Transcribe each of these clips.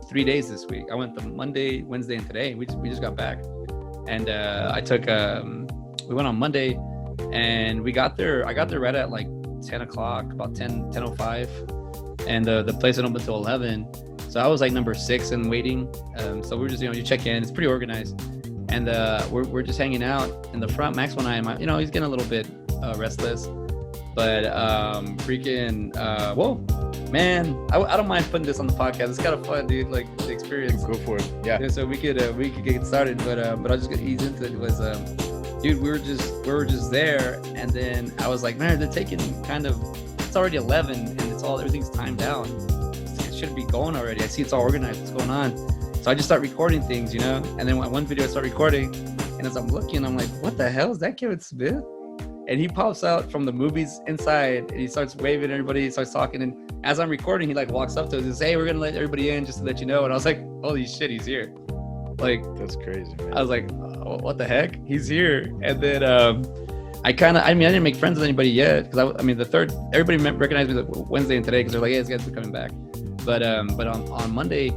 3 days this week. I went the Monday, Wednesday, and today. We just got back, and I took we went on Monday, and we got there. I got there right at like 10 o'clock, about 10:05, and the place didn't open until 11. So I was like number 6 and waiting. So we're just, you check in. It's pretty organized, and we're just hanging out in the front. Max and I, he's getting a little bit restless, but whoa, man, I don't mind putting this on the podcast. It's kind of fun, dude. Like the experience. Go for it. Yeah. So we could get started, but I just gonna ease into it. Was dude, we were just there, and then I was like, man, they're taking kind of. It's already 11, and everything's timed down. It should be going already. I see it's all organized. What's going on? So I just start recording things, And then one video I start recording, and as I'm looking, I'm like, what the hell is that, Kevin Smith? And he pops out from the movies inside, and he starts waving at everybody. He starts talking, and as I'm recording, he like walks up to us and says, "Hey, we're gonna let everybody in just to let you know." And I was like, "Holy shit, he's here!" Like, that's crazy, man. I was like, oh, "What the heck? He's here!" And then I didn't make friends with anybody yet because everybody recognized me Wednesday and today because they're like, "Hey, this guy's coming back." But on Monday,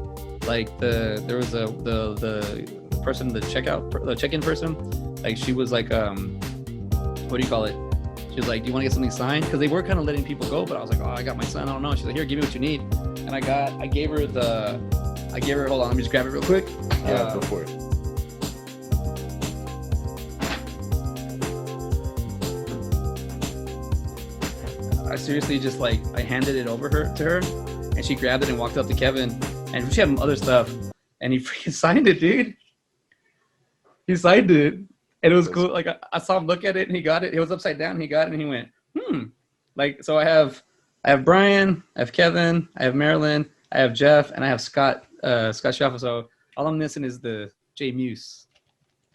like there was the person, the check-in person, like she was like what do you call it? She was like, "Do you want to get something signed?" Because they were kind of letting people go, but I was like, "Oh, I got my son. I don't know." She's like, "Here, give me what you need." And I gave her. Hold on, let me just grab it real quick. Yeah, go for it. I seriously just I handed it over to her, and she grabbed it and walked up to Kevin, and she had other stuff, and he freaking signed it, dude. He signed it. And it was cool. Like I saw him look at it, and he got it. It was upside down. And he got it, and he went, Like, so I have Brian, I have Kevin, I have Marilyn, I have Jeff, and I have Scott Schaffer. So all I'm missing is the J Muse.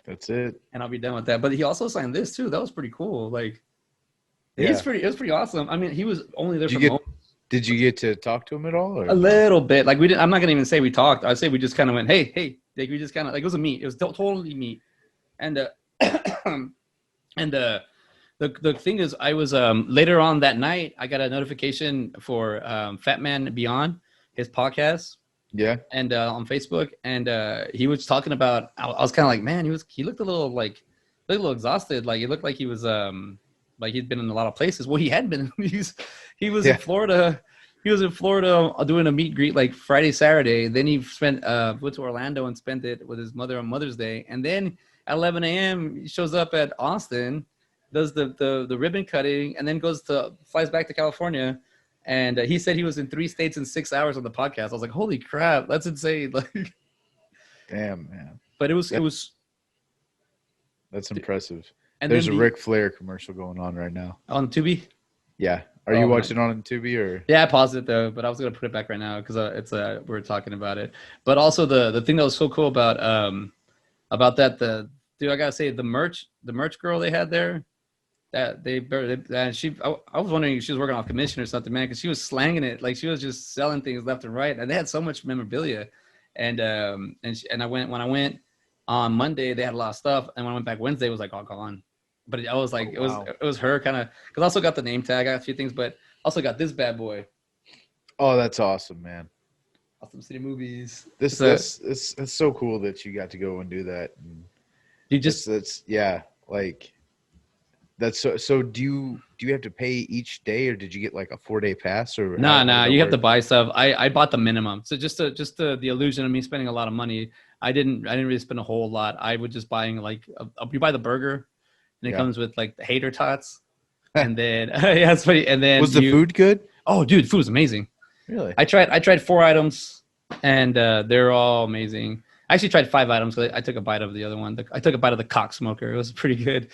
That's it. And I'll be done with that. But he also signed this too. That was pretty cool. Like, yeah. It was pretty awesome. I mean, he was only there for moments. Did you get to talk to him at all? Or? A little bit. Like I'm not gonna even say we talked. I'd say we just kind of went, hey. Like we just kind of it was a meet. It was totally meet. And and the thing is, I was later on that night, I got a notification for Fat Man Beyond, his podcast. Yeah. And on Facebook, and he was talking about. I was kind of like, man, he looked a little exhausted. Like it looked like he was like he'd been in a lot of places. Well, he had been. He was in Florida. He was in Florida doing a meet and greet like Friday, Saturday. Then he went to Orlando and spent it with his mother on Mother's Day, and then at 11 a.m. he shows up at Austin, does the ribbon cutting, and then flies back to California. And he said he was in 3 states in 6 hours on the podcast. I was like, holy crap, that's insane! Like, damn, man. But it was that's impressive. And there's a Ric Flair commercial going on right now on Tubi. Yeah, are you watching on Tubi or? Yeah, I paused it though, but I was gonna put it back right now because we're talking about it. But also the thing that was so cool about that, dude, I gotta say the merch girl they had there, that I was wondering if she was working off commission or something, man, because she was slanging it. Like she was just selling things left and right, and they had so much memorabilia. And when I went on Monday, they had a lot of stuff, and when I went back Wednesday, it was like all gone. But I was like, it was her kind of, because I also got the name tag, I got a few things, but also got this bad boy. Oh, that's awesome, man. Awesome City Movies. It's so cool that you got to go and do that. And so do you have to pay each day, or did you get like a 4-day pass, or no, you have to buy stuff. I bought the minimum. So just the illusion of me spending a lot of money. I didn't really spend a whole lot. I would just buying like you buy the burger, and it comes with like the hater tots. And then yeah, it's funny. And then was the food good? Oh, dude, food was amazing. Really? I tried 4 items, and they're all amazing. I actually tried 5 items. I took a bite of the other one. I took a bite of the cock smoker. It was pretty good.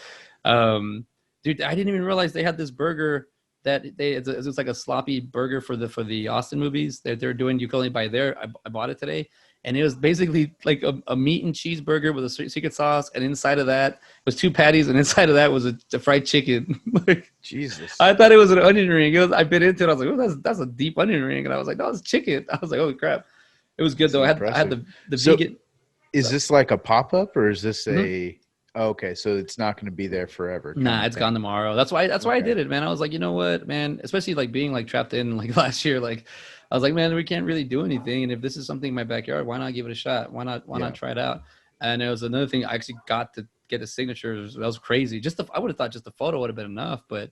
Dude, I didn't even realize they had this burger that it's like a sloppy burger for the Austin movies that they're doing. You can only buy there. I bought it today, and it was basically like a meat and cheese burger with a secret sauce, and inside of that was 2 patties, and inside of that was a fried chicken. Like, Jesus! I thought it was an onion ring. I bit into it. I was like, oh, that's a deep onion ring, and I was like, no, it's chicken. I was like, holy crap! It was good though. I had the vegan. Is this like a pop up, or is this a? Oh, okay, so it's not going to be there forever. Nah, it's gone tomorrow. That's why I did it, man. I was like, you know what, man? Especially like being like trapped in like last year, like I was like, man, we can't really do anything. And if this is something in my backyard, why not give it a shot? Why not try it out? And it was another thing. I actually got to get the signatures. That was crazy. I would have thought just the photo would have been enough, but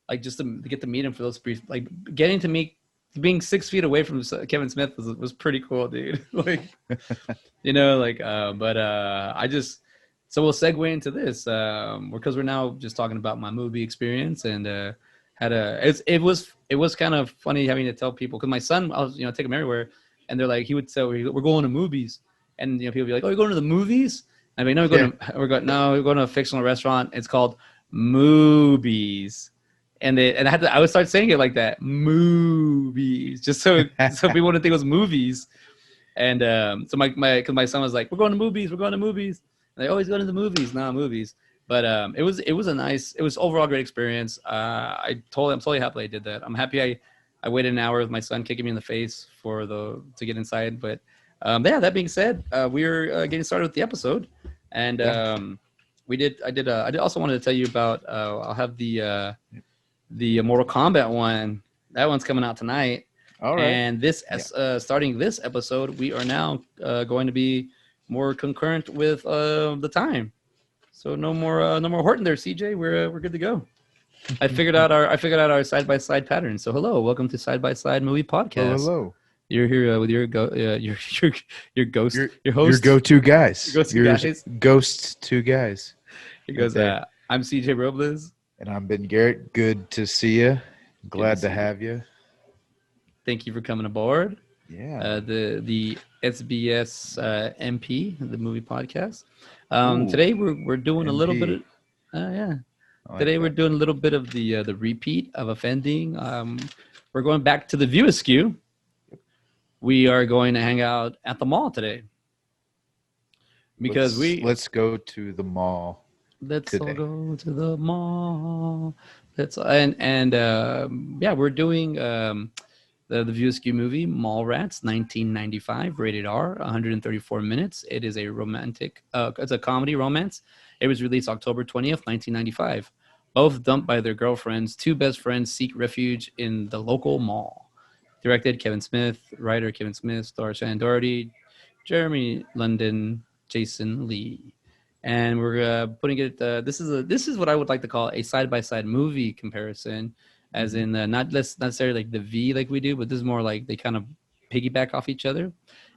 like just to get to meet him for those brief, like getting to meet, being 6 feet away from Kevin Smith was pretty cool, dude. Like, I just, so we'll segue into this because we're now just talking about my movie experience and it was kind of funny having to tell people because my son, I was take him everywhere, and they're like, he would say we're going to movies, and people would be like, oh, you're going to the movies? I mean, no, we're going to a fictional restaurant. It's called Movies. And I would start saying it like that, movies, just so people wouldn't think it was movies. And so because my son was like, we're going to movies. And they always go to the movies, not movies. But it was overall great experience. I'm totally happy I did that. I'm happy I waited an hour with my son kicking me in the face to get inside. But that being said, we're getting started with the episode, and I also wanted to tell you about. I'll have the Mortal Kombat one. That one's coming out tonight. All right. And starting this episode, we are now going to be more concurrent with the time. So no more Horton there, CJ. We're good to go. I figured out our side by side pattern. So hello, welcome to Side by Side Movie Podcast. Oh, hello. You're here with your ghost, your host, your go-to guys, your ghost two guys. He goes, I'm CJ Robles. And I'm Ben Garrett. Good to see you. Glad to have you. Thank you for coming aboard. Yeah. The SBS MP, the movie podcast. Today we're doing MP. A little bit of Today we're doing a little bit of the repeat of offending. We're going back to the View Askew. We are going to hang out at the mall today. Because let's go to the mall. Let's today. all go to the mall. We're doing the View Askew movie, Mallrats, 1995, rated R, 134 minutes. It is a romantic, it's a comedy romance. It was released October 20th, 1995. Both dumped by their girlfriends, two best friends seek refuge in the local mall. Directed Kevin Smith, writer Kevin Smith, stars Shannon Doherty, Jeremy London, Jason Lee. And we're putting it. This is what I would like to call a side-by-side movie comparison, as in not necessarily like the V like we do, but this is more like they kind of piggyback off each other.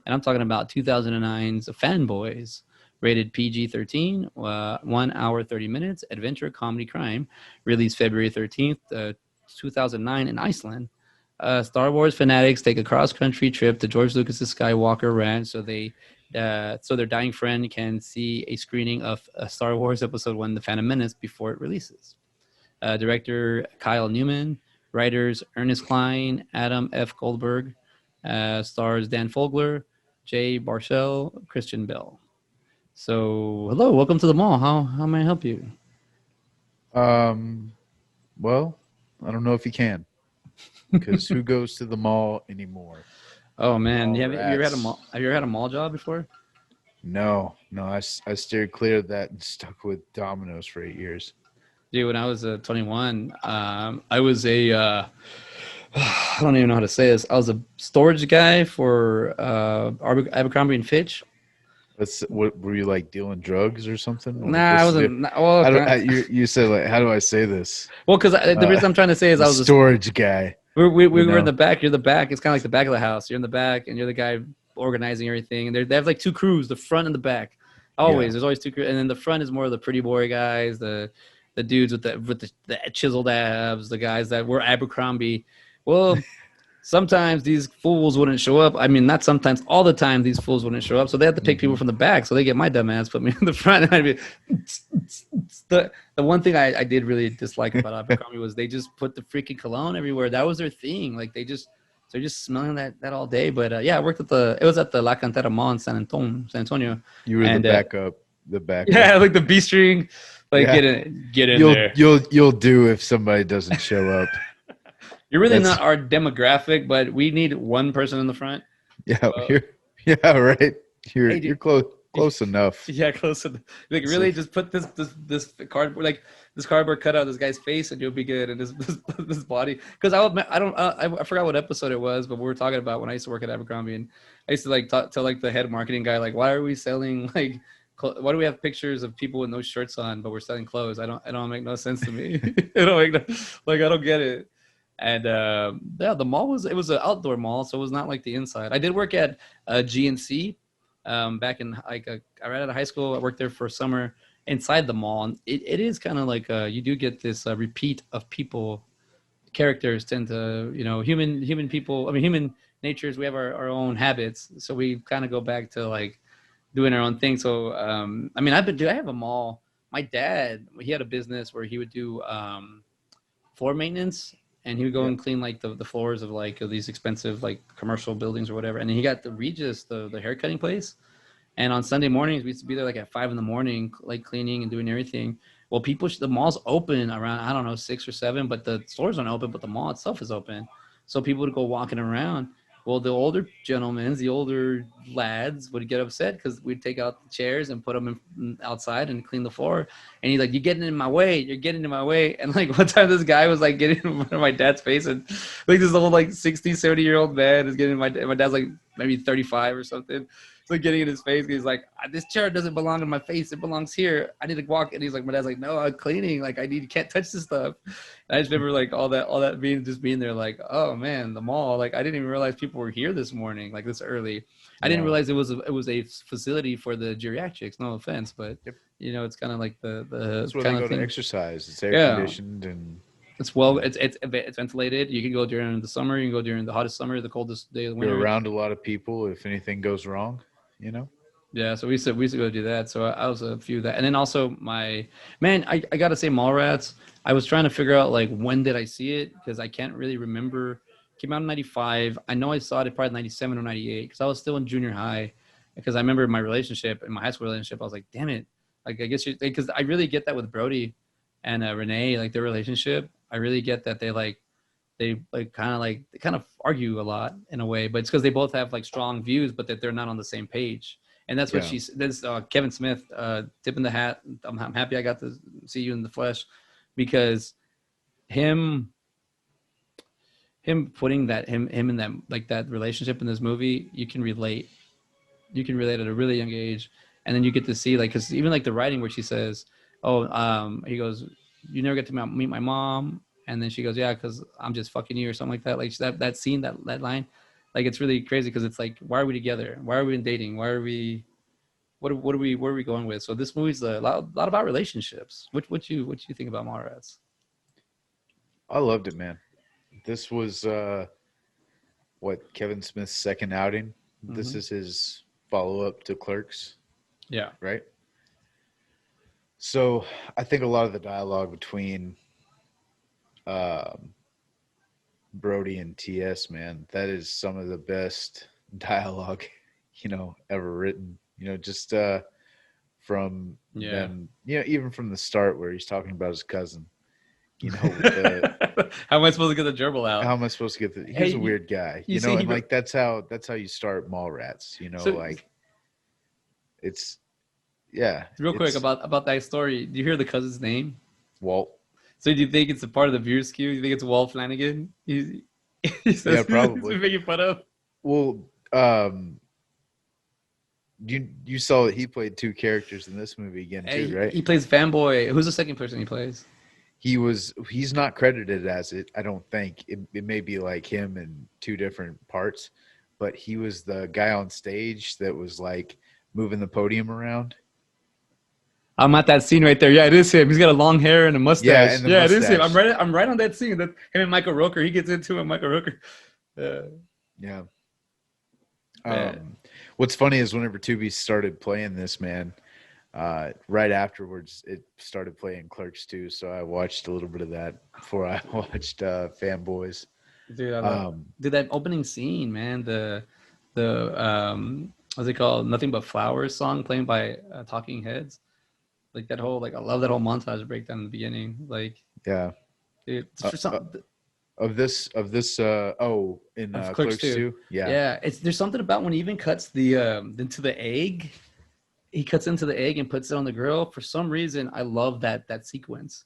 And I'm talking about 2009's Fanboys, rated PG-13, 1 hour 30 minutes, adventure comedy crime, released February 13th, 2009 in Iceland. Star Wars fanatics take a cross-country trip to George Lucas's Skywalker Ranch, so their dying friend can see a screening of Star Wars Episode 1, The Phantom Menace, before it releases. Director Kyle Newman, writers Ernest Cline, Adam F. Goldberg, stars Dan Fogler, Jay Baruchel, Christian Bell. So, hello, welcome to the mall. How may I help you? Well, I don't know if you can, because who goes to the mall anymore? Oh man, have you ever had a mall job before? No. I steered clear of that and stuck with Domino's for 8 years. Dude, when I was 21, I was I don't even know how to say this. I was a storage guy for Abercrombie and Fitch. What were you, like, dealing drugs or something? Nah, I wasn't. You said, like, how do I say this? Well, because the reason I'm trying to say is I was a storage guy. We were in the back. You're the back. It's kind of like the back of the house. You're in the back, and you're the guy organizing everything. And they have like two crews, the front and the back. There's always two crews. And then the front is more of the pretty boy guys, the dudes with the chiseled abs, the guys that were Abercrombie. Well, sometimes these fools wouldn't show up. I mean, not sometimes, all the time these fools wouldn't show up. So they had to pick people from the back. So they get my dumb ass, put me in the front. And I'd be the one thing I did really dislike about Abercrombie was they just put the freaking cologne everywhere. That was their thing. Like they're just smelling that all day. But I worked it was at the La Cantera Mall in San Antonio. You were the backup. Yeah, like the B string. Like get in there. You'll do if somebody doesn't show up. You're really not our demographic, but we need one person in the front. Yeah, right. You're close. Close enough. Yeah, close enough. Like really, just put this cardboard like this cardboard cut out this guy's face, and you'll be good. And this body, because I forgot what episode it was, but we were talking about when I used to work at Abercrombie, and I used to like tell like the head marketing guy like, why are we selling like, why do we have pictures of people with no shirts on, but we're selling clothes? I don't make no sense to me. It don't make no, like I don't get it. And yeah, the mall was an outdoor mall, so it was not like the inside. I did work at GNC back in like I right out of high school. I worked there for a summer inside the mall, and it is kind of like you do get this repeat of people. Characters tend to, human people. I mean, human natures. We have our own habits, so we kind of go back to like doing our own thing. So I mean, I have a mall. My dad, he had a business where he would do floor maintenance, and he would go and clean like the floors of like these expensive like commercial buildings or whatever. And then he got the Regis, the hair cutting place. And on Sunday mornings, we used to be there like at 5 a.m, like cleaning and doing everything. Well, the mall's open around, I don't know, 6 or 7, but the stores aren't open, but the mall itself is open. So people would go walking around. Well, the older gentlemen, the older lads would get upset because we'd take out the chairs and put them outside and clean the floor. And he's like, "You're getting in my way. You're getting in my way." And like one time this guy was like getting in front of my dad's face, and like this old like 60, 70-year-old man is getting in my dad's like maybe 35 or something. So getting in his face, he's like, "This chair doesn't belong in my face. It belongs here. I need to walk." And he's like, my dad's like, "No, I'm cleaning. Like you can't touch this stuff." And I just remember like all that being there, like, oh man, the mall. Like I didn't even realize people were here this morning, like this early. I didn't realize it was a facility for the geriatrics. No offense, but it's kind of like the That's where they go to exercise. It's air conditioned and it's ventilated. You can go during the summer. You can go during the hottest summer, the coldest day of the winter. You're around a lot of people. If anything goes wrong, Yeah, so we used to go do that. So I was a few that, and then also I gotta say Mallrats. I was trying to figure out like when did I see it because I can't really remember. It came out in '95. I know I saw it probably '97 or '98 because I was still in junior high. Because I remember my high school relationship. I was like, damn it, like I guess because I really get that with Brody and Renee, like their relationship. I really get that they kind of argue a lot in a way, but it's because they both have like strong views, but that they're not on the same page. And that's what that's Kevin Smith, tipping the hat. I'm happy I got to see you in the flesh because him putting him in that like that relationship in this movie, you can relate at a really young age. And then you get to see like, cause even like the writing where she says, he goes, "You never get to meet my mom." And then she goes, "Yeah, because I'm just fucking you," or something like that. Like that scene, that line, like it's really crazy because it's like, why are we together? Why are we dating? Why are we? Where are we going with? So this movie's a lot about relationships. What you think about Mallrats? I loved it, man. This was Kevin Smith's second outing. Mm-hmm. This is his follow-up to Clerks. Yeah. Right? So I think a lot of the dialogue between Brody and TS, man, that is some of the best dialogue, ever written. Just from them, even from the start where he's talking about his cousin. How am I supposed to get the gerbil out? How am I supposed to get he's a weird guy, and like that's how you start Mallrats, it's real quick about that story. Do you hear the cousin's name? Walt. So do you think it's a part of the beer skew? Do you think it's Walt Flanagan? He says, probably. He's making fun of. Well, you saw that he played two characters in this movie again too, right? He plays Fanboy. Who's the second person he plays? He's not credited as it. I don't think it may be like him in two different parts, but he was the guy on stage that was like moving the podium around. I'm at that scene right there. Yeah, it is him. He's got a long hair and a mustache. Yeah, it is him. I'm right on that scene. That him and Michael Rooker. He gets into it. Michael Rooker. Yeah. What's funny is whenever Tubi started playing this, man, right afterwards it started playing Clerks 2, so I watched a little bit of that before I watched Fanboys. Dude, that opening scene, man, the what's it called? Nothing But Flowers song playing by Talking Heads. Like that whole I love that whole montage breakdown in the beginning. Like dude, for something. Of Clerks 2. Yeah. There's something about when he even cuts the into the egg he cuts into the egg and puts it on the grill. For some reason, I love that sequence.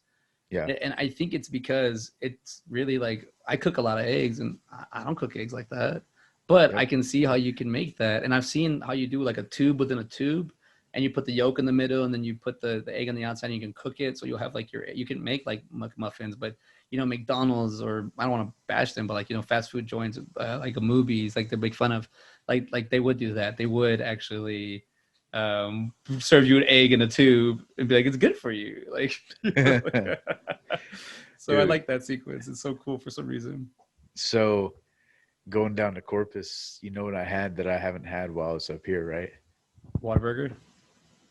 Yeah. And I think it's because it's really like I cook a lot of eggs, and I don't cook eggs like that. But I Yep. can see how you can make that, and I've seen how you do like a tube within a tube, and you put the yolk in the middle, and then you put the egg on the outside, and you can cook it. So you'll have like you can make like muffins, but McDonald's, or I don't want to bash them, but like fast food joints, like movies, like they make fun of, like they would do that. They would actually serve you an egg in a tube and be like, it's good for you, like. So I Dude, like that sequence. It's so cool for some reason. so going down to Corpus, you know what I had that I haven't had while I was up here, right? Whataburger.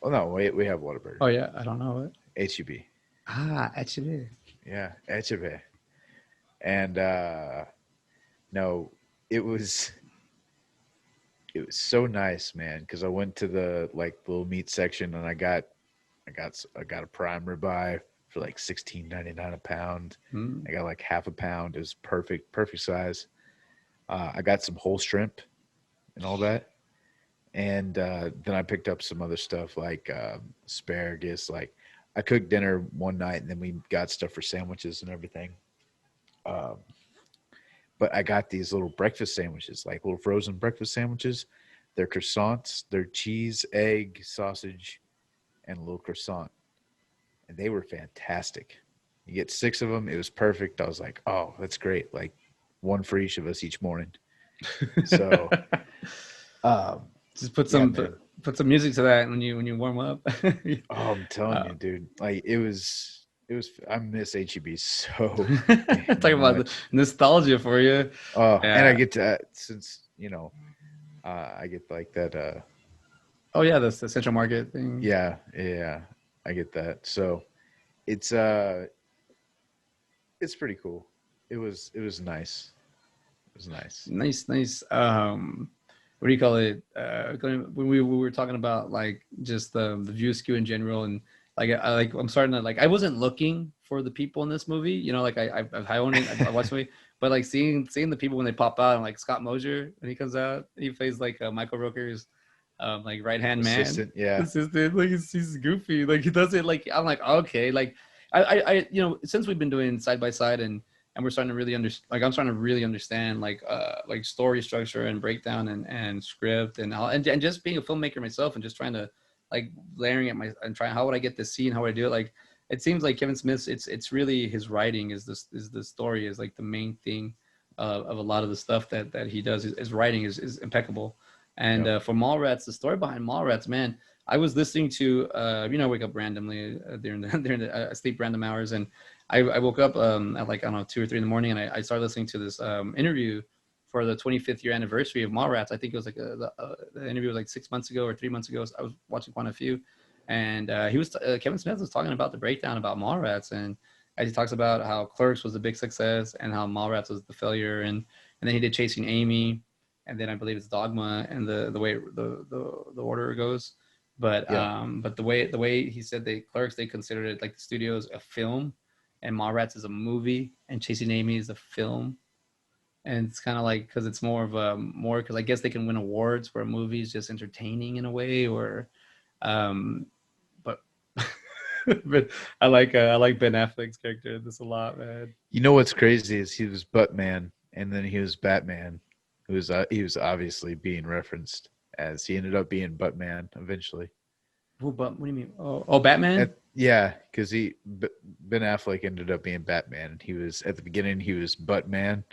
Oh no, wait, we have Whataburger. Oh yeah, I don't know it. HEB. Actually. Yeah, HEB. And no, it was so nice, man, because I went to the like little meat section and I got a prime ribeye for like $16.99 a pound. Mm. I got like half a pound. It was perfect size. I got some whole shrimp and all that. And then I picked up some other stuff like asparagus. Like I cooked dinner one night and then we got stuff for sandwiches and everything. Um, but I got these little breakfast sandwiches, like little frozen breakfast sandwiches. They're croissants, they're cheese, egg, sausage, and a little croissant. And they were fantastic. You get 6 of them. It was perfect. I was like, oh, that's great. Like one for each of us each morning. So um, just put yeah, some put some music to that when you warm up. oh, I'm telling you, dude. Like it was. I miss HEB so Talking about the nostalgia for you. Oh, Yeah. and I get to since I get like that. Oh yeah, the Central Market thing. Yeah, I get that. So it's pretty cool. It was nice. It was nice. Nice. What do you call it? When we were talking about like just the view skew in general, and like I'm starting to like I wasn't looking for the people in this movie, like I own it, I watched the movie, but like seeing the people when they pop out, and like Scott Mosier when he comes out, he plays like Michael Rooker's like right hand man, assistant, like he's goofy, like he does it like I'm like okay, like I since we've been doing side by side and we're starting to really understand, like I'm starting to really understand like story structure and breakdown and script and all, and just being a filmmaker myself and just trying to like layering at and trying how would I get this scene, how would I do it, like it seems like Kevin Smith's it's really his writing is the story is like the main thing of a lot of the stuff that he does. His writing is impeccable. And for Mallrats, the story behind Mallrats, man, I was listening to I wake up randomly during the sleep random hours, and I woke up at like I don't know 2 or 3 in the morning, and I started listening to this interview for the 25th year anniversary of Mallrats. I think it was like the interview was like 6 months ago or 3 months ago. So I was watching quite a few, and Kevin Smith was talking about the breakdown about Mallrats, and as he talks about how Clerks was a big success and how Mallrats was the failure, and then he did Chasing Amy, and then I believe it's Dogma, and the way the order goes. But but the way he said Clerks, they considered it like the studios a film, and Mallrats is a movie, and Chasing Amy is a film. And it's kind of like because it's more of a because I guess they can win awards where a movie is just entertaining in a way, or but but I like Ben Affleck's character in this a lot, man. You know what's crazy is he was Buttman and then he was Batman. He was obviously being referenced as he ended up being Buttman eventually. What do you mean? Oh, Batman? Yeah, because Ben Affleck ended up being Batman. He was at the beginning. He was Buttman.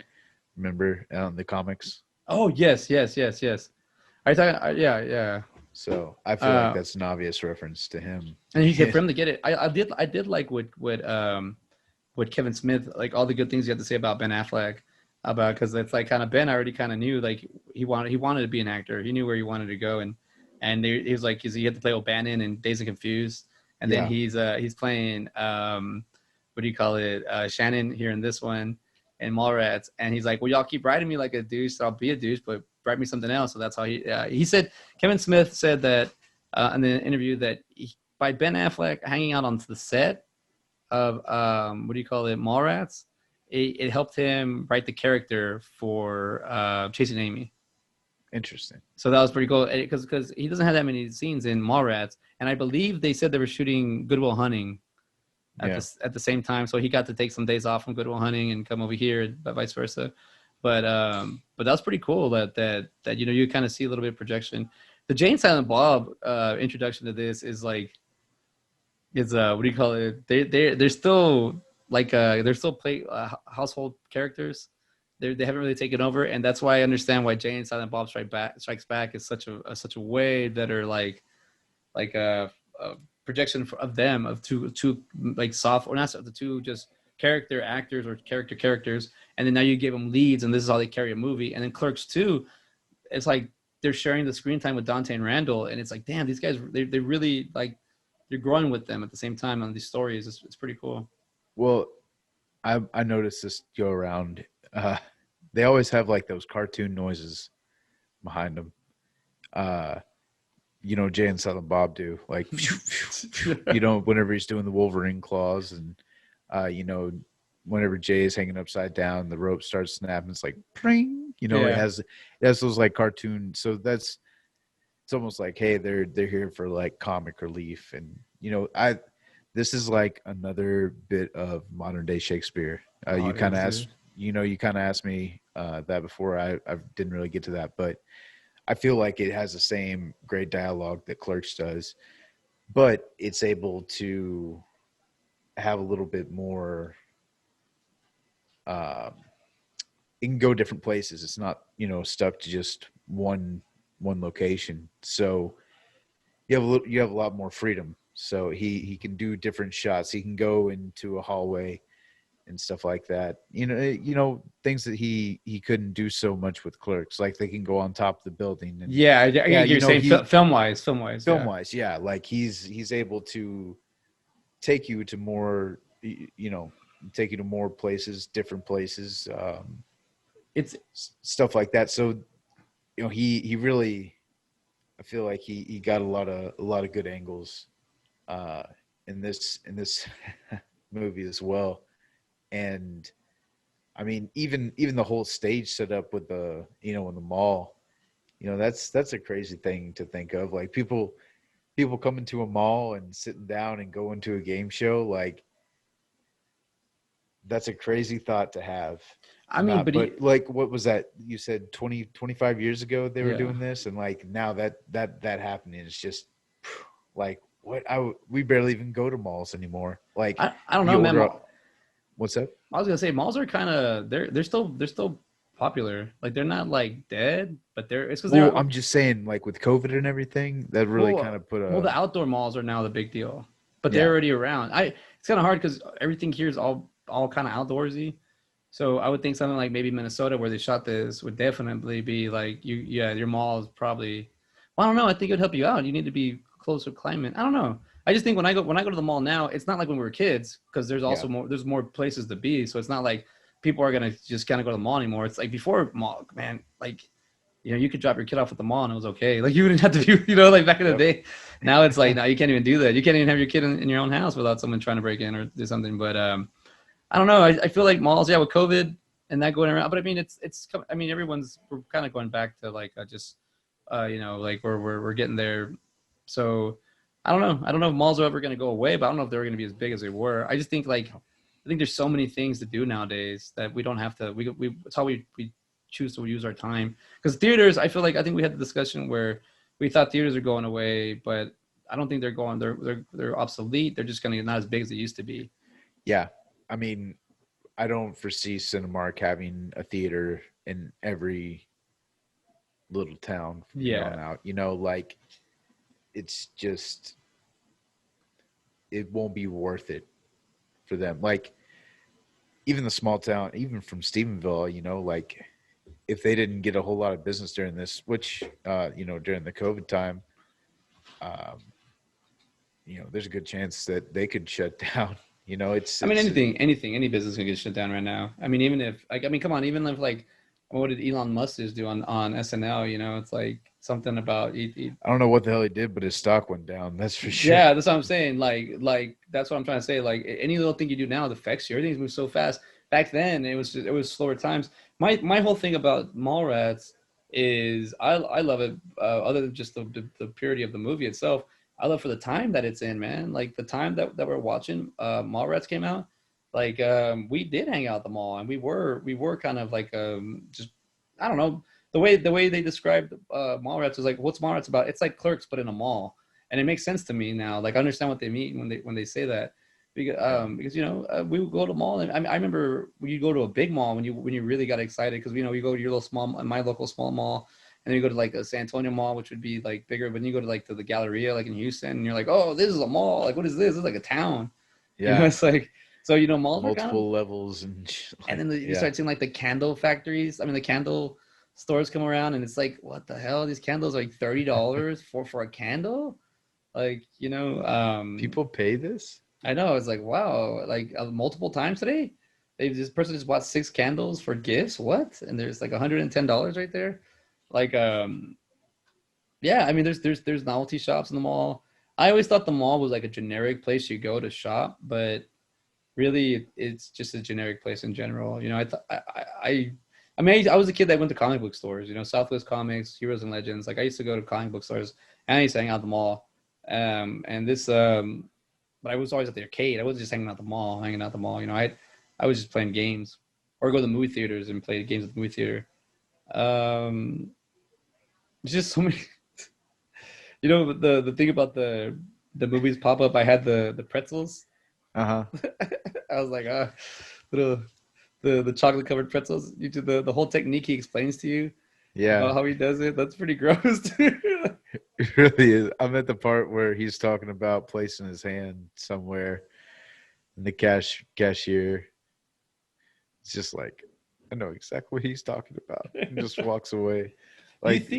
Remember in the comics? Oh yes. Are you talking? Yeah. So I feel like that's an obvious reference to him. And he for him to get it, I did like what Kevin Smith, like all the good things you had to say about Ben Affleck, about because it's like kind of Ben already kind of knew like he wanted to be an actor. He knew where he wanted to go, and he was like he had to play O'Bannon in Dazed and Confused, and then he's playing what do you call it, Shannon here in this one in Mallrats, and he's like, well, y'all keep writing me like a douche, so I'll be a douche, but write me something else. So that's how he said. Kevin Smith said that in the interview that by Ben Affleck hanging out on the set of what do you call it, Mallrats, it helped him write the character for Chasing Amy. Interesting. So that was pretty cool because he doesn't have that many scenes in Mallrats, and I believe they said they were shooting Good Will Hunting Yeah. at the same time, so he got to take some days off from Good Will Hunting and come over here, but vice versa. But that was pretty cool that you know you kind of see a little bit of projection. The Jay and Silent Bob introduction to this is like is what do you call it? They're still like they're still play household characters. They haven't really taken over, and that's why I understand why Jay and Silent Bob Strikes Back is such a way better like a projection of them of two like soft or not the two just character actors or characters, and then now you give them leads, and this is how they carry a movie. And then Clerks 2, it's like they're sharing the screen time with Dante and Randall, and it's like, damn, these guys they really like you're growing with them at the same time on these stories. It's pretty cool. Well, I noticed this go around. They always have like those cartoon noises behind them. You know, Jay and Silent Bob do, like, you know, whenever he's doing the Wolverine claws, and you know, whenever Jay is hanging upside down, the rope starts snapping. It's like, pring. You know, Yeah. it has those like cartoon. So it's almost like, hey, they're here for like comic relief, and you know, this is like another bit of modern day Shakespeare. You kind of asked, you kind of asked me that before. I didn't really get to that, but I feel like it has the same great dialogue that Clerks does, but it's able to have a little bit more. It can go different places. It's not, you know, stuck to just one location. So you have a lot more freedom. So he can do different shots. He can go into a hallway and stuff like that. You know things that he couldn't do so much with Clerks. Like they can go on top of the building. And Yeah, you're saying film wise, yeah. Like he's able to take you to more, you know, take you to more places, different places, it's stuff like that. So you know he really, I feel like he got a lot of good angles in this movie as well. And I mean, even the whole stage set up with the, you know, in the mall, you know, that's a crazy thing to think of. Like people coming to a mall and sitting down and going to a game show, like that's a crazy thought to have. I mean, But like, what was that? You said 25 years ago they were doing this, and like now that happening is just like what we barely even go to malls anymore. Like I don't know, man. What's that? I was gonna say malls are kind of they're still popular. Like they're not like dead, but it's because I'm just saying, like with COVID and everything, that really kind of put a the outdoor malls are now the big deal, but they're already around. It's kind of hard because everything here is all kind of outdoorsy. So I would think something like maybe Minnesota, where they shot this, would definitely be like your mall is probably. Well, I don't know. I think it would help you out. You need to be closer to climate. I don't know. I just think when I go to the mall now, it's not like when we were kids, because there's also more places to be. So it's not like people are gonna just kind of go to the mall anymore. It's like before mall, man. Like, you know, you could drop your kid off at the mall and it was okay. Like you wouldn't have to do, you know, like back in the day. Now it's like, now you can't even do that. You can't even have your kid in your own house without someone trying to break in or do something. But I don't know. I feel like malls, with COVID and that going around. But I mean, I mean, we're kind of going back to like just, you know, like we're getting there. So I don't know. I don't know if malls are ever going to go away, but I don't know if they're going to be as big as they were. I just think I think there's so many things to do nowadays that we don't have to. It's how we choose to use our time. Because theaters, I think we had the discussion where we thought theaters are going away, but I don't think they're going. They're obsolete. They're just going to get not as big as they used to be. Yeah, I mean, I don't foresee Cinemark having a theater in every little town from here on out. You know, like it's just, it won't be worth it for them. Like even the small town, even from Stephenville, you know, like if they didn't get a whole lot of business during this, which you know, during the COVID time, you know, there's a good chance that they could shut down. You know, I mean, any business can get shut down right now. I mean, even if come on, even if like, what did Elon Musk just do on SNL? You know, it's like something about. I don't know what the hell he did, but his stock went down. That's for sure. Yeah, that's what I'm saying. Like that's what I'm trying to say. Like any little thing you do now, it affects you. Everything's moved so fast. Back then, it was slower times. My whole thing about Mallrats is I love it. Other than just the purity of the movie itself, I love for the time that it's in, man. Like the time that we're watching, Mallrats came out. Like we did hang out at the mall, and we were kind of like just I don't know the way they described Mallrats was like, what's Mallrats about? It's like Clerks but in a mall, and it makes sense to me now. Like I understand what they mean when they say that. Because we would go to mall, and I remember when you go to a big mall when you really got excited because you go to your little small my local small mall, and then you go to like a San Antonio mall, which would be like bigger, but then you go to like to the Galleria like in Houston, and you're like, oh, this is a mall, like what is this? This is like a town. Yeah. It's like, so malls are kind of, Multiple levels and then you start seeing like the candle factories. I mean, the candle stores come around, and it's like, what the hell? These candles are like $30 for a candle, like people pay this. I know. It's like, wow, like multiple times today. This person just bought 6 candles for gifts. What? And there's like $110 right there. Like, yeah, I mean, there's novelty shops in the mall. I always thought the mall was like a generic place you go to shop, but really it's just a generic place in general. I mean, I was a kid that went to comic book stores, Southwest Comics, Heroes and Legends. Like I used to go to comic book stores and I used to hang out at the mall. And this, but I was always at the arcade. I wasn't just hanging out the mall. I was just playing games or go to the movie theaters and play games at the movie theater. Just so many, the thing about the movies pop up. I had the pretzels. I was like, the chocolate covered pretzels. You do the whole technique he explains to you. Yeah. About how he does it. That's pretty gross. It really is. I'm at the part where he's talking about placing his hand somewhere in the cashier. It's just like, I know exactly what he's talking about. And just walks away. Like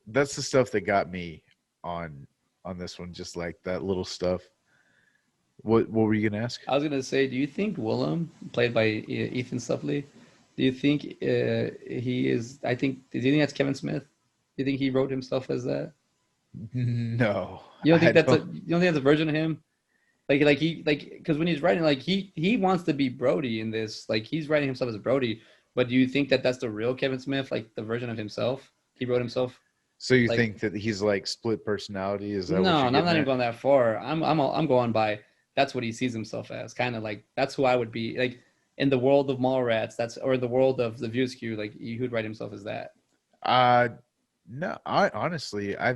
that's the stuff that got me on this one. Just like that little stuff. What were you gonna ask? I was gonna say, do you think Willem, played by Ethan Suplee, do you think he is? Do you think that's Kevin Smith? Do you think he wrote himself as that? No. You don't think you don't think that's a version of him? Because when he's writing, like he wants to be Brody in this. Like he's writing himself as Brody. But do you think that that's the real Kevin Smith, like the version of himself he wrote himself? So you think that he's like split personality? Is that no? I'm not even at? going that far. I'm going by that's what he sees himself as. Kind of like that's who I would be like in the world of Mallrats. Or the world of the View Askew. Like he would write himself as that. No. I honestly, I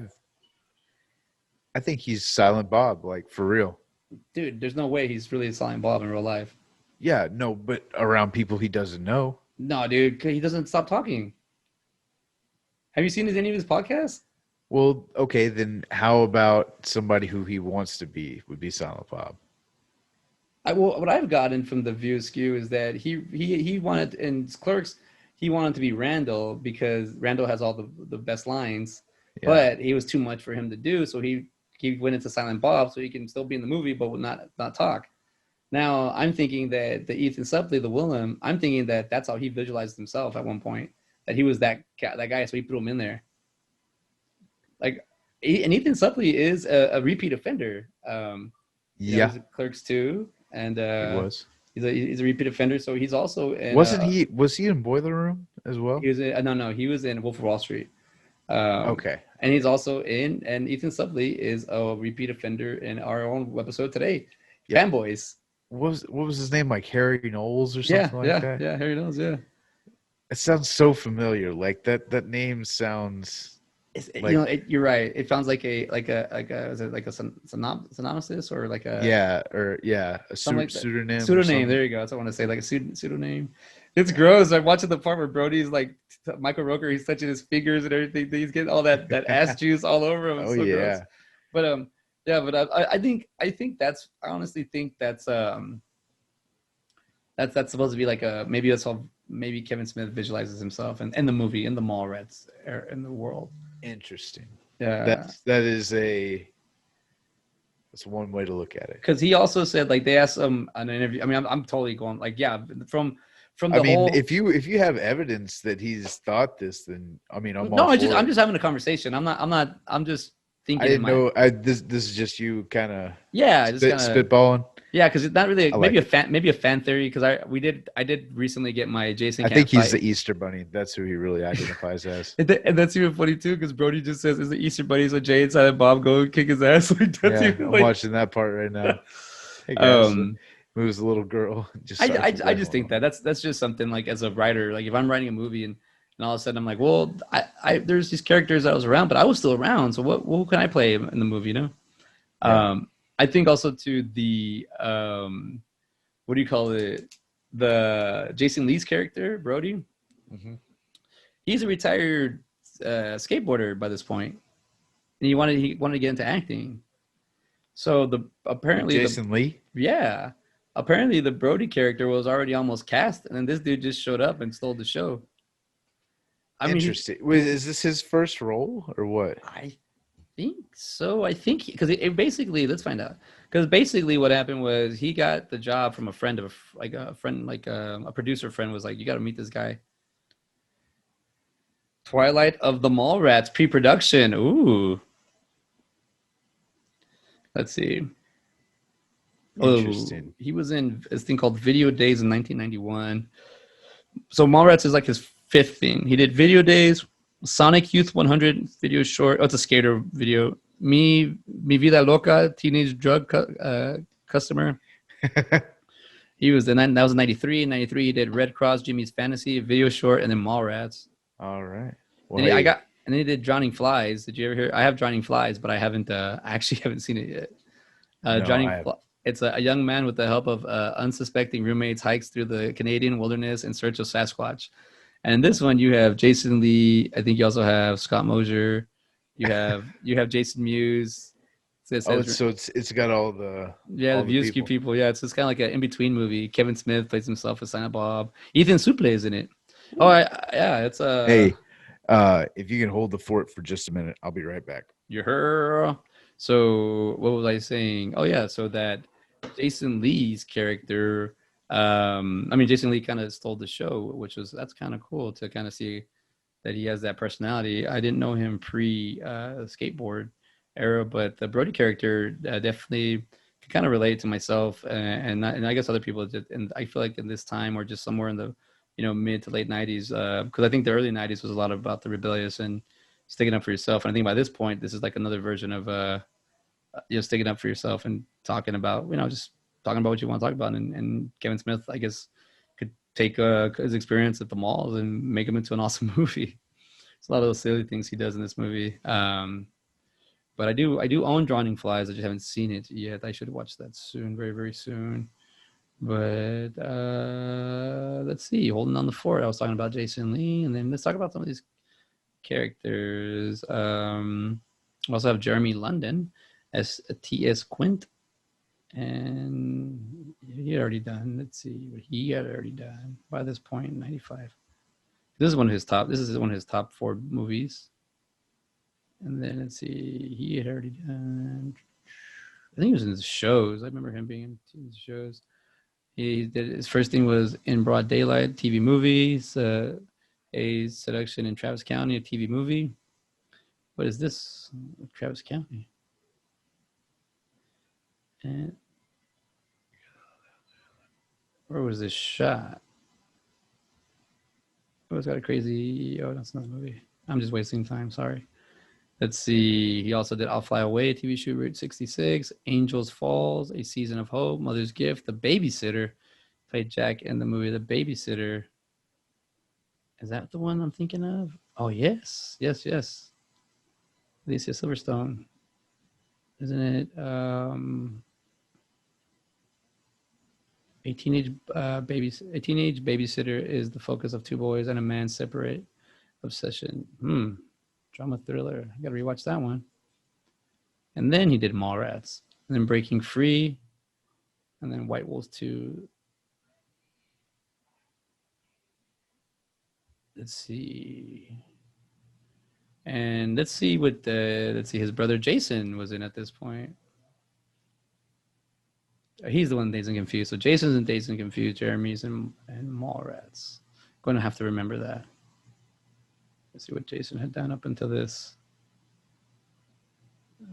think he's Silent Bob, like for real. Dude, there's no way he's really Silent Bob in real life. Yeah, no, but around people he doesn't know. No, dude, he doesn't stop talking. Have you seen any of his podcasts? Well, okay, then how about somebody who he wants to be would be Silent Bob? What I've gotten from the View Askew is that he wanted in Clerks, he wanted to be Randall because Randall has all the best lines, but he was too much for him to do, so he went into Silent Bob so he can still be in the movie but would not talk. Now I'm thinking that the Ethan Suplee, the Willem, I'm thinking that that's how he visualized himself at one point, that he was that guy, so he threw him in there. And Ethan Suplee is a repeat offender. He was Clerks 2, and he was. He's a repeat offender, so he's also in, was he in Boiler Room as well? He was he was in Wolf of Wall Street. Okay. And he's also and Ethan Suplee is a repeat offender in our own episode today. Fanboys. What was his name? Like Harry Knowles or something like that? Yeah, Harry Knowles, yeah. It sounds so familiar. Like that name sounds you're right. It sounds like a is it like a synopsis or like a pseudonym. Pseudonym. There you go. That's what I want to say. Like a pseudonym. It's gross. I'm watching the part where Brody's like Michael Rooker. He's touching his fingers and everything. He's getting all that ass juice all over him. It's so gross. But but I think that's I honestly think that's supposed to be like maybe that's how maybe Kevin Smith visualizes himself in the movie, in the Mallrats in the world. Interesting. Yeah, that's one way to look at it. Because he also said, like, they asked him on an interview. I mean, I'm totally going like, yeah, from the whole. If you have evidence that he's thought this, then I mean, I'm just having a conversation. I'm just thinking. I didn't know. This is just you kind of just spitballing. Yeah, because it's not really I maybe like a fan, maybe a fan theory. Because I did recently get my Jason. I Can't think he's fight. the Easter Bunny. That's who he really identifies as. And that's even funny too, because Brody just says, "Is the Easter bunny so Jay and Silent Bob go kick his ass?" Like that's Yeah, even I'm like, watching that part right now. Hey guys, um, moves the little girl. Just I, starts I just think wailing. that that's just something like as a writer, like if I'm writing a movie and all of a sudden I'm like, well, there's these characters that I was around, but I was still around, so what can I play in the movie? You know, Yeah. I think also to the what do you call it? The Jason Lee's character, Brody. Hmm. He's a retired skateboarder by this point, and he wanted to get into acting. So Jason Lee. yeah, apparently the Brody character was already almost cast, and then this dude just showed up and stole the show. I mean, Interesting. Wait, is this his first role or what? I think so. I think because it basically, let's find out. Because basically, what happened was he got the job from a friend of like a friend, like a producer friend was like, "You got to meet this guy." Twilight of the Mallrats pre-production. Ooh, let's see. Oh, Interesting. he was in this thing called Video Days in 1991. So Mallrats is like his fifth thing. He did Video Days, Sonic Youth 100 video short. Oh, it's a skater video. Mi Vida Loca, teenage drug customer. He was in that was 93. In 93, he did Red Cross, Jimmy's Fantasy, video short, and then Mallrats. All right. Well, Then hey, he did Drowning Flies. Did you ever hear? I have Drowning Flies, but I haven't. I actually haven't seen it yet. no, I have. It's a young man with the help of unsuspecting roommates hikes through the Canadian wilderness in search of Sasquatch. And in this one, you have Jason Lee. I think you also have Scott Mosier. You have Jason Mewes. Oh, it's got Yeah, the all the Viewski people. people. Yeah, it's kind of like an in between movie. Kevin Smith plays himself as Silent Bob. Ethan Suplee is in it. Oh, yeah, it's Hey, if you can hold the fort for just a minute, I'll be right back. Your her. So what was I saying? Oh yeah, so that Jason Lee's character. I mean, Jason Lee kind of stole the show, which was that's kind of cool to kind of see that he has that personality. I didn't know him pre skateboard era, but the Brody character definitely can kind of relate to myself and I guess other people did. And I feel like in this time or just somewhere in the mid to late 90s, because I think the early 90s was a lot about the rebellious and sticking up for yourself. And I think by this point, this is like another version of sticking up for yourself and talking about just talking about what you want to talk about. And Kevin Smith, I guess, could take his experience at the malls and make him into an awesome movie. It's a lot of those silly things he does in this movie. But I do own Drowning Flies. I just haven't seen it yet. I should watch that soon, very very soon. But let's see. Holding on the fort. I was talking about Jason Lee, and then let's talk about some of these characters. We also have Jeremy London as T.S. Quint, and he had already done. Let's see what he had already done by this point in '95. This is one of his top. This is one of his top 4 movies. And then let's see, he had already done. I think he was in the shows. I remember him being in the shows. He did his first thing was In Broad Daylight, TV movies. A Seduction in Travis County, a TV movie. What is this? Travis County. And where was this shot? Oh, it's got a crazy. Oh, that's not a movie. I'm just wasting time. Sorry. Let's see. He also did I'll Fly Away, a TV show, Route 66, Angels Falls, A Season of Hope, Mother's Gift, The Babysitter. Played Jack in the movie The Babysitter. Is that the one I'm thinking of? Oh, yes. Yes, yes. Alicia Silverstone. Isn't it? A teenage babysitter is the focus of 2 boys and a man's separate obsession. Drama thriller. I gotta rewatch that one. And then he did Mallrats, and then Breaking Free, and then White Wolves 2. Let's see. And let's see what his brother Jason was in at this point. He's the one Dazed and Confused. So Jason's in Dazed and Confused, Jeremy's in Mallrats. Going to have to remember that. Let's see what Jason had done up until this.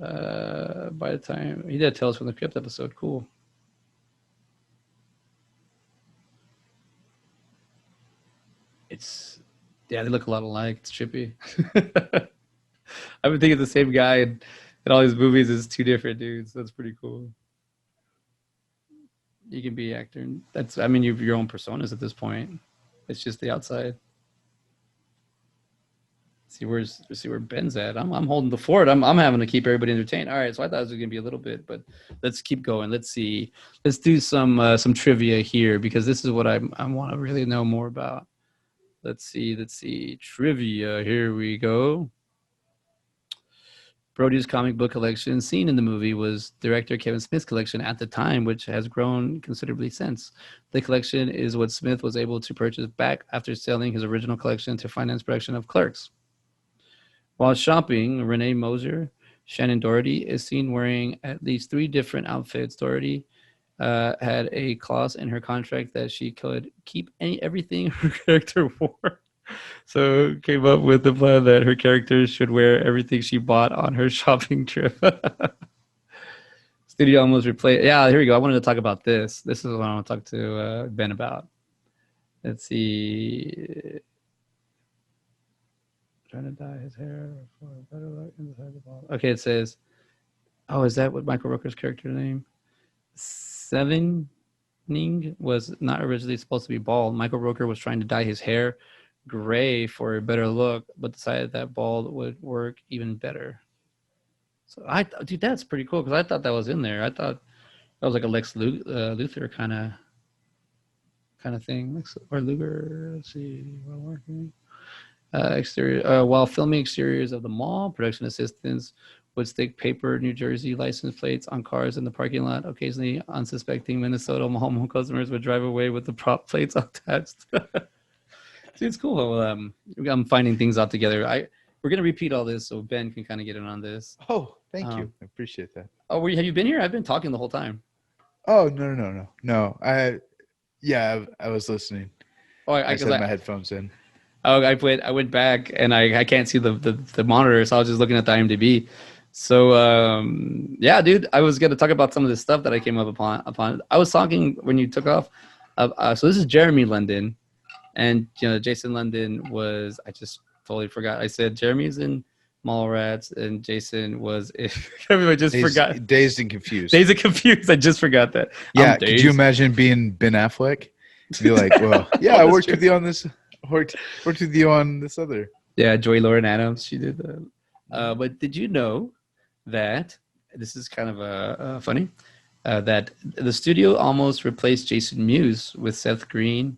By the time he did Tales from the Crypt episode, cool. Yeah, they look a lot alike. It's trippy. I've been thinking the same guy in all these movies is two different dudes. That's pretty cool. You can be actor. That's, I mean, you have your own personas at this point. It's just the outside. See where Ben's at. I'm holding the fort. I'm having to keep everybody entertained. All right, so I thought it was gonna be a little bit, but let's keep going. Let's see. Let's do some trivia here because this is what I want to really know more about. Let's see. Trivia. Here we go. Brody's comic book collection seen in the movie was director Kevin Smith's collection at the time, which has grown considerably since. The collection is what Smith was able to purchase back after selling his original collection to finance production of Clerks. While shopping, Renee Moser, Shannon Doherty, is seen wearing at least 3 different outfits. Doherty had a clause in her contract that she could keep everything her character wore. So came up with the plan that her character should wear everything she bought on her shopping trip. Studio almost replaced. Yeah, here we go. I wanted to talk about this. This is what I want to talk to Ben about. Let's see. Trying to dye his hair for a better look inside the ball. Okay, it says, oh, is that what Michael Rooker's character name? Sevening was not originally supposed to be bald. Michael Rooker was trying to dye his hair gray for a better look, but decided that bald would work even better. So dude, that's pretty cool because I thought that was in there. I thought that was like a Lex Luthor kind of thing. Or Luger. Let's see. Exterior. While filming exteriors of the mall, production assistants would stick paper New Jersey license plates on cars in the parking lot. Occasionally, unsuspecting Minnesota mall customers would drive away with the prop plates attached. See, it's cool how I'm finding things out together. We're gonna repeat all this so Ben can kind of get in on this. Oh, thank you. I appreciate that. Oh, have you been here? I've been talking the whole time. Oh, no. I was listening. Oh, I had my headphones in. Oh, I went back and I can't see the monitor, so I was just looking at the IMDb. So yeah, dude, I was gonna talk about some of the stuff that I came up upon. I was talking when you took off. So this is Jeremy London, and Jason London was. I just totally forgot. I said Jeremy's in Mallrats, and Jason was. I just forgot. Dazed and Confused. Dazed and Confused. I just forgot that. Yeah. Could you imagine being Ben Affleck? Be like, well, yeah, I worked with you on this. Worked with you on this other. Yeah, Joy Lauren Adams. She did that. But did you know that this is kind of funny? That the studio almost replaced Jason Mewes with Seth Green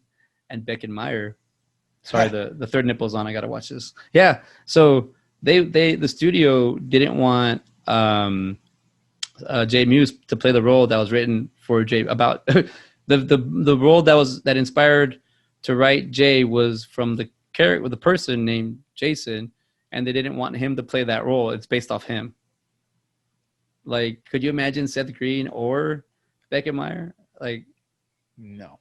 and Beckett Meyer. Sorry, the third nipple's on. I gotta watch this. Yeah, so the studio didn't want Jay Mewes to play the role that was written for Jay about the role that inspired to write Jay was from the character with a person named Jason, and they didn't want him to play that role. It's based off him. Like, could you imagine Seth Green or Beckett Meyer? Like, no.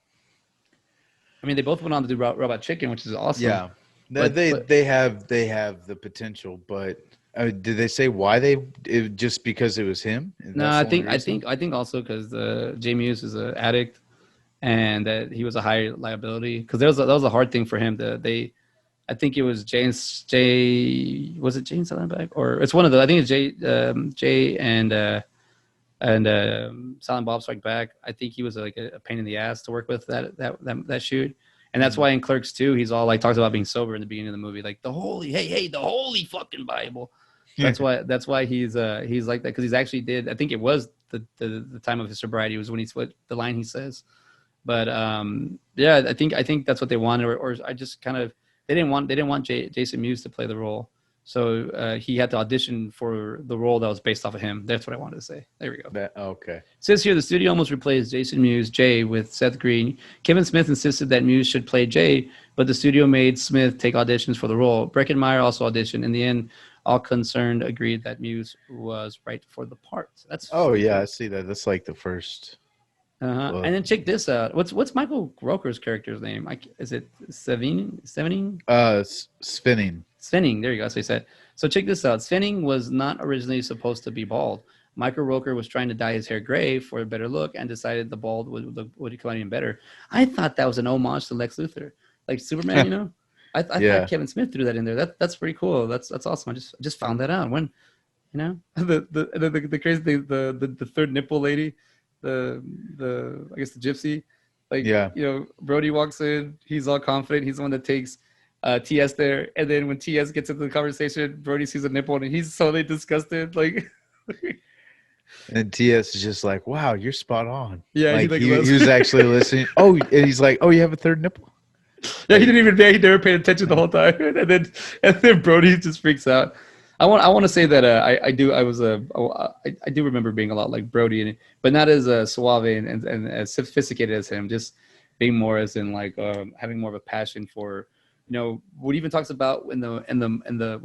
I mean, they both went on to do Robot Chicken, which is awesome. Yeah, they have the potential, but did they say why just because it was him? No, I think also because Jay Mewes is an addict, and that he was a high liability. Because that was a hard thing for him I think it was Jay. Was it Jane Silentback or it's one of the? I think it's Jay and Silent Bob Strike Back. I think he was like a pain in the ass to work with that shoot, and that's why in Clerks 2 he's all like talks about being sober in the beginning of the movie, like the holy fucking Bible. That's why he's like that, because he's actually did. I think it was the time of his sobriety was when the line he says. But yeah, I think that's what they wanted, or I just kind of they didn't want Jason Mewes to play the role, so he had to audition for the role that was based off of him. That's what I wanted to say. There we go. Okay. It says here the studio almost replaced Jason Mewes, Jay, with Seth Green. Kevin Smith insisted that Mewes should play Jay, but the studio made Smith take auditions for the role. Beckett Meyer also auditioned. In the end, all concerned agreed that Mewes was right for the part. That's yeah, I see that. That's like the first. And then check this out. What's Michael Rooker's character's name? Is it Sevening? Spinning. Svenning. There you go. That's what he said. So check this out. Svenning was not originally supposed to be bald. Michael Rooker was trying to dye his hair gray for a better look and decided the bald would come out even better. I thought that was an homage to Lex Luthor, like Superman, I thought Yeah. Kevin Smith threw that in there. That's pretty cool. That's awesome. I just found that out when, the crazy thing, the third nipple lady, the I guess the gypsy, like Yeah. Brody walks in, he's all confident, he's the one that takes TS there, and then when TS gets into the conversation, Brody sees a nipple and he's totally disgusted, like And TS is just like, wow, you're spot on. yeah, he Like like he loves. was actually listening. Oh, and he's like, oh, you have a third nipple? Yeah, he Like, didn't even he never paid attention the whole time, and then Brody just freaks out. I want to say that I do remember being a lot like Brody, but not as suave and as sophisticated as him. Just being more as in like having more of a passion for what he even talks about in the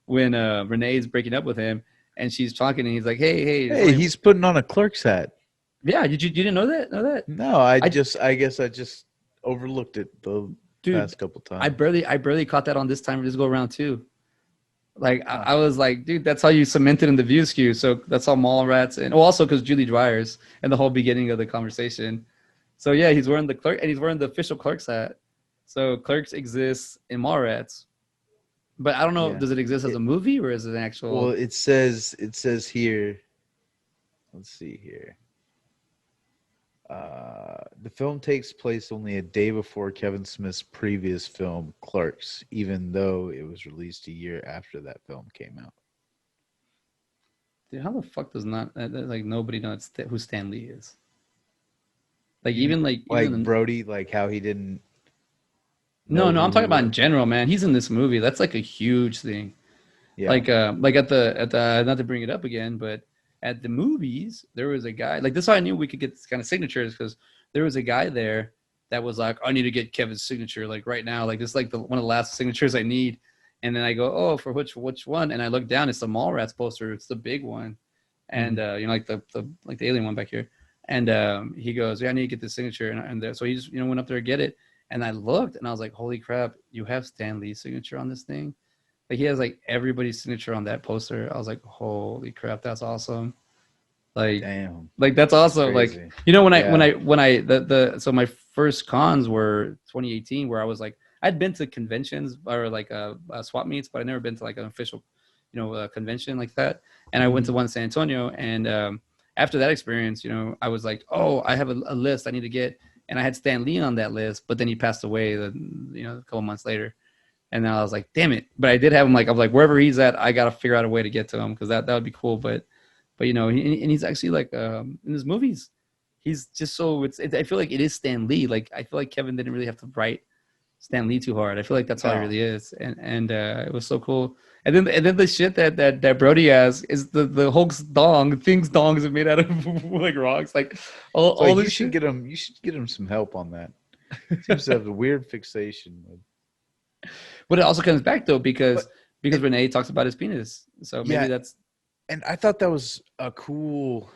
when Renee is breaking up with him and she's talking and he's like, hey, there's hey, only he's putting on a clerk's hat. yeah. You didn't know that? No, I I guess I just overlooked it the dude, past couple I times. barely I barely caught that on this time this go around too. Like I, Huh. I was like, dude, that's how you cemented in the view skew. So that's how Mallrats and also because Julie Dwyer's and the whole beginning of the conversation. So yeah, he's wearing the clerk and he's wearing the official Clerks hat. So Clerks exists in Mallrats, but I don't know. Yeah. Does it exist as a movie or is it an Well, actual? it says here. Let's see here. The film takes place only a day before Kevin Smith's previous film, Clerks, even though it was released a year after that film came out. Dude, how the fuck does not like nobody knows who Stan Lee is? Like You mean even like Brody, like how he didn't no, know no, I'm who he talking about in was? general, man. He's in this movie. That's like a huge thing. Yeah. Like at the not to bring it up again, but at the movies there was a guy like this. Is how I knew we could get this kind of signatures because there was a guy there that was like, I need to get Kevin's signature like right now. Like this is like the one of the last signatures I need. And then I go, oh, for which one? And I look down, it's the Mallrats poster. It's the big one, and Mhm. like the alien one back here. And he goes, yeah, I need to get this signature. And so he just went up there to get it. And I looked and I was like, holy crap, you have Stan Lee's signature on this thing. Like he has like everybody's signature on that poster. I was like, holy crap, that's awesome. Like Damn. like that's That's awesome. Like crazy. when I Yeah. the so my first cons were 2018 where I was like I'd been to conventions or like swap meets, but I never been to like an official convention like that. And I went to Mhm. one in San Antonio, and after that experience, I was like, oh, I have a list I need to get, and I had Stan Lee on that list, but then he passed away, a couple months later. And then I was like, damn it. But I did have him like, I'm like, wherever he's at, I got to figure out a way to get to him because that would be cool. But and he's actually like, in his movies, he's just so, I feel like it is Stan Lee. Like, I feel like Kevin didn't really have to write Stan Lee too hard. I feel like that's how he No. really is. And it was so cool. And then the shit that Brody has is the Hulk's dong. Things dongs are made out of like rocks. Like It's all like you this should shit. get him. You should get him some help on that. Seems to have a weird fixation with. But it also comes back though because But and Renee talks about his penis. So maybe yeah, that's and I thought that was a cool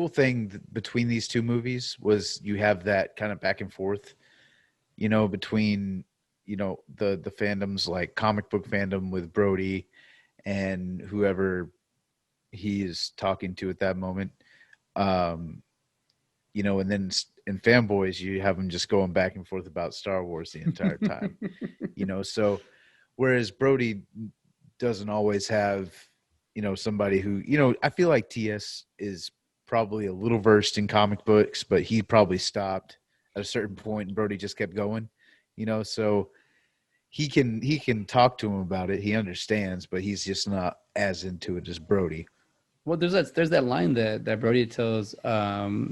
thing between these two movies was you have that kind of back and forth, between the fandoms like comic book fandom with Brody and whoever he is talking to at that moment. Um, and then in fanboys you have them just going back and forth about Star Wars the entire time. So whereas Brody doesn't always have somebody who I feel like TS is probably a little versed in comic books, but he probably stopped at a certain point and Brody just kept going. So he can talk to him about it, he understands, but he's just not as into it as Brody. well, there's that line that Brody tells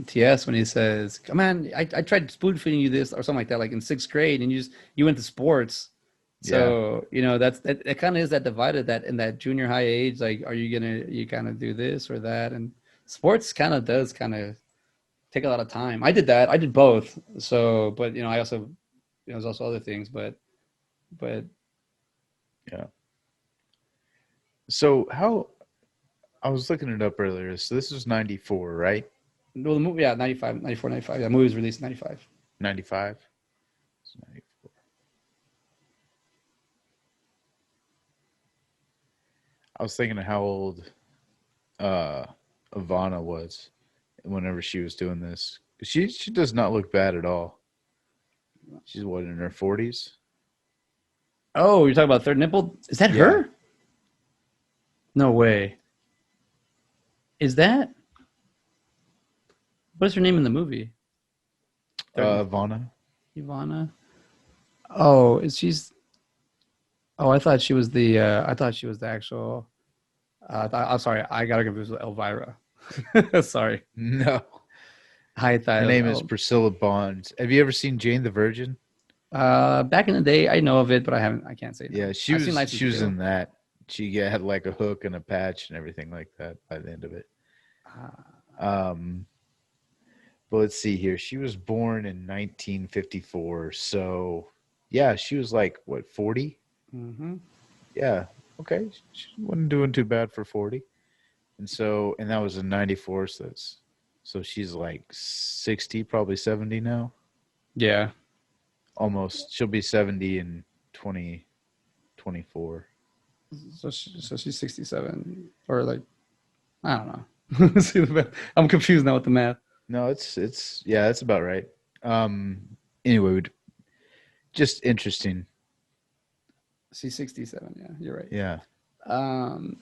TS when he says, "Come on, I tried spoon feeding you this or something like that, like in sixth grade, and you went to sports." Yeah. So that kind of is that divided that in that junior high age, like, are you kind of do this or that, and sports kind of does kind of take a lot of time. I did that. I did both. So, but I also, there's also other things, but Yeah. So how I was looking it up earlier. So this was 94, right? well, the movie, yeah, 95, 94, 95. That movie was released in 95. 95. I was thinking of how old uh Ivana was whenever she was doing this. She does not look bad at all. She's what, in her 40s? Oh, you're talking about third nipple? Is that her? No way. Is that? What's her name in the movie? Ivana. Ivana. Oh, is she's? Oh, I thought she was the. I thought she was the actual. I'm sorry, I got her confused with Elvira. Sorry, No, I thought her it was name is Priscilla Bonds. Have you ever seen Jane the Virgin? Back in the day, I know of it, but I haven't. I can't say no. Yeah, I've seen License she to was Kill. in that. She had like a hook and a patch and everything like that by the end of it. Um, but let's see here. She was born in 1954, so yeah, she was like what 40? Mm-hmm. Yeah, okay, she wasn't doing too bad for 40. And that was in 94, so she's like 60, probably 70 now. Yeah. Almost. She'll be 70 in 2024. So she's 67 or like I don't know. See the math. I'm confused now with the math. No, yeah, that's about right. Anyway, just interesting. She's 67. Yeah, you're right. Yeah. Um,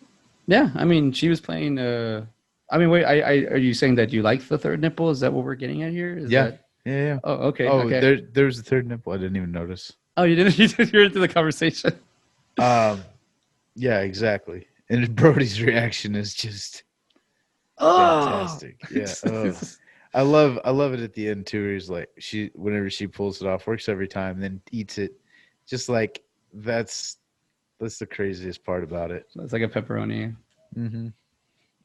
yeah. I mean, she was playing. I mean, wait. Are you saying that you like the third nipple? Is that what we're getting at here? Is Yeah. that? Yeah. Oh, okay. Oh, Okay. there's a third nipple. I didn't even notice. Oh, you didn't. You're into the conversation. Um, yeah, exactly. And Brody's reaction is just Oh. fantastic. Yeah. I love it at the end too. Where he's like, whenever she pulls it off, works every time, then eats it. Just like that's the craziest part about it. It's like a pepperoni. Mm-hmm.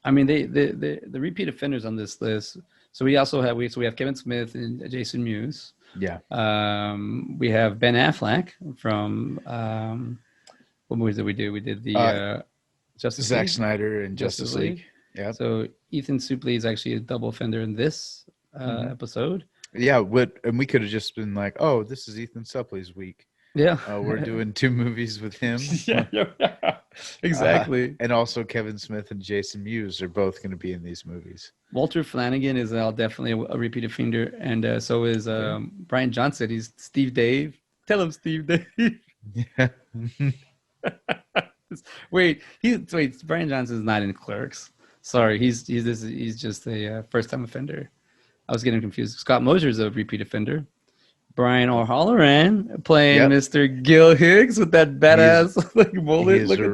I mean, the repeat offenders on this list. So we also have we have Kevin Smith and Jason Mewes. Yeah. We have Ben Affleck from what movies did we do? We did the Justice Zack League. Snyder and Justice League. Yeah. So Ethan Suplee is actually a double offender in this episode. Yeah. And we could have just been like, oh, this is Ethan Supplee's week. Yeah. We're doing 2 movies with him. Yeah. Exactly. And also Kevin Smith and Jason Mewes are both going to be in these movies. Walter Flanagan is definitely a repeat offender, and so is Brian Johnson. He's Steve Dave. Tell him Steve Dave. Yeah. Wait, Brian Johnson is not in Clerks. Sorry, he's just a first-time offender. I was getting confused. Scott Moser is a repeat offender. Brian O'Halloran playing Mr. Gil Higgs with that badass like mullet. He is a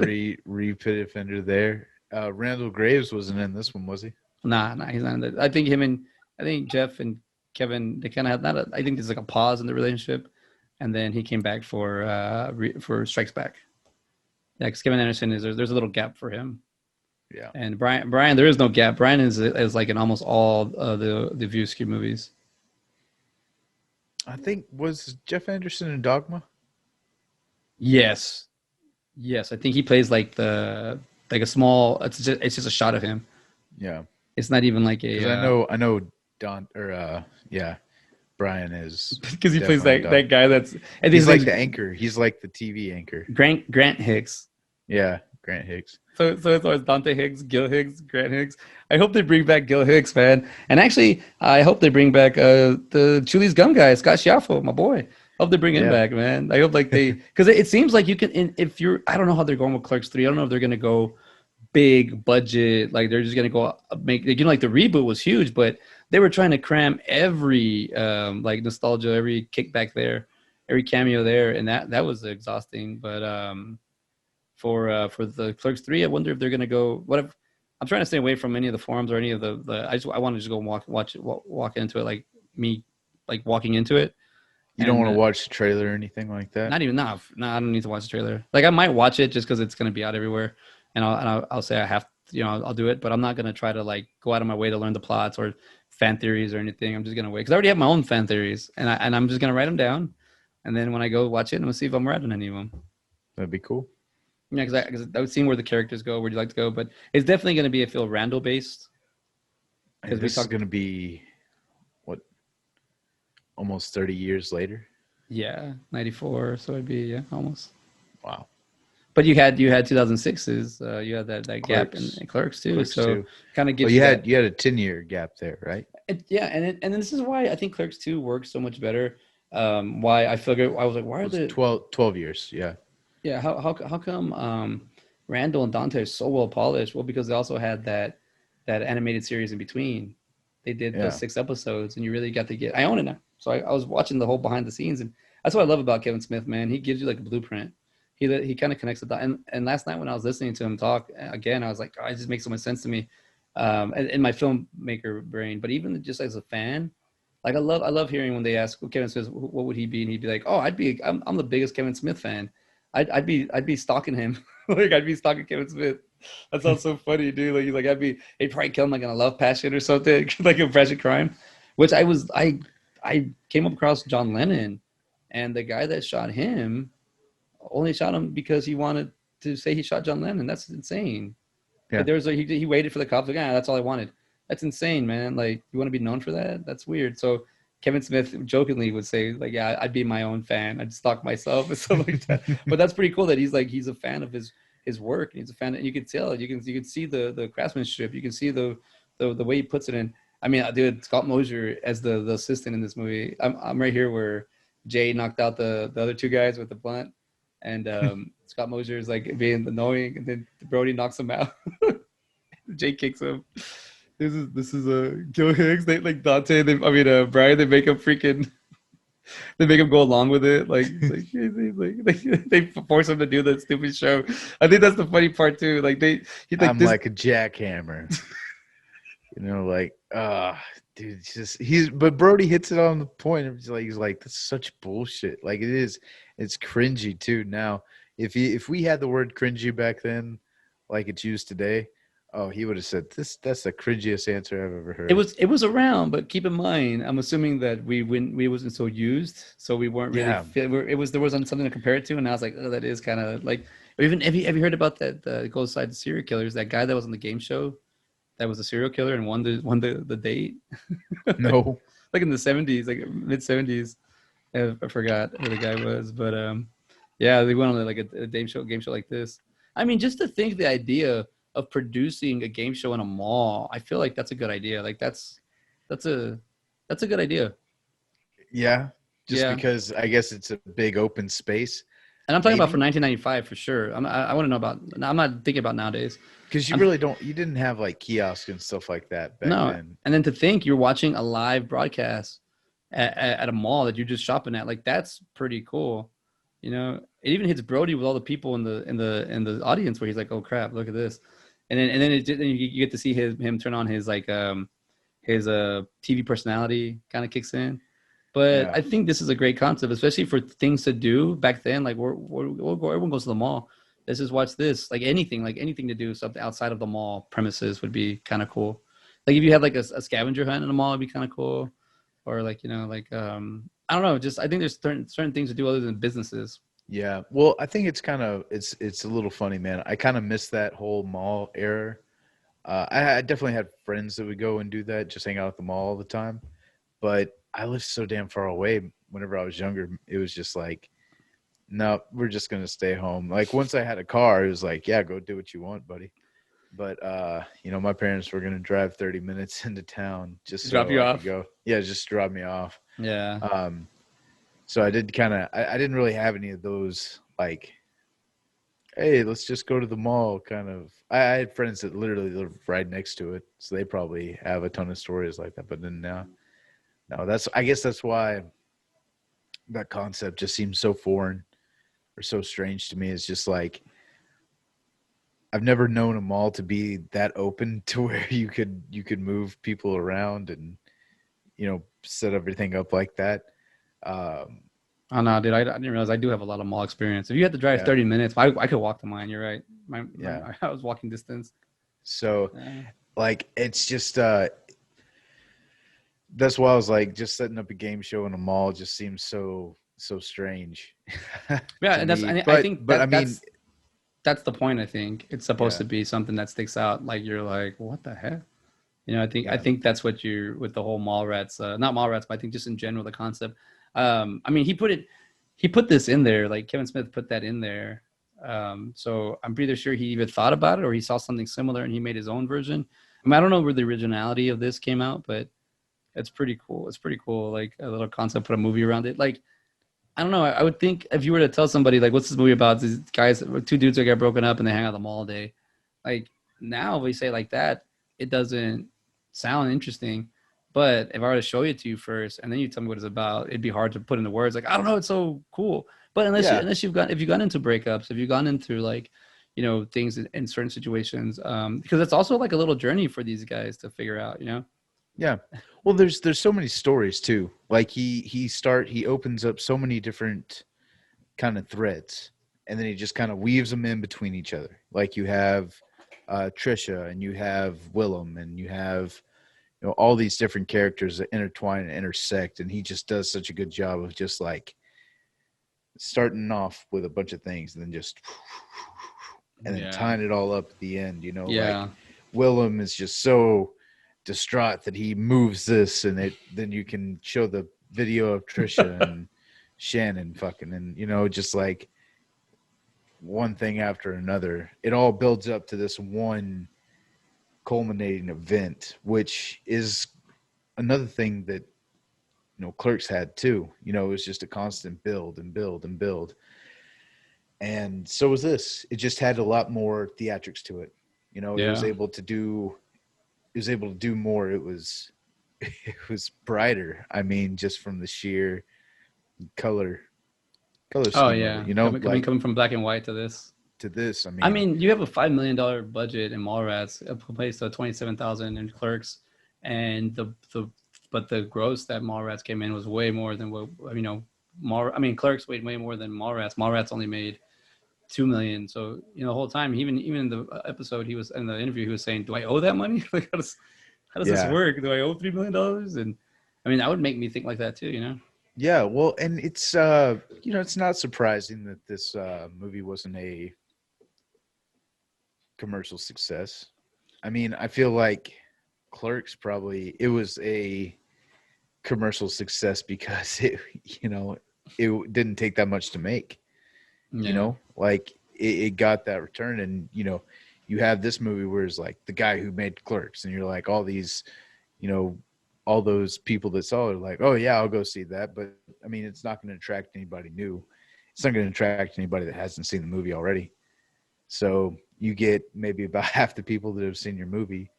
repeat offender there. Randall Graves wasn't in this one, was he? Nah, he's not in that. I think Jeff and Kevin, they kind of had I think there's like a pause in the relationship, and then he came back for Strikes Back. Yeah, because Kevin Anderson there's a little gap for him. Yeah. And Brian, there is no gap. Brian is like in almost all the Viewski movies. I think was Jeff Anderson in Dogma. Yes. I think he plays like a small. It's just a shot of him. Yeah. It's not even like a. I know Brian is because he plays that guy that's. And he's like the anchor. He's like the TV anchor. Grant Hicks. Yeah, Grant Hicks. So it's always Dante Higgs, Gil Higgs, Grant Higgs. I hope they bring back Gil Higgs, man. And actually, I hope they bring back the Chuli's Gum guy, Scott Schiaffo, my boy. Hope they bring him back, man. I hope because it seems like you can. I don't know how they're going with Clerks 3. I don't know if they're gonna go big budget, like they're just gonna go make like the reboot was huge, but they were trying to cram every like nostalgia, every kickback there, every cameo there, and that was exhausting. But for the Clerks 3, I wonder if they're gonna go. I'm trying to stay away from any of the forums or any of the I want to just go walk into it, like me, like walking into it. You don't want to watch the trailer or anything like that? Not even I don't need to watch the trailer. Like I might watch it just because it's gonna be out everywhere. And I'll say I have to, I'll do it, but I'm not gonna try to like go out of my way to learn the plots or fan theories or anything. I'm just gonna wait because I already have my own fan theories, and I'm just gonna write them down, and then when I go watch it, I'm gonna see if I'm right on any of them. That'd be cool. Yeah, because I would see where the characters go, where you like to go, but it's definitely gonna be a Phil Randall based. Because this is gonna be what, almost 30 years later. Yeah, 94, so it'd be almost. Wow. But you had 2006's you had that gap in Clerks too, so kind of gives you had a 10-year gap there, right? And this is why I think Clerks 2 works so much better. Why I figured I was like, why are the 12 years? Yeah. Yeah, how come Randall and Dante are so well polished? Well, because they also had that animated series in between. They did those Yeah. 6 episodes, and you really got to get. I own it now, so I was watching the whole behind the scenes, and that's what I love about Kevin Smith, man. He gives you like a blueprint. He kind of connects the dot. And last night when I was listening to him talk again, I was like, oh, it just makes so much sense to me, in my filmmaker brain. But even just as a fan, like I love hearing when they ask Kevin Smith what would he be, and he'd be like, oh, I'm the biggest Kevin Smith fan. I'd be stalking him. Like I'd be stalking Kevin Smith. That sounds so funny, dude. Like he's like he'd probably kill him like in a love passion or something, like a passion crime. Which I came up across John Lennon, and the guy that shot him only shot him because he wanted to say he shot John Lennon. That's insane. Yeah. Like he waited for the cops. Like, that's all I wanted. That's insane, man. Like you want to be known for that? That's weird. So Kevin Smith jokingly would say, like, yeah, I'd be my own fan. I'd stalk myself and stuff like that. But that's pretty cool that he's a fan of his work. He's a fan, and you can tell. You can see the craftsmanship. You can see the way he puts it in. I mean, dude, Scott Mosier as the assistant in this movie. I'm right here where Jay knocked out the other two guys with the blunt, and Scott Mosier is like being annoying, and then Brody knocks him out. Jay kicks him. This is a Gil Hicks. They like Dante. Brian. They make him go along with it. They force him to do that stupid show. I think that's the funny part too. Like he's like I'm this. like a jackhammer. Like, dude, but Brody hits it on the point. He's like, that's such bullshit. Like it's cringy too. Now, if we had the word cringy back then, like it's used today, oh, he would have said that's the cringiest answer I've ever heard. It was around, but keep in mind, I'm assuming that we wasn't so used, so we weren't really. There wasn't something to compare it to, and I was like, oh, that is kind of like. Or even have you heard about that? Goes side the serial killers. That guy that was on the game show, that was a serial killer and won the date. No, like in the 70s, like mid 70s. I forgot who the guy was, but yeah, they went on like a game show like this. I mean, just to think the idea of producing a game show in a mall, I feel like that's a good idea. Like that's a good idea. Yeah, just Yeah. because I guess it's a big open space. And I'm talking about for 1995 for sure. I want to know about. I'm not thinking about nowadays. Because you really don't. You didn't have like kiosks and stuff like that back then. And then to think you're watching a live broadcast at a mall that you're just shopping at, like that's pretty cool. It even hits Brody with all the people in the audience where he's like, "Oh crap, look at this," and then you get to see him turn on his like his TV personality kind of kicks in. But I think this is a great concept, especially for things to do back then. Like everyone goes to the mall. Let's just watch this. Like anything to do something outside of the mall premises would be kind of cool. Like if you had like a scavenger hunt in the mall, it'd be kind of cool. Or like I don't know. Just I think there's certain things to do other than businesses. Yeah. Well, I think it's a little funny, man. I kind of miss that whole mall era. I definitely had friends that would go and do that, just hang out at the mall all the time. But I lived so damn far away. Whenever I was younger, it was just like, no, we're just gonna stay home. Like once I had a car, it was like, yeah, go do what you want, buddy. But my parents were gonna drive 30 minutes into town just drop you off. Go. Yeah, just drop me off. Yeah. So I did I didn't really have any of those like, hey, let's just go to the mall kind of. I had friends that literally live right next to it, so they probably have a ton of stories like that. But then no, I guess that's why that concept just seems so foreign or so strange to me. It's just like I've never known a mall to be that open to where you could move people around and set everything up like that. Oh no, dude! I didn't realize I do have a lot of mall experience. If you had to drive 30 minutes, I could walk to mine. You're right. I was walking distance. So, like, it's just that's why I was like, just setting up a game show in a mall just seems so strange. Yeah, and I think that's the point. I think it's supposed to be something that sticks out. Like you're like, what the heck? I think that's what you're with the whole Mallrats, not Mallrats, but I think just in general the concept. I mean, he put this in there, like Kevin Smith put that in there. So I'm pretty sure he either thought about it or he saw something similar and he made his own version. I mean, I don't know where the originality of this came out, but it's pretty cool. It's pretty cool. Like a little concept, put a movie around it. Like I don't know. I would think if you were to tell somebody like, "What's this movie about?" These guys, two dudes that get broken up and they hang out at the mall all day. Like now, if we say it like that, it doesn't sound interesting. But if I were to show it to you first and then you tell me what it's about, it'd be hard to put into words. Like I don't know, it's so cool. But Yeah. unless you've gone into breakups, if you've gone into like, things in certain situations, because it's also like a little journey for these guys to figure out. Yeah. Well, there's so many stories too. Like he opens up so many different kind of threads, and then he just kind of weaves them in between each other. Like you have Trisha, and you have Willem, and you have all these different characters that intertwine and intersect, and he just does such a good job of just like starting off with a bunch of things and then just and then tying it all up at the end. Like Willem is just so distraught that he moves this, and then you can show the video of Trisha and Shannon fucking, and just like one thing after another, it all builds up to this one culminating event, which is another thing that Clerks had too. It was just a constant build and build and build, and so was this. It just had a lot more theatrics to it. It was able to do more. It was brighter. I mean, just from the sheer color scheme. Oh yeah, coming from black and white to this. I mean, you have a $5 million budget in Mallrats, opposed to 27,000 in Clerks, and but the gross that Mallrats came in was way more than what Clerks made way more than Mallrats. Mallrats only made $2 million. So the whole time, even in the episode, he was in the interview, he was saying, "Do I owe that money? Like, how does this work? Do I owe $3 million?" And I mean, that would make me think like that too. Yeah, well, and it's it's not surprising that this movie wasn't a commercial success. I mean, I feel like Clerks it was a commercial success because it didn't take that much to make. Like it got that return, and you have this movie where it's like the guy who made Clerks, and you're like all these, all those people that saw it are like, oh yeah, I'll go see that. But I mean, it's not going to attract anybody new. It's not going to attract anybody that hasn't seen the movie already. So you get maybe about half the people that have seen your movie.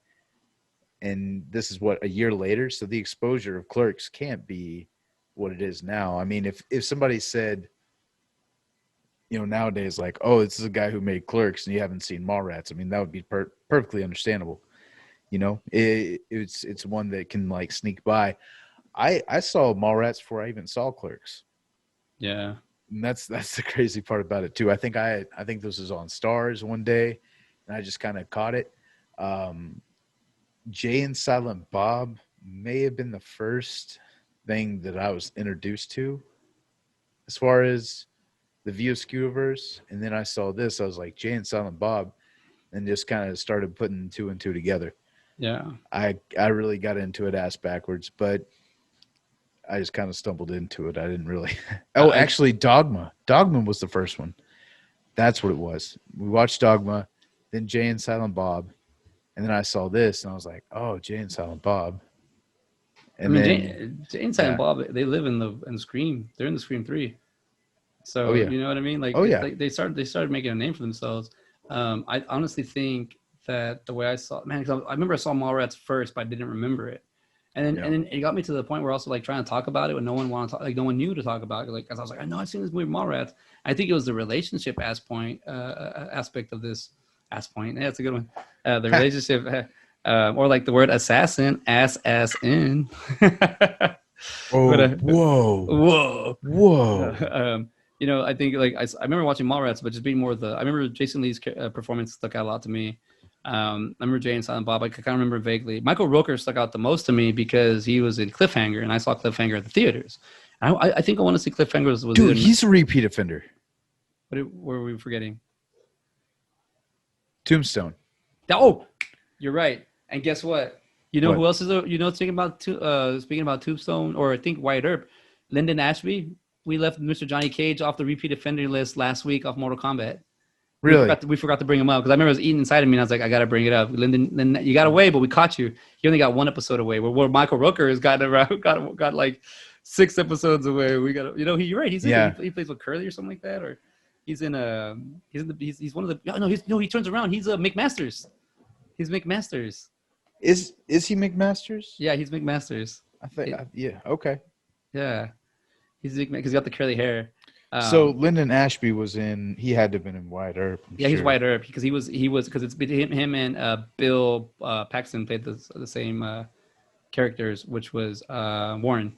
And this is a year later. So the exposure of Clerks can't be what it is now. I mean, if somebody said, nowadays, like, oh, this is a guy who made Clerks and you haven't seen Mallrats, I mean, that would be perfectly understandable. It's one that can like sneak by. I saw Mallrats before I even saw Clerks. Yeah. And that's the crazy part about it too. I think this was on Stars one day and I just kind of caught it. Jay and Silent Bob may have been the first thing that I was introduced to as far as the View Askew-verse. And then I saw this, I was like, Jay and Silent Bob, and just kind of started putting two and two together. Yeah. I really got into it ass backwards, but I just kind of stumbled into it. I didn't really. Actually, Dogma. Dogma was the first one. That's what it was. We watched Dogma, then Jay and Silent Bob, and then I saw this, and I was like, oh, Jay and Silent Bob. And Jay and Silent Bob, they live in the Scream. They're in the Scream 3. So you know what I mean? Like, they started making a name for themselves. I honestly think that the way I saw, I remember I saw Mallrats first, but I didn't remember it. And then it got me to the point where also like trying to talk about it when no one wanted to talk, like no one knew to talk about it. Like, cause I was like, I know I've seen this movie Mallrats. I think it was the relationship aspect of this point. Yeah, that's a good one. The relationship, or like the word assassin, ass in. Whoa. I think like I remember watching Mallrats, but just being more I remember Jason Lee's performance stuck out a lot to me. I remember Jay and Silent Bob. I kind of remember vaguely. Michael Rooker stuck out the most to me because he was in Cliffhanger, and I saw Cliffhanger at the theaters. I think I want to see Cliffhanger. Was dude, he's a repeat offender. What were we forgetting? Tombstone. Oh, you're right. And guess what? You know who else is? Speaking about Tombstone, or I think Wyatt Earp, Lyndon Ashby. We left Mr. Johnny Cage off the repeat offender list last week off Mortal Kombat. Really? We forgot to bring him up because I remember it was eating inside of me, and I was like, I got to bring it up. Lyndon, you got away, but we caught you. He only got one episode away. Where Michael Rooker has got like 6 episodes away. We got to, you're right. Yeah. He plays with Curly or something like that, or he's in he's one of the he turns around. He's McMasters. He's McMasters. Is he McMasters? Yeah, he's McMasters. I think. Yeah. Okay. Yeah, he's McMasters because he's got the curly hair. So Lyndon Ashby he had to have been in Wyatt Earp. He's Wyatt Earp because he was because it's him and Bill Paxton played the same characters, which was Warren.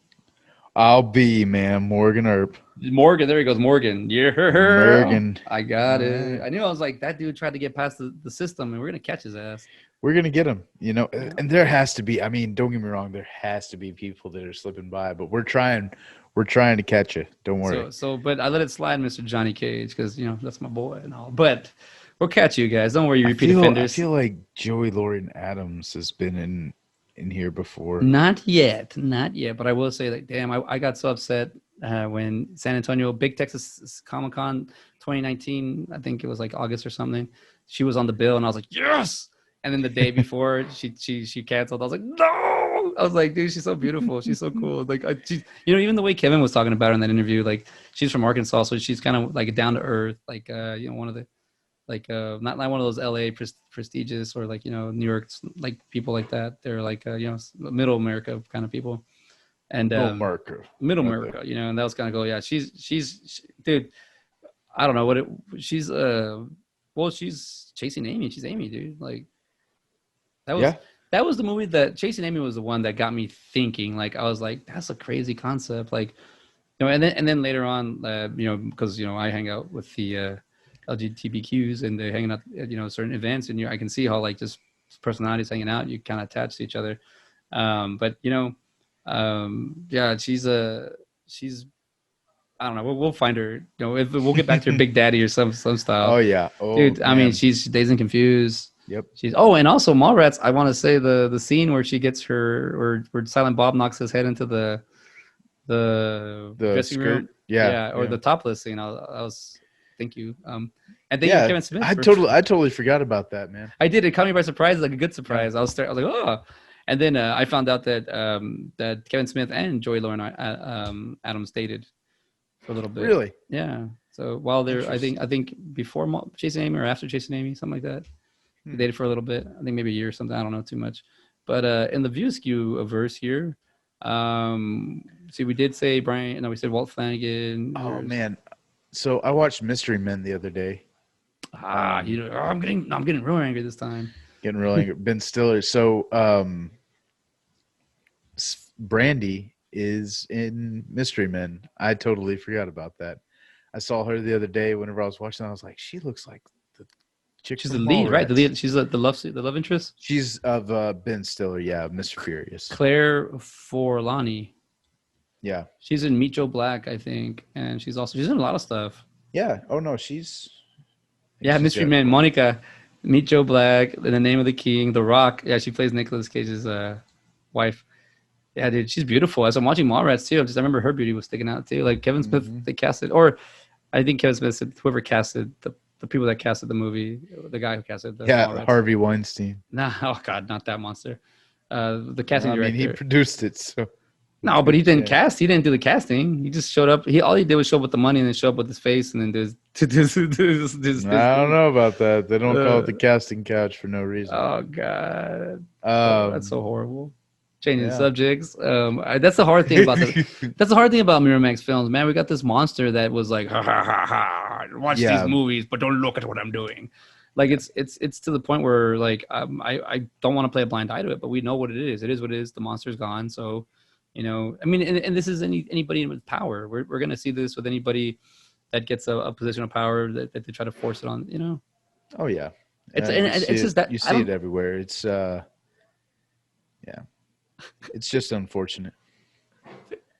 I'll be, man, Morgan Earp. Morgan, there he goes, Morgan. Yeah, Morgan. I got it. I knew. I was like, that dude tried to get past the system, and we're gonna catch his ass. We're gonna get him, and there has to be. I mean, don't get me wrong, there has to be people that are slipping by, but we're trying to catch you. Don't worry. But I let it slide, Mr. Johnny Cage, because that's my boy and all. But we'll catch you guys. Don't worry, you repeat offenders. I feel like Joey Lauren Adams has been in here before. Not yet. But I will say that, damn, I got so upset when San Antonio Big Texas Comic Con 2019. I think it was like August or something. She was on the bill, and I was like, yes. And then the day before, she canceled. I was like, no. I was like, dude, she's so beautiful. She's so cool. Like, even the way Kevin was talking about her in that interview, like, she's from Arkansas, so she's kind of like down to earth, like, one of the, like, not one of those LA prestigious or like, New York, like people like that. They're like, middle America kind of people. And middle America, and that was kind of cool. Yeah, she's dude. I don't know she's she's Chasing Amy. She's Amy, dude. Like. That was the movie that Chasing Amy was the one that got me thinking. Like, I was like, that's a crazy concept. Like, and then later on, because I hang out with the LGBTQs and they're hanging out at certain events, and I can see how like just personalities hanging out, you kind of attach to each other. But yeah, she's I don't know. We'll find her. If we'll get back to her Big Daddy or some style. Oh yeah, dude. I mean, she's Dazed and Confused. Yep. And also Mallrats. I want to say the scene where she gets where Silent Bob knocks his head into the dressing room. Yeah. Or the topless scene. Thank you. And thank you, Kevin Smith. I totally forgot about that, man. I did. It caught me by surprise, like a good surprise. I was like, oh. And then I found out that that Kevin Smith and Joey Lauren Adams dated for a little bit. Really? Yeah. So while they're, I think before Chasing Amy or after Chasing Amy, something like that. They dated for a little bit. I think maybe a year or something. I don't know too much. But in the View Askew verse here, we did say Brian. No, we said Walt Flanagan. Oh man! So I watched Mystery Men the other day. I'm getting real angry this time. Getting real angry. Ben Stiller. So Brandy is in Mystery Men. I totally forgot about that. I saw her the other day whenever I was watching. I was like, she looks like the chick. She's the lead, right? The lead. She's the love interest. She's of Ben Stiller. Yeah, Mr. Furious. Claire Forlani. Yeah, she's in Meet Joe Black, I think, and she's in a lot of stuff. Yeah. Oh no, she's. Yeah, Mystery Men. Monica, Meet Joe Black, In the Name of the King, The Rock. Yeah, she plays Nicolas Cage's wife. Yeah, dude, she's beautiful. As I'm watching Mallrats too, I remember her beauty was sticking out too. Like Kevin Smith, they casted, or I think Kevin Smith said whoever casted the people that casted the movie, the guy who casted the Mallrats. Harvey Weinstein. Nah, oh god, not that monster. The casting director. He produced it, so. No, but he didn't cast. He didn't do the casting. He just showed up. All he did was show up with the money and then show up with his face and then do this. I don't know about that. They don't call it the casting couch for no reason. Oh god, that's so horrible. Changing subjects. That's the hard thing about that's the hard thing about Miramax films, man. We got this monster that was like, ha ha ha ha. Watch these movies, but don't look at what I'm doing. Like it's to the point where like I don't want to play a blind eye to it, but we know what it is. It is what it is. The monster's gone, so. I mean, and this is anybody with power. We're going to see this with anybody that gets a position of power that they try to force it on, Oh, yeah. It's just that you see it everywhere. It's, yeah. It's just unfortunate.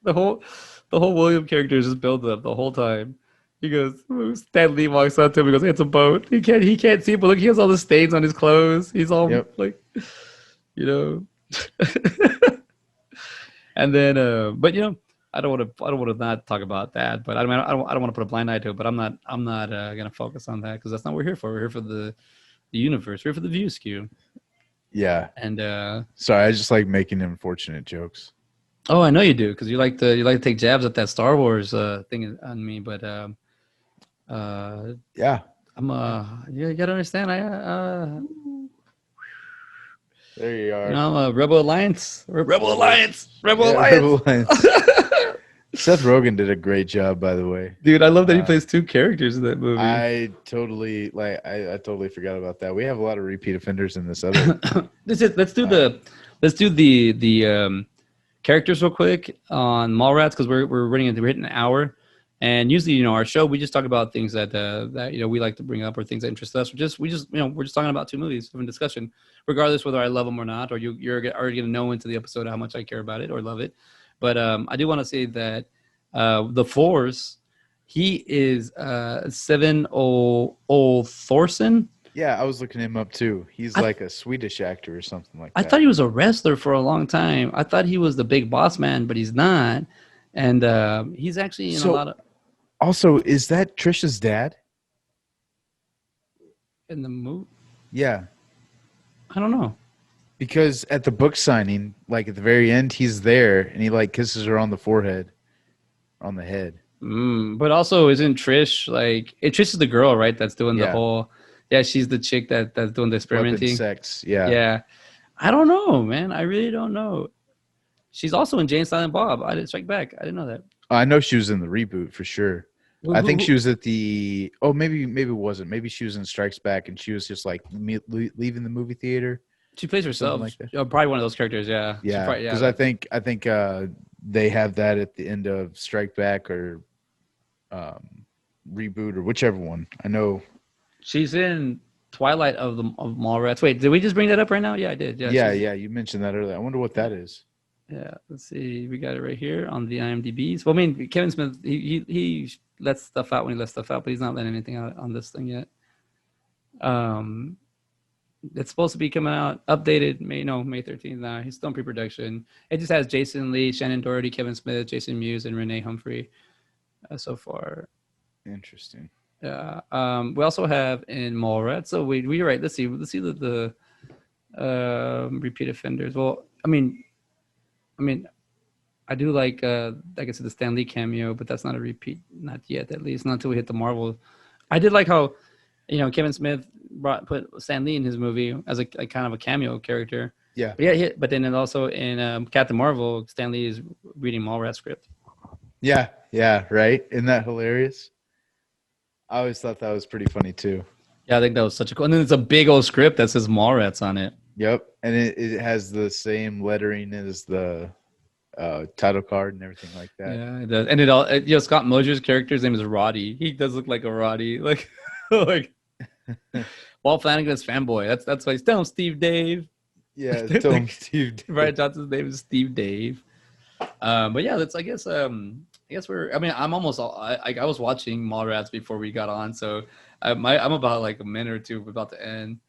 The whole William character is just built up the whole time. He goes, Stan Lee walks up to him and goes, it's a boat. He can't see it, but look, he has all the stains on his clothes. He's all like, And then, but I don't want to not talk about that. But I mean, I don't want to put a blind eye to it. But I'm not gonna focus on that because that's not what we're here for. We're here for the universe. We're here for the View Askew. Yeah. And sorry, I just like making unfortunate jokes. Oh, I know you do, because you like to take jabs at that Star Wars thing on me, but uh, Yeah. I'm you gotta understand, There you you are. know, I'm a Rebel Alliance, Rebel Rebel. Alliance, Rebel Yeah, Alliance. Rebel Alliance. Seth Rogen did a great job, by the way. Dude, I love that he Uh, plays two characters in that movie. I totally I totally forgot about that. We have a lot of repeat offenders in this other. Let's do Uh, the characters real quick on Mallrats, because we're hitting an hour, and usually, you know, our show, we just talk about things that you know, we like to bring up, or things that interest us. We're just talking about two movies, having discussion, regardless whether I love them or not, or you're already gonna know into the episode how much I care about it or love it. But I do want to say that the Force, he is 700 Thorson. yeah, I was looking him up too. He's I like a Swedish actor or something like I thought that. he was a wrestler for a long time. I thought he was the big boss man, but he's not. And he's actually in a So lot of also, is that Trisha's dad? in the movie. Yeah, I don't know. because at the book signing, like at the very end, he's there and he like kisses her on the forehead, on the head. But also, isn't Trish like Trish is the girl, right? That's doing the Yeah, whole. Yeah, she's the chick that's doing the weapon experimenting. sex. Yeah, Yeah, I don't know, man. I really don't know. She's also in Jane Silent Bob. I didn't strike back. I didn't know that. I know she was in the reboot for sure. I think she was at the. Oh, maybe it wasn't. Maybe she was in Strikes Back and she was just like leaving the movie theater, She plays something herself. like that. Probably one of those characters. Yeah. She Yeah, probably, because yeah. I think they have that at the end of Strike Back or reboot or whichever one. I know. She's in Twilight of Mallrats. Wait, did we just bring that up right now? Yeah, I did. Yeah, Yeah, she's yeah, you mentioned that earlier. I wonder what that is. yeah. Let's see, we got it right here on the IMDb's. Well, I mean, Kevin Smith, he lets stuff out when he lets stuff out, but he's not letting anything out on this thing yet. Um, it's supposed to be coming out updated May 13th. Now he's still in pre-production. It just has Jason Lee, Shannon Doherty, Kevin Smith, Jason Mewes, and Renee Humphrey so far. Interesting. Yeah. We also have in Mallrats. So we right. Let's see the repeat offenders. Well, I mean, I do like I said, the Stan Lee cameo, but that's not a repeat, not yet, at least not until we hit the Marvel. I did like how, you know, Kevin Smith put Stan Lee in his movie as a kind of a cameo character. Yeah. But yeah, but then also in Captain Marvel, Stan Lee is reading Mallrats script. Yeah, yeah, right. Isn't that hilarious? I always thought that was pretty funny too. Yeah, I think that was such a cool. And then it's a big old script that says Mallrats on it. Yep, and it has the same lettering as the title card and everything like that. Yeah, it does. And you know, Scott Mosier's character's name is Roddy. He does look like a Roddy, like like Walt Flanagan's fanboy. That's why he's telling Steve Dave. Yeah, tell him Steve. Brian Johnson's name is Steve Dave. But yeah, that's I guess we're. I mean, I'm almost. I was watching Mallrats before we got on, so I'm about like a minute or two about to end.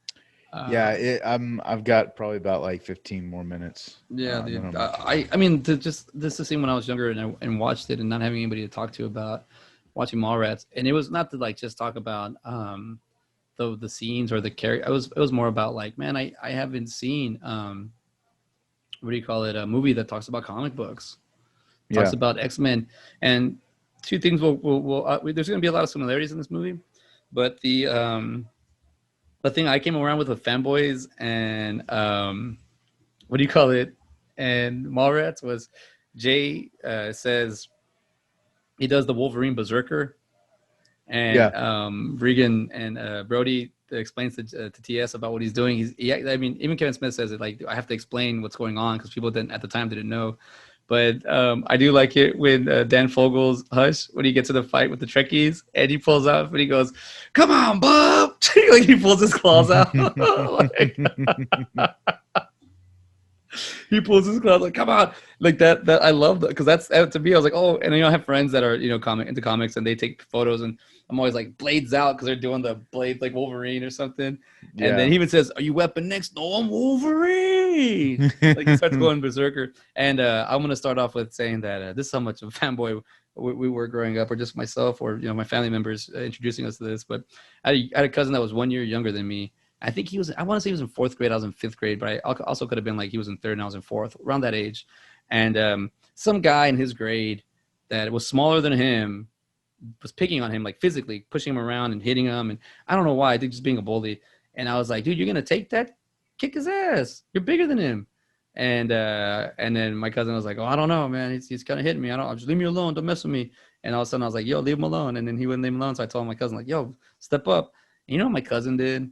Yeah, I've got probably about like 15 more minutes. Yeah, dude. I mean, just to see when I was younger and watched it and not having anybody to talk to about watching Mallrats, and it was not to like just talk about the scenes or the character. It was more about like, man, I haven't seen what do you call it, a movie that talks about comic books, talks about X-Men, and two things there's going to be a lot of similarities in this movie, but the thing I came around with Fanboys and what do you call it, and Mallrats was Jay says he does the Wolverine Berserker, and Regan and Brody explains to TS about what he's doing. I mean, even Kevin Smith says it, like, I have to explain what's going on because people at the time didn't know. But I do like it when Dan Fogel's Hush, when he gets in the fight with the Trekkies and he pulls out and he goes, "Come on, Bob!" Like he pulls his claws out. Like, he pulls his claws like, "Come on!" Like that. I love that because that's to me. I was like, oh, and I have friends that are into comics and they take photos, and I'm always like, "Blades out," because they're doing the blade like Wolverine or something. Yeah. And then he even says, "Are you Weapon X?" "No, I'm Wolverine." Like he starts going berserker. And I'm gonna start off with saying that this is how much of a fanboy we were growing up, or just myself, or my family members introducing us to this. But I had a cousin that was 1 year younger than me. I think I want to say he was in 4th grade. I was in 5th grade, but I also could have been like he was in 3rd and I was in 4th, around that age. And some guy in his grade that was smaller than him was picking on him, like physically pushing him around and hitting him. And I don't know why. I think just being a bully. And I was like, dude, you're going to take that? Kick his ass. You're bigger than him. And then my cousin was like, oh, I don't know, man. He's kind of hitting me. Just leave me alone. Don't mess with me. And all of a sudden I was like, yo, leave him alone. And then he wouldn't leave him alone. So I told my cousin, like, yo, step up. And you know what my cousin did?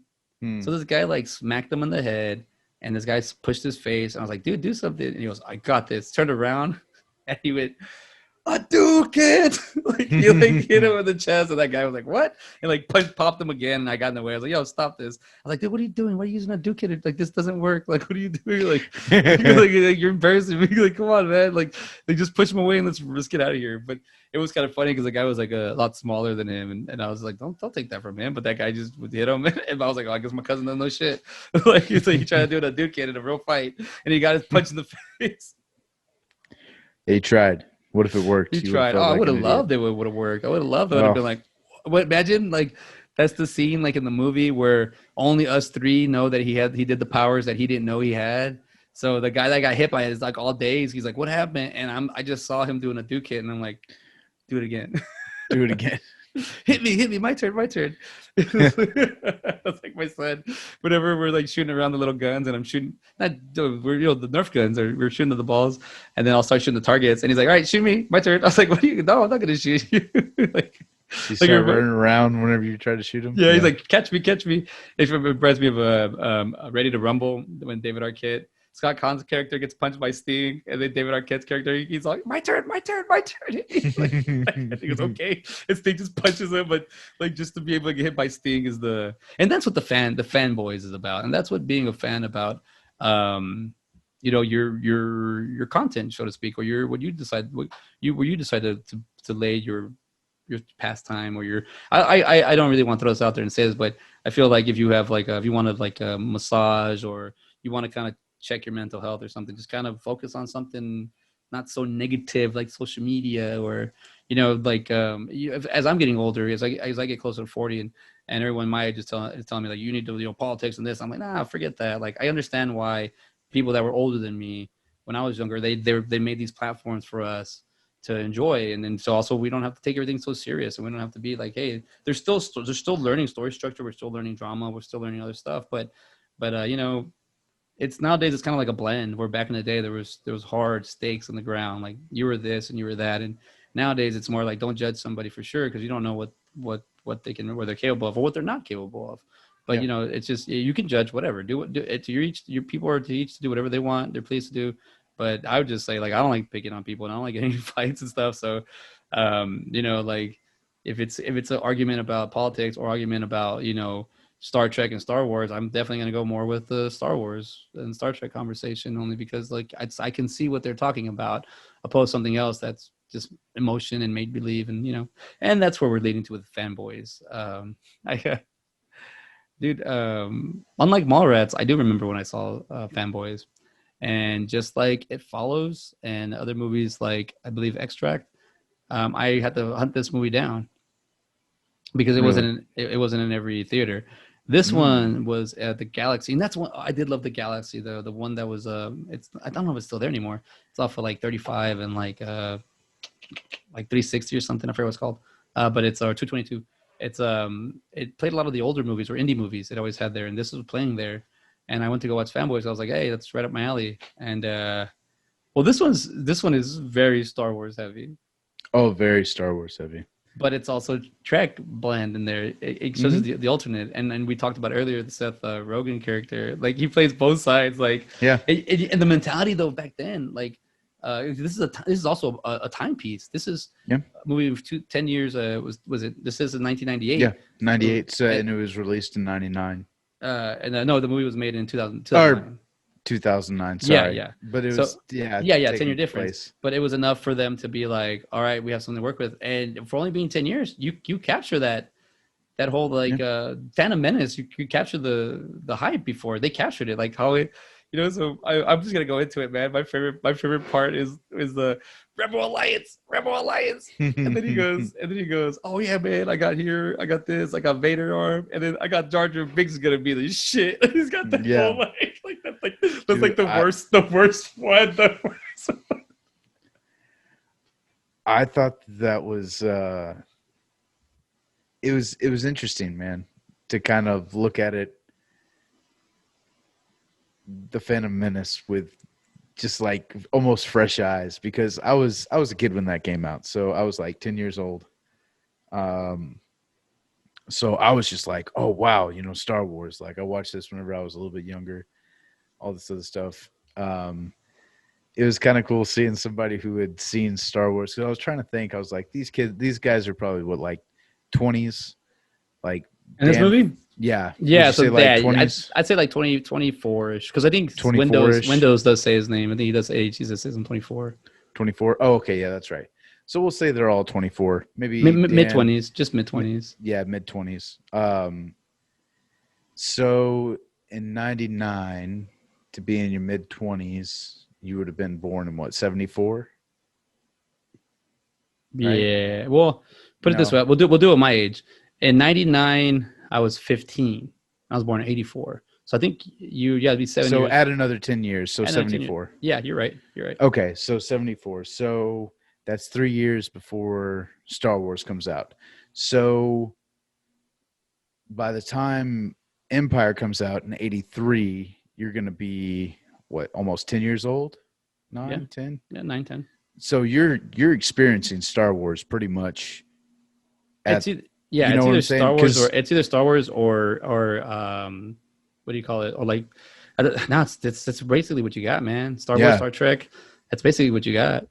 So this guy like smacked him in the head, and this guy pushed his face. And I was like, dude, do something. And he goes, I got this. Turned around, and he went, I do, kid. Like he like hit him in the chest, and that guy was like, what? And like popped him again, and I got in the way. I was like, yo, stop this. I was like, dude, what are you doing? Why are you using a do kid? Like this doesn't work. Like, what are you doing? Like, you're embarrassing me. Like, come on, man. Like just push him away and let's get out of here. But it was kind of funny because the guy was like a lot smaller than him, and I was like, don't take that from him. But that guy just would hit him, and I was like, oh, I guess my cousin doesn't know shit. Like he's like, he tried to do a do kid in a real fight, and he got his punch in the face. He tried. What if it worked? He tried. Oh, I would have loved it. Would have worked. I would have loved it. I would have been like, what? Imagine like that's the scene like in the movie where only us three know that he did the powers that he didn't know he had. So the guy that got hit by it is like all days. He's like, what happened? And I just saw him doing a do kit, and I'm like, do it again. Do it again. hit me. My turn. That's like my son. Whenever we're like shooting around the little guns, and I'm shooting, we're the Nerf guns, or we're shooting the balls, and then I'll start shooting the targets, and he's like, all right, shoot me. My turn. I was like, what are you? No, I'm not gonna shoot you. Like, you start running around whenever you try to shoot him. Yeah, he's like, catch me. It reminds me of Ready to Rumble when David Arquette. Scott Con's character gets punched by Sting, and then David Arquette's character, he's like, my turn. Like, I think it's okay. And Sting just punches him, but like just to be able to get hit by Sting is and that's what the fanboys is about, and that's what being a fan about. Your content, so to speak, or what you decide to lay your pastime or your. I don't really want to throw this out there and say this, but I feel like if you have if you want to a massage, or you want to kind of check your mental health or something, just kind of focus on something not so negative like social media, or as I'm getting older, as I get closer to 40, and everyone my age is telling me like, you need to politics and this. I'm like, nah, forget that. Like, I understand why people that were older than me when I was younger, they made these platforms for us to enjoy, and then so also we don't have to take everything so serious, and we don't have to be like, hey, they're still learning story structure, we're still learning drama, we're still learning other stuff, but it's nowadays it's kind of like a blend, where back in the day there was hard stakes on the ground, like you were this and you were that, and nowadays it's more like, don't judge somebody for sure, because you don't know what they can, what they're capable of, or what they're not capable of. But it's just, you can judge whatever, do it to your people are to each to do whatever they want, they're pleased to do. But I would just say, like, I don't like picking on people, and I don't like getting fights and stuff. So like if it's an argument about politics or argument about Star Trek and Star Wars, I'm definitely going to go more with the Star Wars and Star Trek conversation, only because like I can see what they're talking about, opposed to something else that's just emotion and make believe, and and that's where we're leading to with fanboys. Unlike Mallrats, I do remember when I saw Fanboys, and just like It Follows and other movies like, I believe, Extract, I had to hunt this movie down because it wasn't in every theater. This one was at the Galaxy, and that's one I did love. The Galaxy, though, the one that was I don't know if it's still there anymore. It's off of like 35 and like 360 or something. I forget what it's called, but it's 222. It's it played a lot of the older movies or indie movies it always had there, and this was playing there. And I went to go watch Fanboys. I was like, hey, that's right up my alley. And this one is very Star Wars heavy. Oh, very Star Wars heavy. But it's also Trek blend in there. It shows the alternate. And we talked about earlier the Seth Rogen character. Like, he plays both sides. Like, yeah. And the mentality though back then, like, this is also a timepiece. This is a movie of 10 years. Was it? This is in 1998. Yeah, 98. And it was released in 99. No, the movie was made in 2009. Sorry. Yeah. But it was 10-year difference. But it was enough for them to be like, all right, we have something to work with. And for only being 10 years, you capture that whole Phantom Menace. You capture the hype before they captured it, like how it. So I'm just gonna go into it, man. My favorite part is the Rebel Alliance, and then he goes, oh yeah, man, I got this, I got Vader arm, and then I got Jar Jar Binks is gonna be the shit. He's got that whole that's like the worst one. I thought that was it was interesting, man, to kind of look at it, the Phantom Menace, with just like almost fresh eyes, because I was a kid when that came out, so I was like 10 years old. Um, so I was just like, oh wow, Star Wars. Like I watched this whenever I was a little bit younger, all this other stuff. It was kind of cool seeing somebody who had seen Star Wars. Cause I was trying to think, I was like, these guys are probably what, like 20s, like In this Dan. movie? Yeah, would Yeah, you so say like yeah, 20s, I'd say like 20, 24-ish. Because I think 24 ish, Windows does say his name. I think he does age. He says him 24. 24? Oh, okay, yeah, that's right. So we'll say they're all 24. Maybe Mid Dan, 20s, just mid 20s. yeah, mid 20s. So in 99, to be in your mid 20s, you would have been born in what, 74, right? Yeah. Well, put it this No. way. We'll do it my age. In 99, I was 15. I was born in 84. So I think you gotta be 7 years. So add another 10 years, so Add another 10 years. 74. Yeah, you're right. You're right. Okay, so 74. So that's 3 years before Star Wars comes out. So by the time Empire comes out in 83, you're going to be what, almost 10 years old? 9, Yeah. 10? Yeah, 9, 10. So you're experiencing Star Wars pretty much at, It's either, you know it's what either I'm saying? Star Wars, or 'Cause it's either Star Wars or what do you call it? Or like now it's that's basically what you got, man. Star Wars, yeah, Star Trek. That's basically what you got.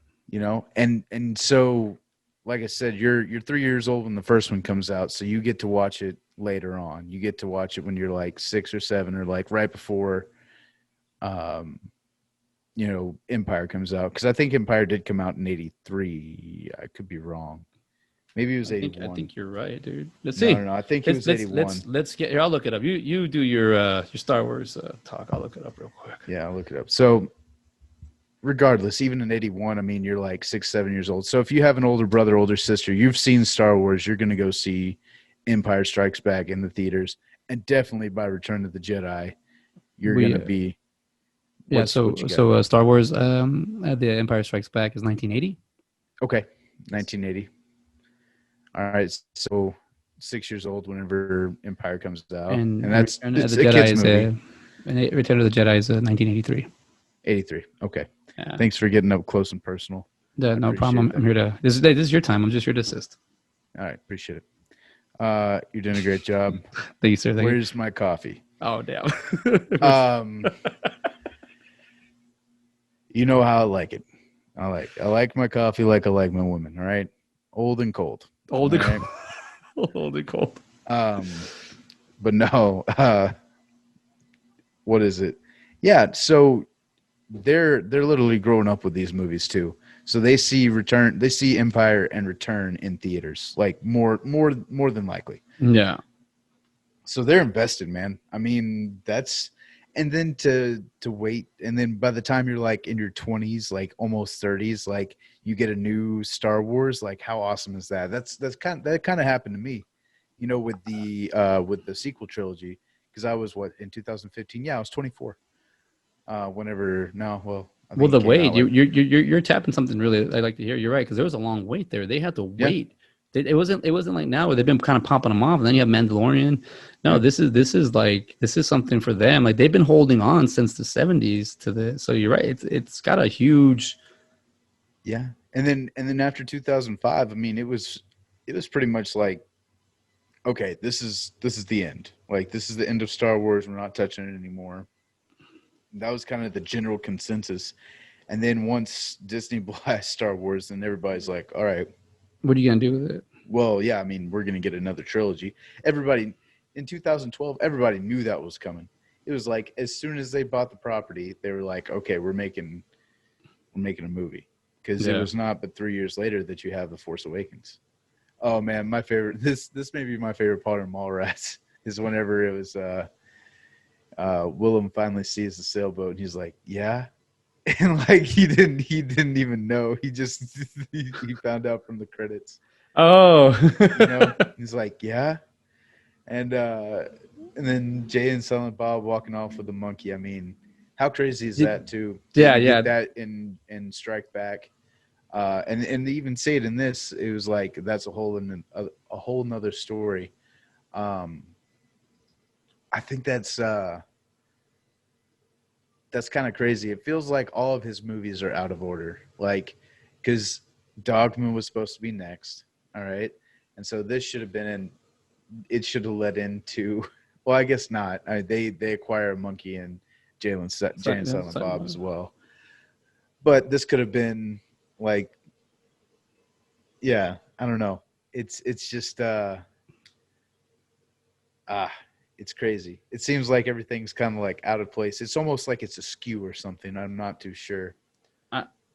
and so like I said, you're 3 years old when the first one comes out, so you get to watch it later on. You get to watch it when you're like 6 or 7, or like right before um Empire comes out, because I think Empire did come out in 83. I could be wrong. Maybe it was I 81. think you're right, dude. Let's No, see. no, no. I think it was 81. Let's get here. I'll look it up. You do your Star Wars talk. I'll look it up real quick. Yeah, I'll look it up. So regardless, even in 81, I mean, you're like 6, 7 years old. So if you have an older brother, older sister, you've seen Star Wars, you're going to go see Empire Strikes Back in the theaters. And definitely by Return of the Jedi, you're going to be. Yeah, Star Wars, the Empire Strikes Back is 1980. Okay, 1980. All right, so 6 years old whenever Empire comes out, and that's it's a kid's movie. Return of the Jedi is 1983. 83. Okay. Yeah. Thanks for getting up close and personal. No problem. I'm here to. This is your time. I'm just here to assist. All right, appreciate it. You're doing a great job. Thank you, sir. Where's my coffee? Oh, damn. You know how I like it. I like my coffee like I like my women. All right, old and cold. Old and cold. Old and cold. But no. What is it? Yeah. So they're literally growing up with these movies too. So they see Empire and Return in theaters, like more than likely. Yeah. So they're invested, man. I mean, and then to wait, and then by the time you're like in your 20s, like almost 30s, like you get a new Star Wars. Like, how awesome is that? That kind of happened to me, with the sequel trilogy, because I was in 2015. Yeah, I was 24. The wait, you're tapping something really I'd like to hear. You're right, because there was a long wait there. They had to wait. Yeah. It wasn't like now where they've been kind of popping them off, and then you have Mandalorian. No, yep. This is something for them. Like, they've been holding on since the 70s to this. So you're right. It's got a huge. Yeah, and then after 2005, I mean, it was pretty much like, okay, this is the end. Like, this is the end of Star Wars. We're not touching it anymore. That was kind of the general consensus. And then once Disney blasts Star Wars, then everybody's like, all right, what are you going to do with it? Well, yeah, I mean, we're going to get another trilogy. Everybody in 2012, everybody knew that was coming. It was like, as soon as they bought the property, they were like, okay, we're making a movie. Because it was not but 3 years later that you have The Force Awakens. Oh man, my favorite, this may be my favorite part of Mallrats, is whenever it was Willem finally sees the sailboat and he's like, yeah. And like he didn't even know. He just he found out from the credits. Oh. He's like, yeah. And then Jay and Silent Bob walking off with the monkey. I mean, how crazy is that too? Yeah. Get that in Strike Back. And they even say it in this. It was like that's a whole nother story. Um, I think that's kind of crazy. It feels like all of his movies are out of order. Like, because Dogma was supposed to be next, all right, and so this should have been in. It should have led into. Well, I guess not. They acquire a monkey and Jane and Silent Bob as well. But this could have been like, yeah, I don't know. It's just it's crazy. It seems like everything's kind of like out of place. It's almost like it's askew or something. I'm not too sure.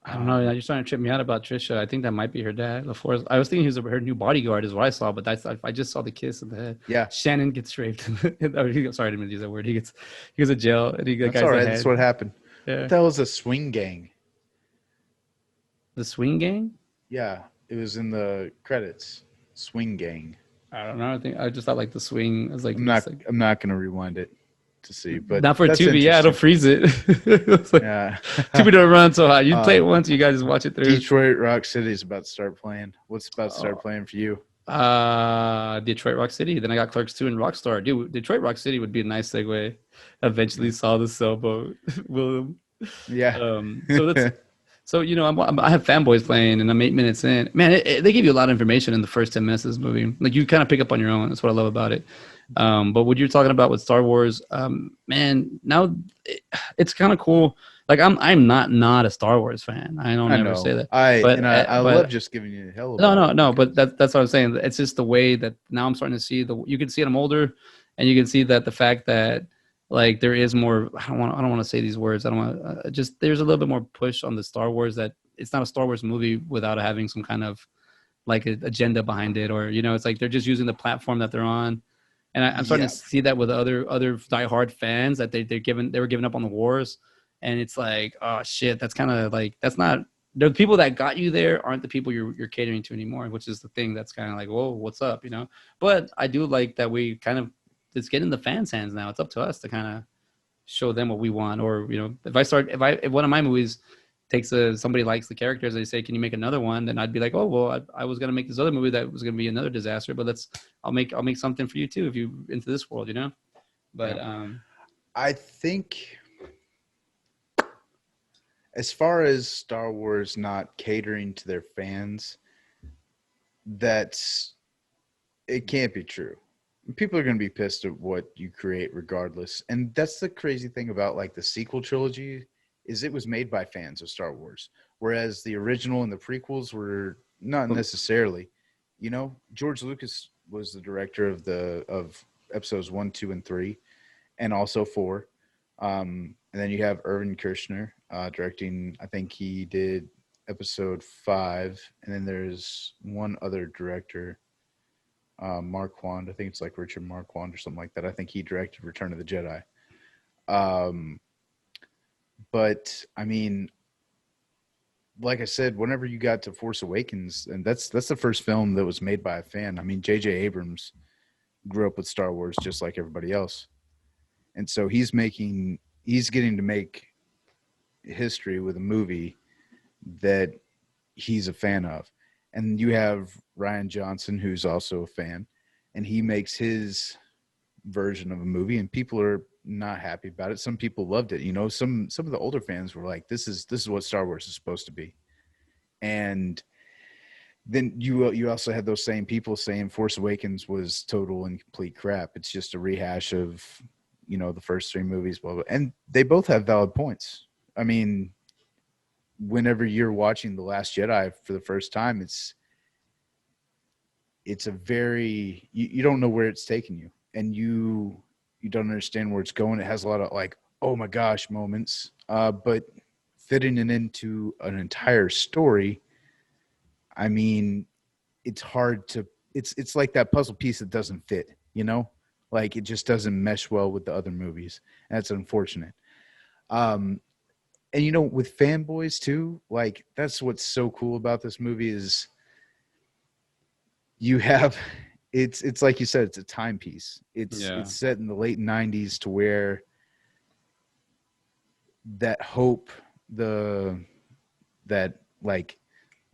I don't know. You're starting to trip me out about Trisha. I think that might be her dad. LaForest. I was thinking he was her new bodyguard, is what I saw, but I just saw the kiss in the head. Yeah. Shannon gets raped. Sorry, I didn't use that word. He goes to jail, and he That's all right. That's what happened. Yeah. That was a swing gang. The swing gang? Yeah, it was in the credits. Swing gang. I don't know. I just thought like the swing. I was like, I'm not gonna rewind it to see, but not for Tubi. Yeah, it'll freeze it. Like, yeah, Tubi don't run so hot. You play it once, you guys just watch it through. Detroit Rock City is about to start playing. What's about to start playing for you? Detroit Rock City. Then I got Clerks 2 and Rockstar. Dude, Detroit Rock City would be a nice segue. Eventually saw the sailboat, William. Yeah. So I have Fanboys playing, and I'm 8 minutes in. Man, they give you a lot of information in the first 10 minutes of this movie. Like you kind of pick up on your own. That's what I love about it. But what you're talking about with Star Wars, man, now it's kind of cool. Like I'm not a Star Wars fan. I don't ever say that. I love just giving you hell about it. No. But that's what I'm saying. It's just the way that now I'm starting to see you can see it. I'm older, and you can see that the fact that like there is more. I don't want to say these words. I don't want just there's a little bit more push on the Star Wars that it's not a Star Wars movie without having some kind of like an agenda behind it, or it's like they're just using the platform that they're on. And I'm starting to see that with other diehard fans that they were giving up on the wars, and it's like, oh shit, that's kind of like that's not the people that got you there aren't the people you're catering to anymore, which is the thing that's kind of like, whoa, what's up, But I do like that we kind of it's getting the fans' hands now. It's up to us to kind of show them what we want, or if one of my movies takes somebody likes the characters, they say, can you make another one? Then I'd be like, oh well, I was gonna make this other movie that was gonna be another disaster, but I'll make something for you too if you into this world, But I think as far as Star Wars not catering to their fans, it can't be true. People are going to be pissed at what you create regardless. And that's the crazy thing about like the sequel trilogy is it was made by fans of Star Wars, whereas the original and the prequels were not necessarily. George Lucas was the director of episodes 1, 2, and 3, and also 4. And then you have Irvin Kershner directing. I think he did episode 5, and then there's one other director, Marquand. I think it's like Richard Marquand or something like that. I think he directed Return of the Jedi. But I mean, like I said, whenever you got to Force Awakens, and that's the first film that was made by a fan. I mean, J.J. Abrams grew up with Star Wars just like everybody else, and so he's getting to make history with a movie that he's a fan of. And you have Rian Johnson, who's also a fan, and he makes his version of a movie, and people are not happy about it. Some people loved it. Some of the older fans were like, "This is what Star Wars is supposed to be," and then you also had those same people saying Force Awakens was total and complete crap. It's just a rehash of the first 3 movies, blah, blah. And they both have valid points. I mean, whenever you're watching The Last Jedi for the first time, it's a very you don't know where it's taking you, and you don't understand where it's going. It has a lot of like, oh my gosh moments, but fitting it into an entire story, I mean, it's hard to it's like that puzzle piece that doesn't fit, like it just doesn't mesh well with the other movies, and that's unfortunate. And with Fanboys too, like that's what's so cool about this movie is you have it's like you said, it's a timepiece. It's set in the late 90s to where that hope, that like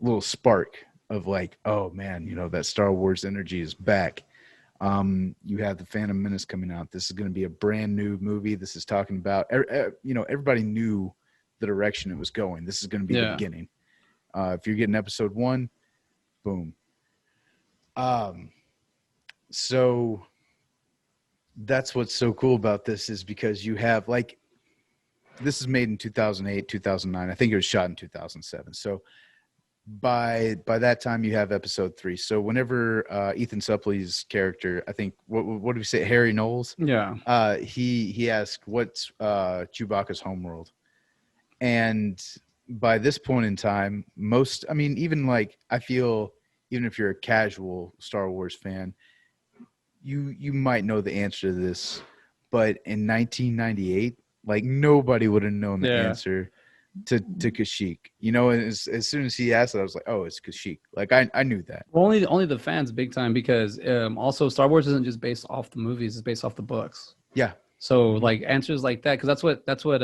little spark of like, oh man, you know, that Star Wars energy is back. You have the Phantom Menace coming out. This is going to be a brand new movie. This is talking about, you know, everybody knew the direction it was going. This is going to be the Yeah. beginning. If you're getting episode 1, boom. So that's what's so cool about this is because you have like, this is made in 2008, 2009. I think it was shot in 2007. So by that time you have episode 3. So whenever Ethan Suplee's character, I think what did we say, Harry Knowles, Yeah. He asked what's Chewbacca's homeworld, and by this point in time, I mean, even like, I feel even if you're a casual Star Wars fan, you might know the answer to this, but in 1998, like nobody would have known the Yeah. answer to Kashyyyk, you know. And as soon as he asked it, I was like, oh, it's Kashyyyk. Like I knew that. Well, only the fans big time, because also Star Wars isn't just based off the movies; it's based off the books. Yeah. So like answers like that, because that's what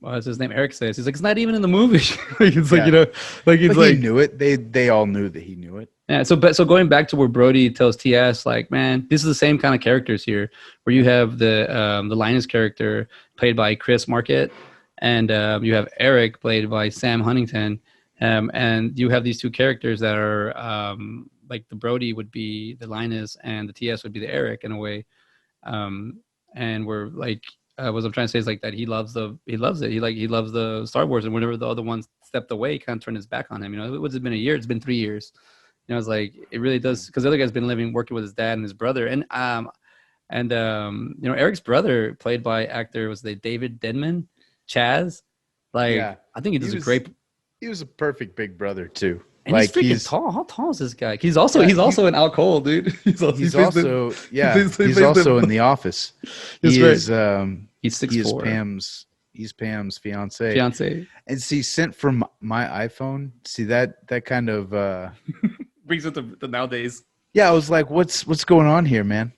what's his name, Eric says. He's like, it's not even in the movie. Like, it's like, you know, like it's but like he knew it. They all knew that he knew it. Yeah, so going back to where Brody tells TS, like, man, this is the same kind of characters here, where you have the Linus character played by Chris Marquette, and you have Eric played by Sam Huntington, and you have these two characters that are like the Brody would be the Linus, and the TS would be the Eric in a way, and we're like, what I'm trying to say is like that he loves it. He loves the Star Wars, and whenever the other one stepped away, he kind of turned his back on him. You know, it was been a year. It's been 3 years. You know, it's like, it really does, because the other guy's been working with his dad and his brother, and you know, Eric's brother, played by actor, was the David Denman, Chaz. Like, yeah. I think he does a great. He was a perfect big brother too. And like, he's freaking tall. How tall is this guy? He's also an Al Cole, dude. He's also in The Office. He's 6'4". He's Pam's fiance. And see, sent from my iPhone. See that kind of brings it to nowadays. Yeah, I was like, what's going on here, man?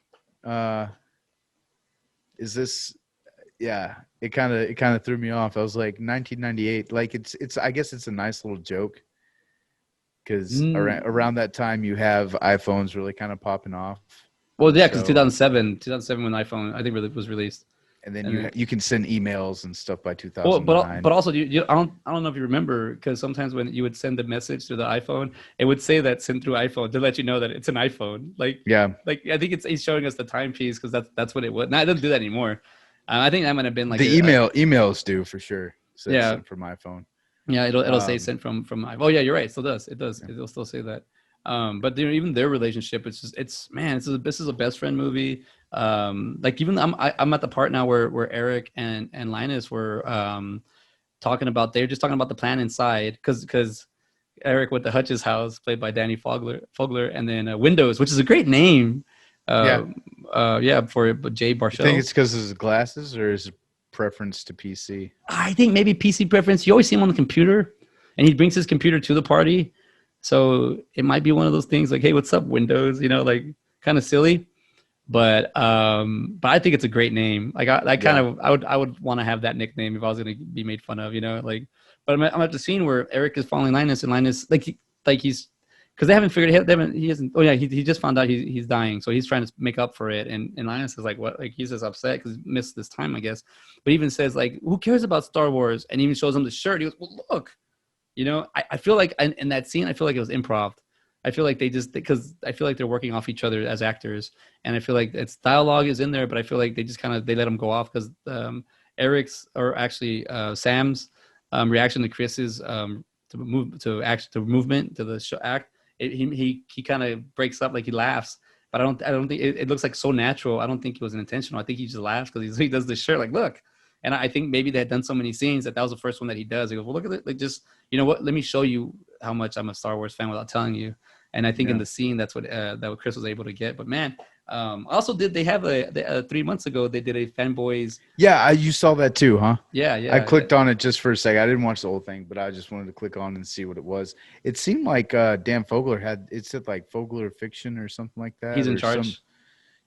Is this? Yeah, it kind of threw me off. I was like, 1998. Like, it's I guess it's a nice little joke, because around that time you have iPhones really kind of popping off. Well, yeah, because 2007 when iPhone, I think, really was released. And then you can send emails and stuff by 2009. Well, but also, I don't know if you remember, because sometimes when you would send a message through the iPhone, it would say that sent through iPhone to let you know that it's an iPhone. Like, yeah, like I think he's showing us the timepiece, because that's what it was. Now it doesn't do that anymore. I think that might have been like the emails do for sure. Sent from my phone. Yeah, it'll say sent from my. Oh yeah, you're right. It still does. Yeah. It'll still say that. But even their relationship, this is a best friend movie. Like, even I'm at the part now where Eric and Linus were they're just talking about the plan inside, because Eric went to Hutch's house, played by Danny Fogler, and then Windows, which is a great name. For Jay Baruchel. You think it's because of his glasses, or his preference to PC? I think maybe PC preference. You always see him on the computer, and he brings his computer to the party. So it might be one of those things like, hey, what's up, Windows? You know, like, kind of silly. But I think it's a great name. Like, I would want to have that nickname if I was going to be made fun of, you know, like. But I'm at the scene where Eric is following Linus, and Linus, he's, because they haven't figured it. He hasn't. Oh yeah, he just found out he's dying, so he's trying to make up for it. And Linus is like, what? Like, he's just upset because he missed this time, I guess. But even says like, who cares about Star Wars? And even shows him the shirt. He goes, well, look, you know. I feel like in that scene, I feel like it was improv. I feel like because I feel like they're working off each other as actors, and I feel like it's dialogue is in there, but I feel like they just they let them go off, because Eric's, or actually Sam's reaction to Chris's movement to the show act. He kind of breaks up, like he laughs, but I don't think it looks like so natural. I don't think it was intentional. I think he just laughs because he does this shirt, like, look. And I think maybe they had done so many scenes that was the first one that he does. He goes, well, look at it, like, just, you know what? Let me show you how much I'm a Star Wars fan without telling you. And I think in the scene, that's what Chris was able to get. But man, also they have 3 months ago, they did a Fanboys. Yeah, you saw that too, huh? Yeah. I clicked on it just for a second. I didn't watch the whole thing, but I just wanted to click on and see what it was. It seemed like Dan Fogler it said like Fogler Fiction or something like that. He's in charge.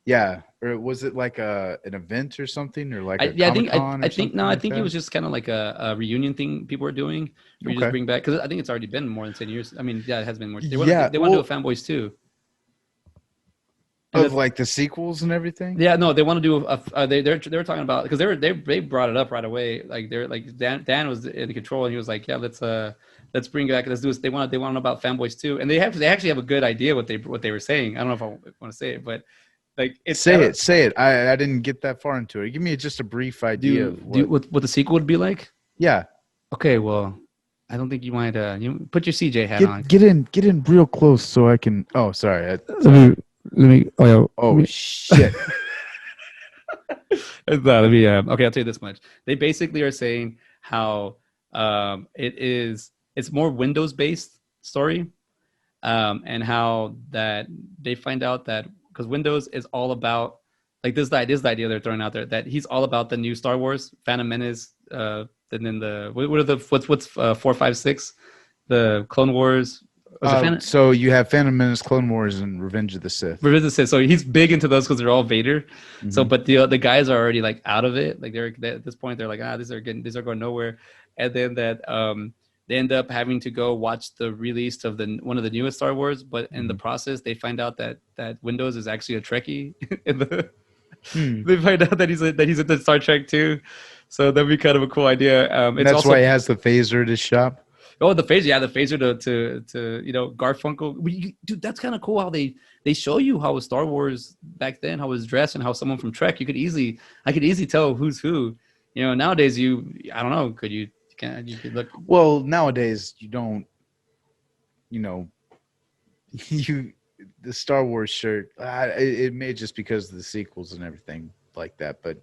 Yeah, or was it like an event or something, or like I a yeah, I think Comic Con I or think something no, I like think it that? was just kind of like a reunion thing people were doing, where you just Okay. bring back because I think it's already been more than 10 years. I mean, yeah, it has been more. Yeah, They want to do well, a Fanboys too, and of that's like the sequels and everything. yeah, no, they want to do they were talking about because they brought it up right away. Like they're like Dan was in control and he was like, yeah, let's bring it back. Let's do this. They want to know about Fanboys too, and they actually have a good idea what they were saying. I don't know if I want to say it, but like it's I Say don't it, say it. I didn't get that far into it. Give me just a brief idea of do what. what the sequel would be like. Yeah, Okay, well, I don't think you might you put your CJ hat on. get in real close so I can. Oh, sorry. Let me oh yeah Oh shit. it's not, let me okay, I'll tell you this much. They basically are saying how it's more Windows based story, and how that they find out that because Windows is all about like this is the idea they're throwing out there that he's all about the new Star Wars, Phantom Menace, and then what are the what's 4, 5, 6, the Clone Wars. Was it Phantom? So you have Phantom Menace, Clone Wars, and Revenge of the Sith. Revisit says so he's big into those because they're all Vader. So, Hmm. but the guys are already like out of it. Like they at this point they're like these are going nowhere, and then that they end up having to go watch the release of the one of the newest Star Wars. But in the Hmm. process, they find out that Windows is actually a Trekkie. In the Hmm. they find out that he's in the Star Trek too. So that'd be kind of a cool idea. And It's that's why also he has the phaser to shop. oh, the phaser, yeah, the phaser to Garfunkel. Dude, that's kind of cool how they show you how Star Wars back then, how it was dressed, and how someone from Trek, I could easily tell who's who. Nowadays I don't know, you could look. Well, nowadays you don't. You know, you the Star Wars shirt. It may just because of the sequels and everything like that, but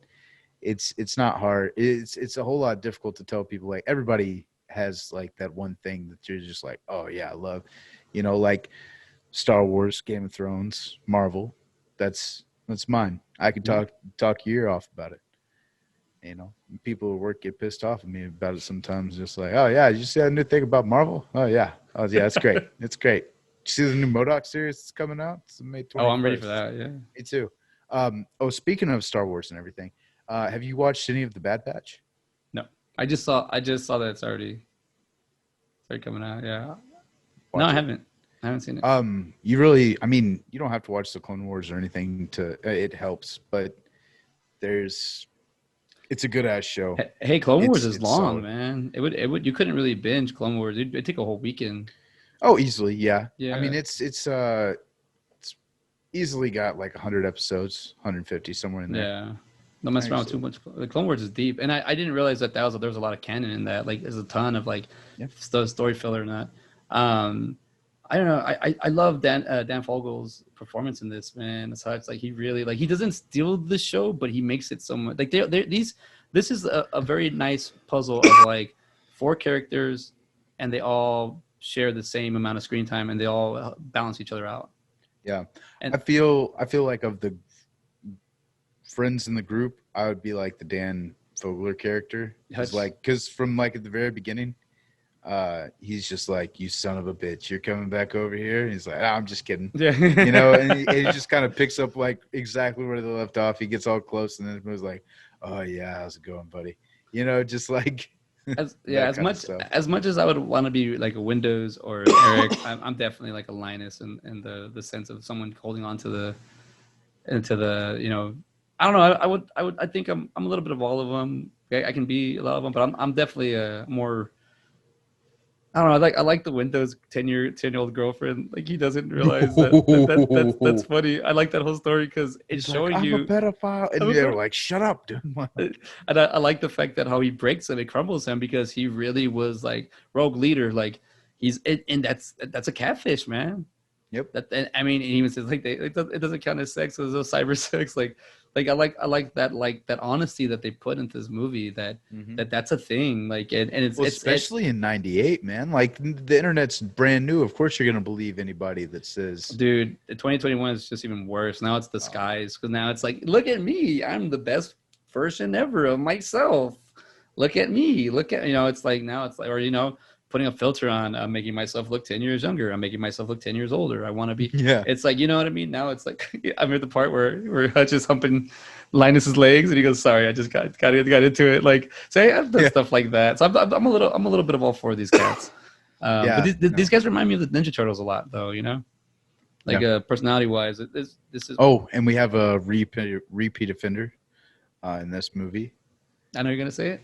it's not hard. It's a whole lot difficult to tell people. Like everybody has like that one thing that you're just like, oh yeah, I love. Like Star Wars, Game of Thrones, Marvel. That's mine. I could talk your ear off about it. People at work get pissed off at me about it sometimes. Just like, oh yeah, did you see that new thing about Marvel? Oh yeah, it's great. It's great. Did you see the new MODOK series that's coming out? It's May 21st. Oh, I'm ready for that. Yeah. Me too. Speaking of Star Wars and everything, have you watched any of the Bad Batch? No, I just saw that it's already coming out. Yeah. No, Watch I it. haven't. I haven't seen it. You don't have to watch the Clone Wars or anything to. It helps, but it's a good ass show. Hey, Clone Wars is It's long, solid. man. It would you couldn't really binge Clone Wars. It'd take a whole weekend. Oh, easily, yeah. I Yeah. mean, it's easily got like 100 episodes, 150 somewhere in there. Yeah. Don't mess around with too much. The Clone Wars is deep, and I didn't realize that there was a lot of canon in that. Like, there's a ton of like Yeah. story filler and that. I don't know. I love Dan Fogel's performance in this, man. It's how it's like he really like he doesn't steal the show, but he makes it so much like this is a very nice puzzle of like 4 characters, and they all share the same amount of screen time, and they all balance each other out. Yeah. And I feel like of the friends in the group, I would be like the Dan Fogler character. Because from like at the very beginning, he's just like, you son of a bitch, you're coming back over here. And he's like, I'm just kidding. yeah, And he just kind of picks up like exactly where they left off. He gets all close and then it was like, oh yeah, how's it going, buddy? Just like as much as I would want to be like a Windows or Eric, I'm definitely like a Linus in the sense of someone holding on to the I don't know. I think I'm a little bit of all of them. I can be a lot of them, but I'm definitely a more. I don't know. I like the Windows 10-year-old girlfriend. Like he doesn't realize that's funny. I like that whole story because it's showing I'm you a pedophile, and they're like, "Shut up, dude." And I like the fact that how he breaks him, it crumbles him because he really was like rogue leader. Like and that's a catfish, man. Yep. I mean, he even says like it doesn't count as sex. There's no cyber sex. Like I like that honesty that they put into this movie. That's a thing. Like and it's especially in '98, man. Like the internet's brand new. Of course, you're gonna believe anybody that says, dude. 2021 is just even worse. Now it's the skies because now it's like, look at me. I'm the best version ever of myself. Look at me. Look at it's like now it's like or putting a filter on. I'm making myself look 10 years younger. I'm making myself look 10 years older. I want to be. Yeah. It's like, you know what I mean? Now it's like I'm at the part where Hutch is humping Linus's legs, and he goes, "Sorry, I just got into it." Like, say I've done stuff like that. So I'm a little bit of all for these cats. But these guys remind me of the Ninja Turtles a lot, though. You know, like personality wise, this is. Oh, and we have a repeat offender in this movie. I know you're gonna say it.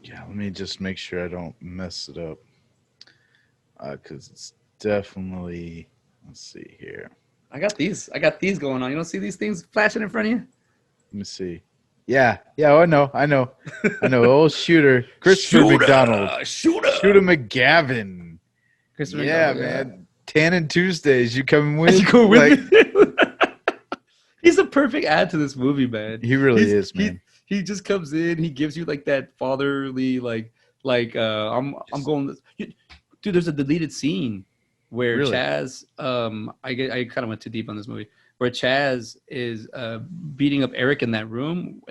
Yeah, let me just make sure I don't mess it up. Because it's definitely. Let's see here. I got these going on. You don't see these things flashing in front of you? Let me see. Yeah. Oh, I know. Old Shooter. Christopher McDonald. Shooter McGavin. Christopher McDonald, man. Tannin Tuesdays. You coming with? You go with me? He's a perfect add to this movie, man. He really is, man. He just comes in. He gives you like that fatherly, I'm going. Dude, there's a deleted scene where Chaz. I kind of went too deep on this movie. Where Chaz is beating up Eric in that room,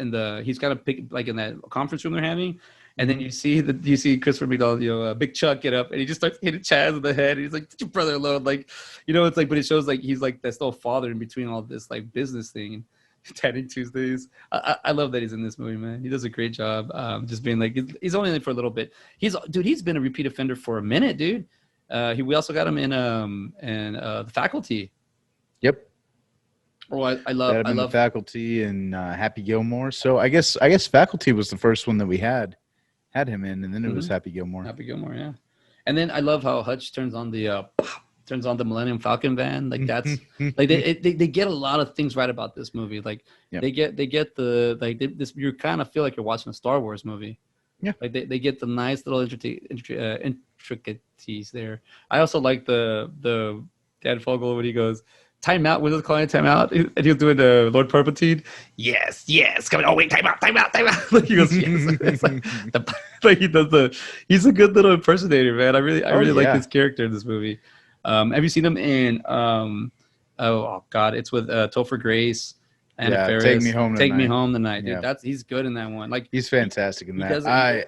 he's kind of in that conference room they're having, and then you see Christopher McDonald, Big Chuck get up, and he just starts hitting Chaz in the head. And he's like, "Get your brother alone!" Like, it's like, but it shows like he's like that still father in between all this like business thing and Tanning Tuesdays. I love that he's in this movie, man. He does a great job. Just being like he's only in it for a little bit. He's been a repeat offender for a minute, dude. We also got him in The Faculty. Yep. Oh, I love The Faculty and Happy Gilmore. So I guess Faculty was the first one that we had him in, and then it was Happy Gilmore. Happy Gilmore, yeah. And then I love how Hutch turns on the Millennium Falcon van. Like that's like they get a lot of things right about this movie. Like they get this. You kind of feel like you're watching a Star Wars movie. Yeah. Like they get the nice little intricacies there. I also like the Dan Fogel when he goes, "Time out," when they're calling it time out, and he'll do the Lord Palpatine. Yes, come on. Oh wait, time out. Like he goes, yes. Like he does he's a good little impersonator, man. I really like this character in this movie. Have you seen him in oh god, it's with Topher Grace and Ferris. Take Me Home Tonight, dude. He's good in that one. Like he's fantastic in that.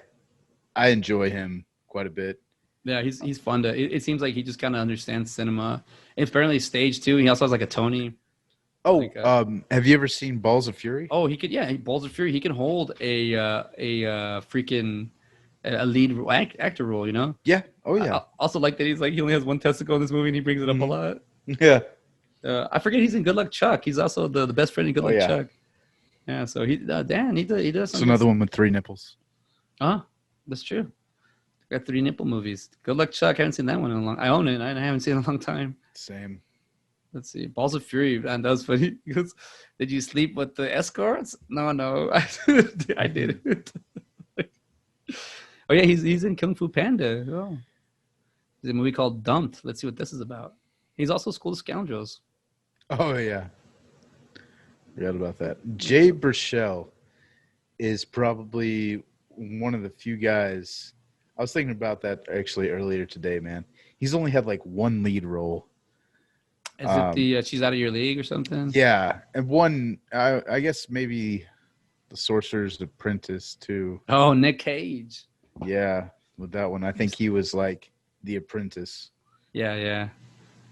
I enjoy him quite a bit. Yeah, he's fun to. It seems like he just kind of understands cinema. And apparently stage too. He also has like a Tony. Oh, have you ever seen Balls of Fury? Oh, he could. Yeah, Balls of Fury. He can hold a freaking lead actor role. You know. Yeah. Oh yeah. I also like that he only has one testicle in this movie and he brings it up a lot. Yeah. I forget he's in Good Luck Chuck. He's also the best friend in Good Luck Chuck. Yeah. So he does. It's another one with 3 nipples. That's true. Got 3 nipple movies. Good Luck Chuck. I haven't seen that one in a long. I own it. I haven't seen it in a long time. Same. Let's see. Balls of Fury. Man, that was funny. He goes, "Did you sleep with the escorts?" No. I didn't. Oh yeah, he's in Kung Fu Panda. Oh, there's a movie called Dumped. Let's see what this is about. He's also School of Scoundrels. Oh yeah. Forgot about that. Jay Baruchel is probably one of the few guys. I was thinking about that actually earlier today, man. He's only had like one lead role. Is it the She's Out of Your League or something? Yeah, and one, I guess maybe The Sorcerer's Apprentice too. Oh, Nick Cage. Yeah, with that one, I think he was like the apprentice. Yeah.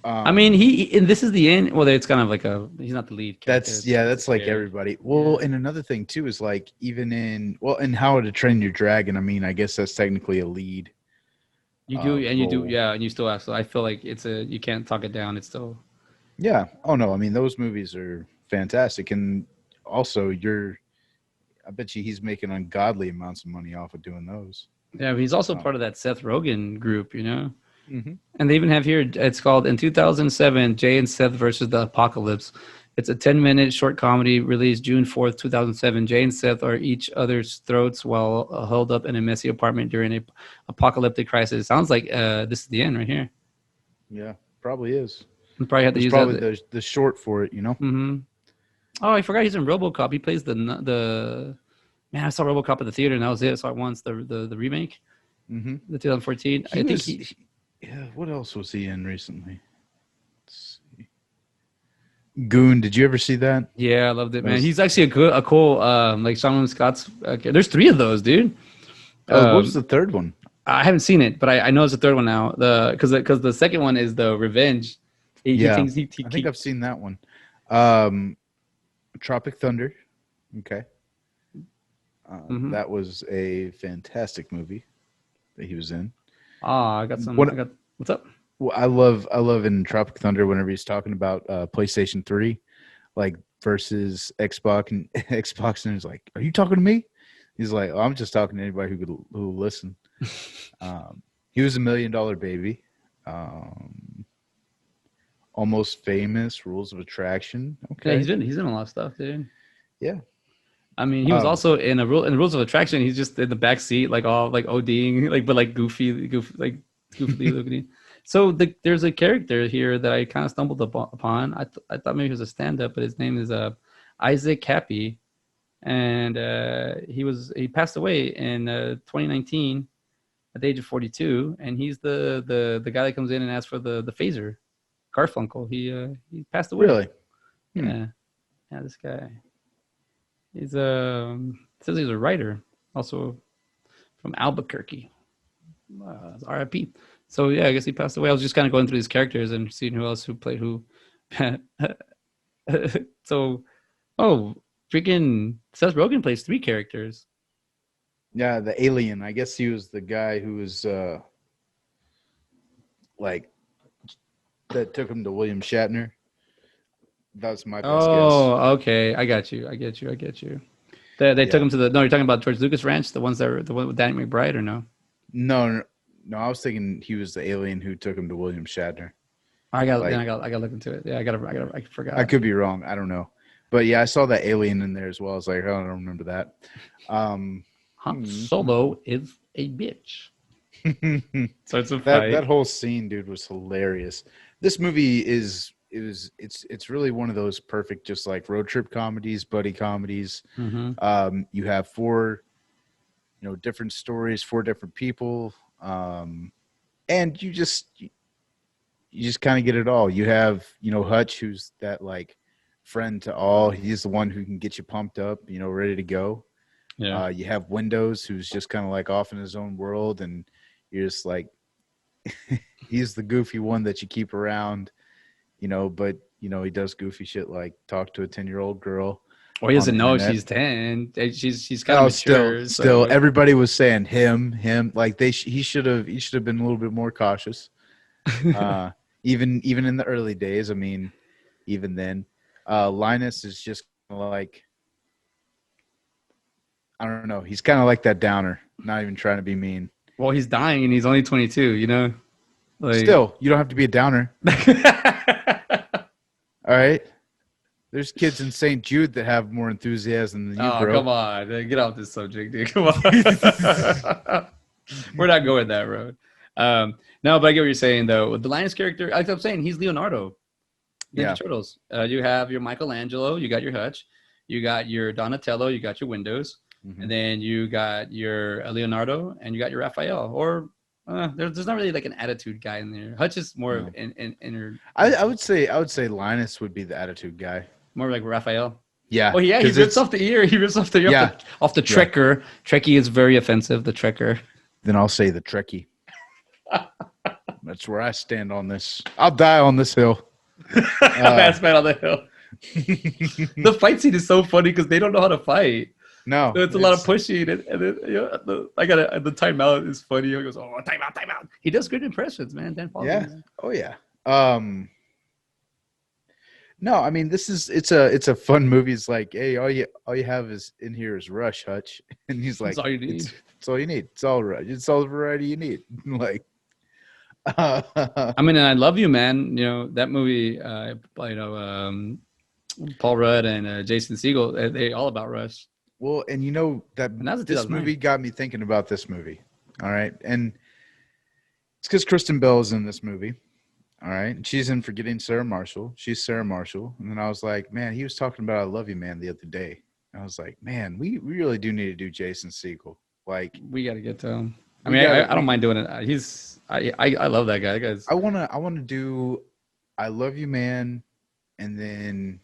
I mean, and this is the end. Well, it's kind of like he's not the lead character. That's like everybody. Well, and another thing too is like even in How to Train Your Dragon. I mean, I guess that's technically a lead. You do, and you do, yeah, and you still have. So I feel like you can't talk it down. It's still. Yeah. Oh no. I mean, those movies are fantastic, and also I bet you he's making ungodly amounts of money off of doing those. Yeah, but he's also part of that Seth Rogen group, you know. Mm-hmm. And they even have here, it's called In 2007, Jay and Seth versus the Apocalypse. It's a 10-minute short comedy released June 4th, 2007. Jay and Seth are each other's throats while held up in a messy apartment during an apocalyptic crisis. It sounds like this is the end right here. Yeah, probably is. We probably have to use probably the short for it, you know? Mm-hmm. Oh, I forgot he's in RoboCop. He plays the man, I saw RoboCop at the theater, and that was it. I saw it once, the remake, the 2014. I think yeah, what else was he in recently? Let's see. Goon, did you ever see that? Yeah, I loved it, man. He's actually a cool, like Sean Scott's. There's 3 of those, dude. What was the third one? I haven't seen it, but I know it's the third one now. Because the second one is the revenge. He thinks I think I've seen that one. Tropic Thunder. Okay. Mm-hmm. That was a fantastic movie that he was in. I got some. What's up? Well, I love in Tropic Thunder whenever he's talking about PlayStation 3, like versus Xbox, and Xbox, and he's like, "Are you talking to me?" He's like, oh, "I'm just talking to anybody who will listen." He was $1 Million Baby, Almost Famous, Rules of Attraction. Okay, Yeah, he's in a lot of stuff, dude. Yeah. I mean, he was also in the Rules of Attraction. He's just in the back seat, like all like ODing, like but like goofy like goofily looking. So there's a character here that I kind of stumbled upon. I thought maybe he was a stand-up, but his name is Isaac Cappy, and he passed away in 2019 at the age of 42, and he's the guy that comes in and asks for the phaser, Garfunkel. He passed away. Really? Yeah, yeah. This guy. He's says he's a writer, also from Albuquerque. R.I.P. So yeah, I guess he passed away. I was just kind of going through these characters and seeing who else who played who. So, freaking Seth Rogen plays 3 characters. Yeah, the alien. I guess he was the guy who was like that took him to William Shatner. That's my best guess. Oh, okay. I got you. They took him to the. No, you're talking about George Lucas Ranch, the one with Danny McBride, or no? No. I was thinking he was the alien who took him to William Shatner. I got to look into it. Yeah, I forgot. I could be wrong. I don't know, but yeah, I saw that alien in there as well. I was like, oh, I don't remember that. Han Solo is a bitch. So it's a fight. That whole scene, dude, was hilarious. This movie it's really one of those perfect, just like road trip comedies, buddy comedies. Mm-hmm. You have 4, different stories, 4 different people, and you just kind of get it all. You have, Hutch, who's that like friend to all. He's the one who can get you pumped up, ready to go. Yeah. You have Windows, who's just kind of like off in his own world, and you're just like, he's the goofy one that you keep around, but he does goofy shit like talk to a 10-year-old girl. Well, he doesn't know she's 10. She's kind of mature. Still, everybody was saying him. Like he should have been a little bit more cautious. Even in the early days. I mean, even then, Linus is just like, I don't know. He's kind of like that downer, not even trying to be mean. Well, he's dying and he's only 22. Like... Still, you don't have to be a downer. All right. There's kids in St. Jude that have more enthusiasm than you, bro. Come on. Get off this subject, dude. Come on. We're not going that road. No, but I get what you're saying, though. The Linus character, like I'm saying, he's Leonardo. Ninja Turtles. You have your Michelangelo. You got your Hutch. You got your Donatello. You got your Windows. Mm-hmm. And then you got your Leonardo. And you got your Raphael. Or... there's not really like an attitude guy in there. Hutch is more of an inner. I would say Linus would be the attitude guy. More like Raphael. Yeah. Oh yeah, he rips off the ear. He rips off the ear off the Trekker. Trekkie is very offensive. The Trekker. Then I'll say the Trekkie. That's where I stand on this. I'll die on this hill. Last man on the hill. The fight scene is so funny because they don't know how to fight. No, so it's a lot of pushing, and then the timeout is funny. He goes, "Oh, timeout!" He does good impressions, man. Dan Paul. Yeah. Oh yeah. No, I mean it's a fun movie. It's like, hey, all you have is in here is Rush, Hutch, and he's like, that's all you need. It's all you need. It's all right. It's all the variety you need. Like, I mean, and I Love You, man. That movie. Paul Rudd and Jason Segel. They all about Rush. Well, and this movie got me thinking about this movie. All right. And it's because Kristen Bell is in this movie. All right. And she's in Forgetting Sarah Marshall. She's Sarah Marshall. And then I was like, man, he was talking about I Love You, Man the other day. And I was like, man, we really do need to do Jason Segel. Like, we got to get to him. I mean, I don't mind doing it. I love that guy. That guy's... I want to do I Love You, Man, and then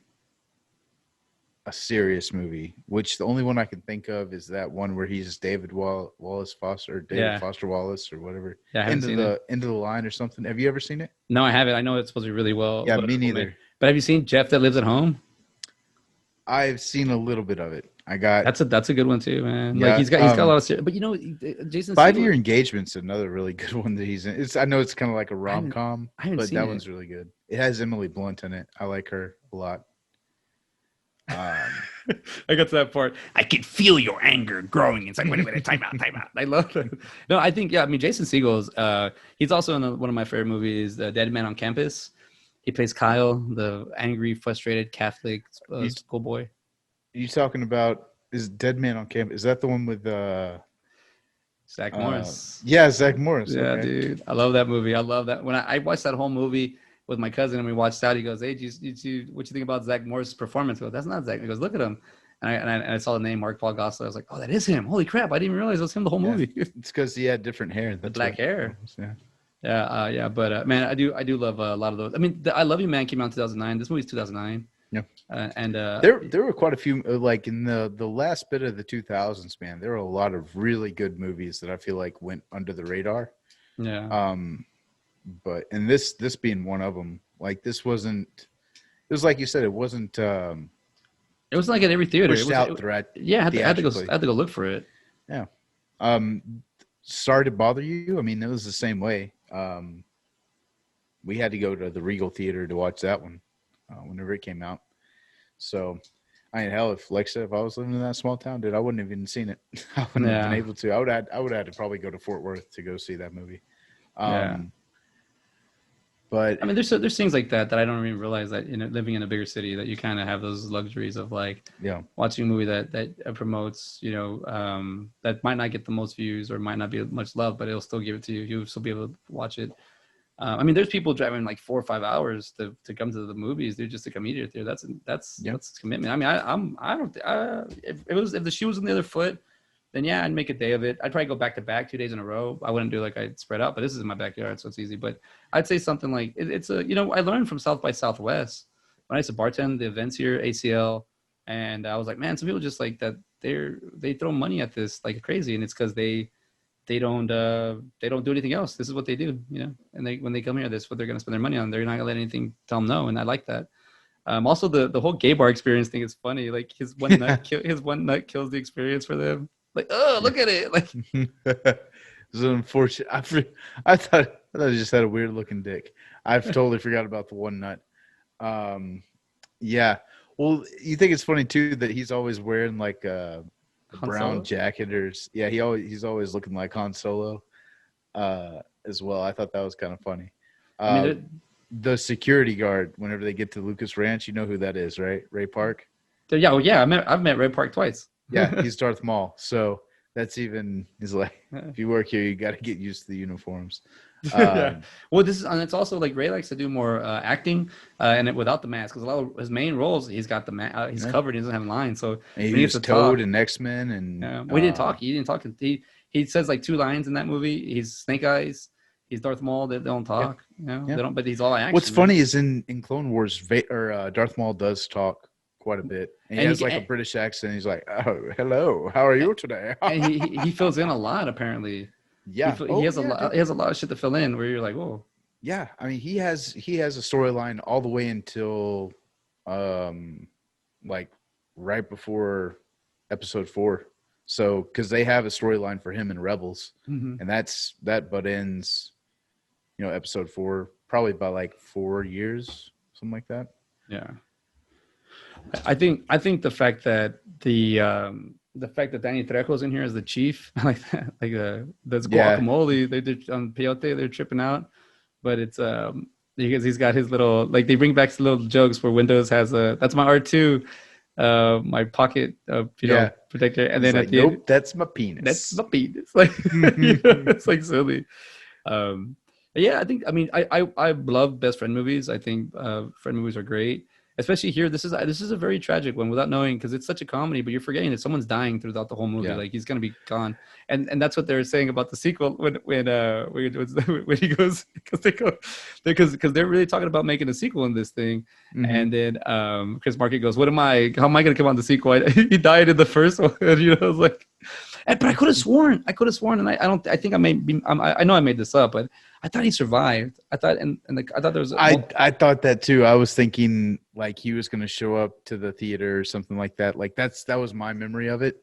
a serious movie, which the only one I can think of is that one where he's David Wallace Foster, or David Foster Wallace, or whatever. Yeah, I haven't seen it. Into the Line or something. Have you ever seen it? No, I haven't. I know it's supposed to be really well. Yeah, me neither. Made. But have you seen Jeff That Lives at Home? I've seen a little bit of it. That's a good one too, man. Yeah, like he's got a lot of, but you know, Jason 5 Year Engagement's another really good one that he's in. I know it's kind of like a rom-com, but that one's really good. It has Emily Blunt in it. I like her a lot. I got to that part. I can feel your anger growing inside. Wait, time out. I love it. No, I think, I mean, Jason Segel's, he's also in one of my favorite movies, Dead Man on Campus. He plays Kyle, the angry, frustrated Catholic schoolboy. You talking about is Dead Man on Campus? Is that the one with Zach Morris? Yeah, Zach Morris. Yeah, okay. Dude, I love that movie. I love that. When I watched that whole movie with my cousin and we watched out, he goes, "Hey, what you think about Zach Morris' performance?" I go, "That's not Zach." He goes, "Look at him." And I saw the name Mark Paul Gosselaar. I was like, "Oh, that is him! Holy crap! I didn't even realize it was him the whole movie." It's because he had different hair, black hair. Yeah. But man, I do love a lot of those. I mean, I Love You Man came out in 2009. This movie's 2009. Yeah, and there were quite a few, like in the last bit of the 2000s, man. There were a lot of really good movies that I feel like went under the radar. Yeah. But and this being one of them, like this wasn't. It was like you said, it wasn't. It was like at every theater. Pushed out throughout. Yeah, I had to go look for it. Yeah. Sorry to bother you. I mean, it was the same way. We had to go to the Regal Theater to watch that one whenever it came out. So, I mean, hell, if I was living in that small town, dude, I wouldn't have even seen it. I wouldn't have been able to. I would have to probably go to Fort Worth to go see that movie. But I mean, there's things like that I don't even realize that, you know, living in a bigger city, that you kind of have those luxuries of like watching a movie that promotes, you know, that might not get the most views or might not be much love, but it'll still give it to you. You'll still be able to watch it. I mean, there's people driving like 4 or 5 hours to come to the movies, dude, just to come eat it there. That's commitment. I mean, if the shoe was on the other foot, then yeah, I'd make a day of it. I'd probably go back to back 2 days in a row. I wouldn't do like I'd spread out, but this is in my backyard, so it's easy. But I'd say something like it's a, you know, I learned from South by Southwest when I used to bartend the events here, ACL, and I was like, man, some people just like that they throw money at this like crazy, and it's because they don't do anything else. This is what they do, you know. And when they come here, this is what they're gonna spend their money on. They're not gonna let anything tell them no, and I like that. Also, the whole gay bar experience thing is funny. Like his one nut kills the experience for them. Like, oh, look at it! Like, it's unfortunate. I thought he just had a weird looking dick. I've totally forgot about the one nut. Yeah. Well, you think it's funny too that he's always wearing like a brown jacket, or he's always looking like Han Solo, as well. I thought that was kind of funny. I mean, the security guard, whenever they get to Lucas Ranch, you know who that is, right? Ray Park. Yeah. I've met Ray Park twice. Yeah, he's Darth Maul. So he's like, if you work here, you got to get used to the uniforms. Yeah. Well, it's also like Ray likes to do more acting, and without the mask, because a lot of his main roles, he's got the mask, he's covered, he doesn't have lines. So and he used Toad and X-Men, and we didn't talk. He didn't talk. He says like 2 lines in that movie. He's Snake Eyes. He's Darth Maul. They don't talk. Yeah. You know, they don't. But he's all action. What's funny is in Clone Wars, Darth Maul does talk quite a bit, and he has like a British accent. He's like, "Oh, hello, how are you today?" And he fills in a lot, apparently. Yeah, he has a lot. He has a lot of shit to fill in where you're like, "Whoa." Yeah, I mean, he has a storyline all the way until, like right before Episode 4. So, because they have a storyline for him in Rebels, and that butt ends, you know, Episode 4 probably by like 4 years, something like that. Yeah. I think the fact that Danny Trejo's in here as the chief, like that, like that's guacamole. They did on peyote, they're tripping out, but it's because he's got his little, like, they bring back some little jokes where Windows has that's my R2, my pocket protector, and then like, nope, that's my penis. That's my penis. Like, you know, it's like silly. Yeah, I mean, I love best friend movies. I think friend movies are great. especially here. This is a very tragic one without knowing, because it's such a comedy, but you're forgetting that someone's dying throughout the whole movie. Yeah. Like he's gonna be gone, and that's what they're saying about the sequel when he goes, because they're really talking about making a sequel in this thing, and then Chris Market goes, "What am I? How am I gonna come on the sequel? He died in the first one." You know, I was like, but I could have sworn, and I think I know I made this up, but I thought he survived. I thought, I thought there was. I thought that too. I was thinking like he was going to show up to the theater or something like that. Like that was my memory of it.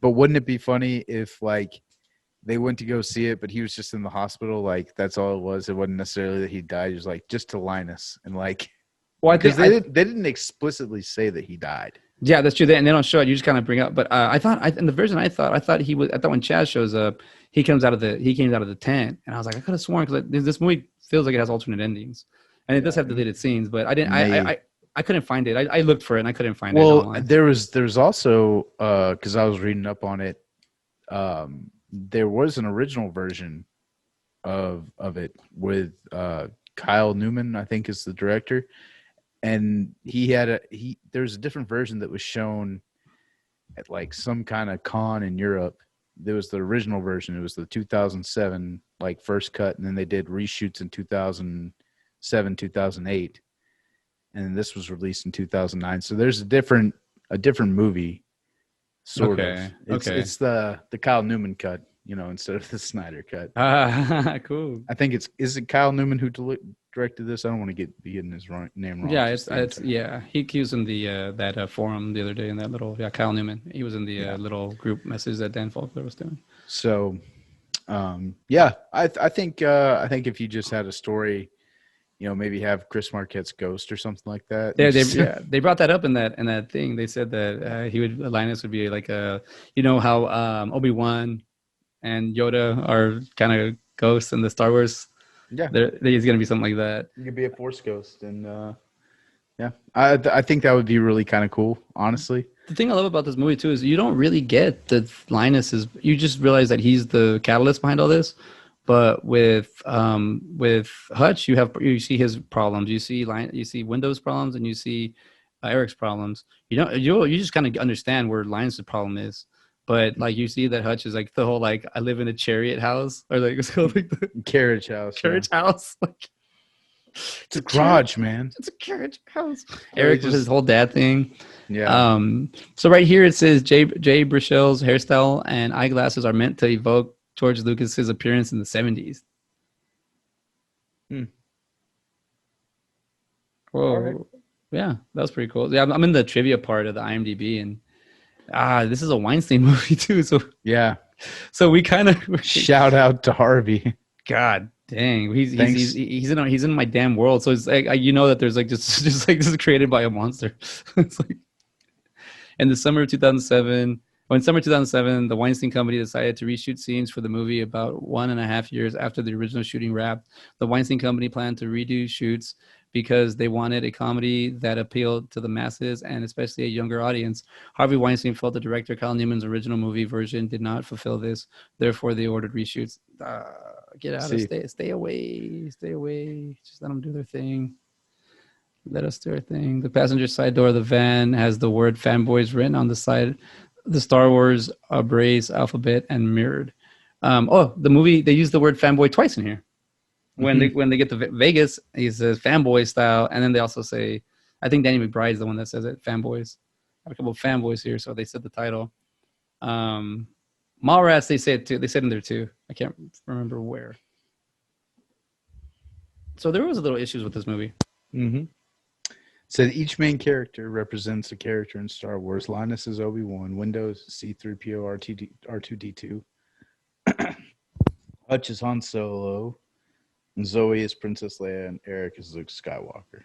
But wouldn't it be funny if like they went to go see it, but he was just in the hospital? Like that's all it was. It wasn't necessarily that he died. It was like just to Linus and like. Well, because they didn't explicitly say that he died. Yeah, that's true. And they don't show it. You just kind of bring up. But I thought in the version I thought when Chaz shows up, he came out of the tent, and I was like, I could have sworn, because this movie feels like it has alternate endings, and it does have deleted scenes, but I didn't. I couldn't find it. I looked for it and I couldn't find it. Well, there's also because I was reading up on it. There was an original version of it with Kyle Newman, I think, is the director. And there's a different version that was shown at like some kind of con in Europe. There was the original version. It was the 2007 like first cut, and then they did reshoots in 2007, 2008, and this was released in 2009. So there's a different movie. Sort of. It's the Kyle Newman cut, you know, instead of the Snyder cut. Cool. I think is it Kyle Newman who directed this? I don't want to be getting his name wrong. Yeah, he was in the that forum the other day in that little Kyle Newman. He was in the little group message that Dan Faulkner was doing. So, I think if you just had a story, you know, maybe have Chris Marquette's ghost or something like that. Yeah, they brought that up in that thing. They said that Linus would be like you know how Obi-Wan and Yoda are kind of ghosts in the Star Wars. Yeah, there's gonna be something like that. You could be a Force ghost, and I think that would be really kind of cool, honestly. The thing I love about this movie too is you don't really get that Linus is. You just realize that he's the catalyst behind all this. But with Hutch, you see his problems. You see Windows' problems, and you see Eric's problems. You just kind of understand where Linus' problem is. But like you see that Hutch is like the whole like I live in a chariot house, or like it's called like the carriage house. Carriage house. Like, it's a garage, man. It's a carriage house. Eric with his whole dad thing. Yeah. So right here it says Jay Brishel's hairstyle and eyeglasses are meant to evoke George Lucas's appearance in the 70s. Whoa. Right. Yeah, that was pretty cool. Yeah, I'm in the trivia part of the IMDb, and this is a Weinstein movie too. So yeah. So we kind of shout out to Harvey. God dang, he's in my damn world. So it's like you know that there's like just like this is created by a monster. It's like in the summer of 2007. In summer 2007, the Weinstein Company decided to reshoot scenes for the movie about 1.5 years after the original shooting wrapped. The Weinstein Company planned to redo shoots because they wanted a comedy that appealed to the masses and especially a younger audience. Harvey Weinstein felt the director Kyle Newman's original movie version did not fulfill this. Therefore, they ordered reshoots. Get out of stay away. Just let them do their thing. Let us do our thing. The passenger side door of the van has the word Fanboys written on the side. The Star Wars brace alphabet and mirrored. The movie, they use the word fanboy twice in here. When they get to Vegas, he says fanboy style, and then they also say, I think Danny McBride is the one that says it, fanboys. I have a couple of fanboys here, so they said the title. Mallrats, they said too. They said in there too. I can't remember where. So there was a little issues with this movie. Mm-hmm. Said each main character represents a character in Star Wars. Linus is Obi-Wan, Windows C-3PO, R2-D2. Hutch is Han Solo, and Zoe is Princess Leia, and Eric is Luke Skywalker.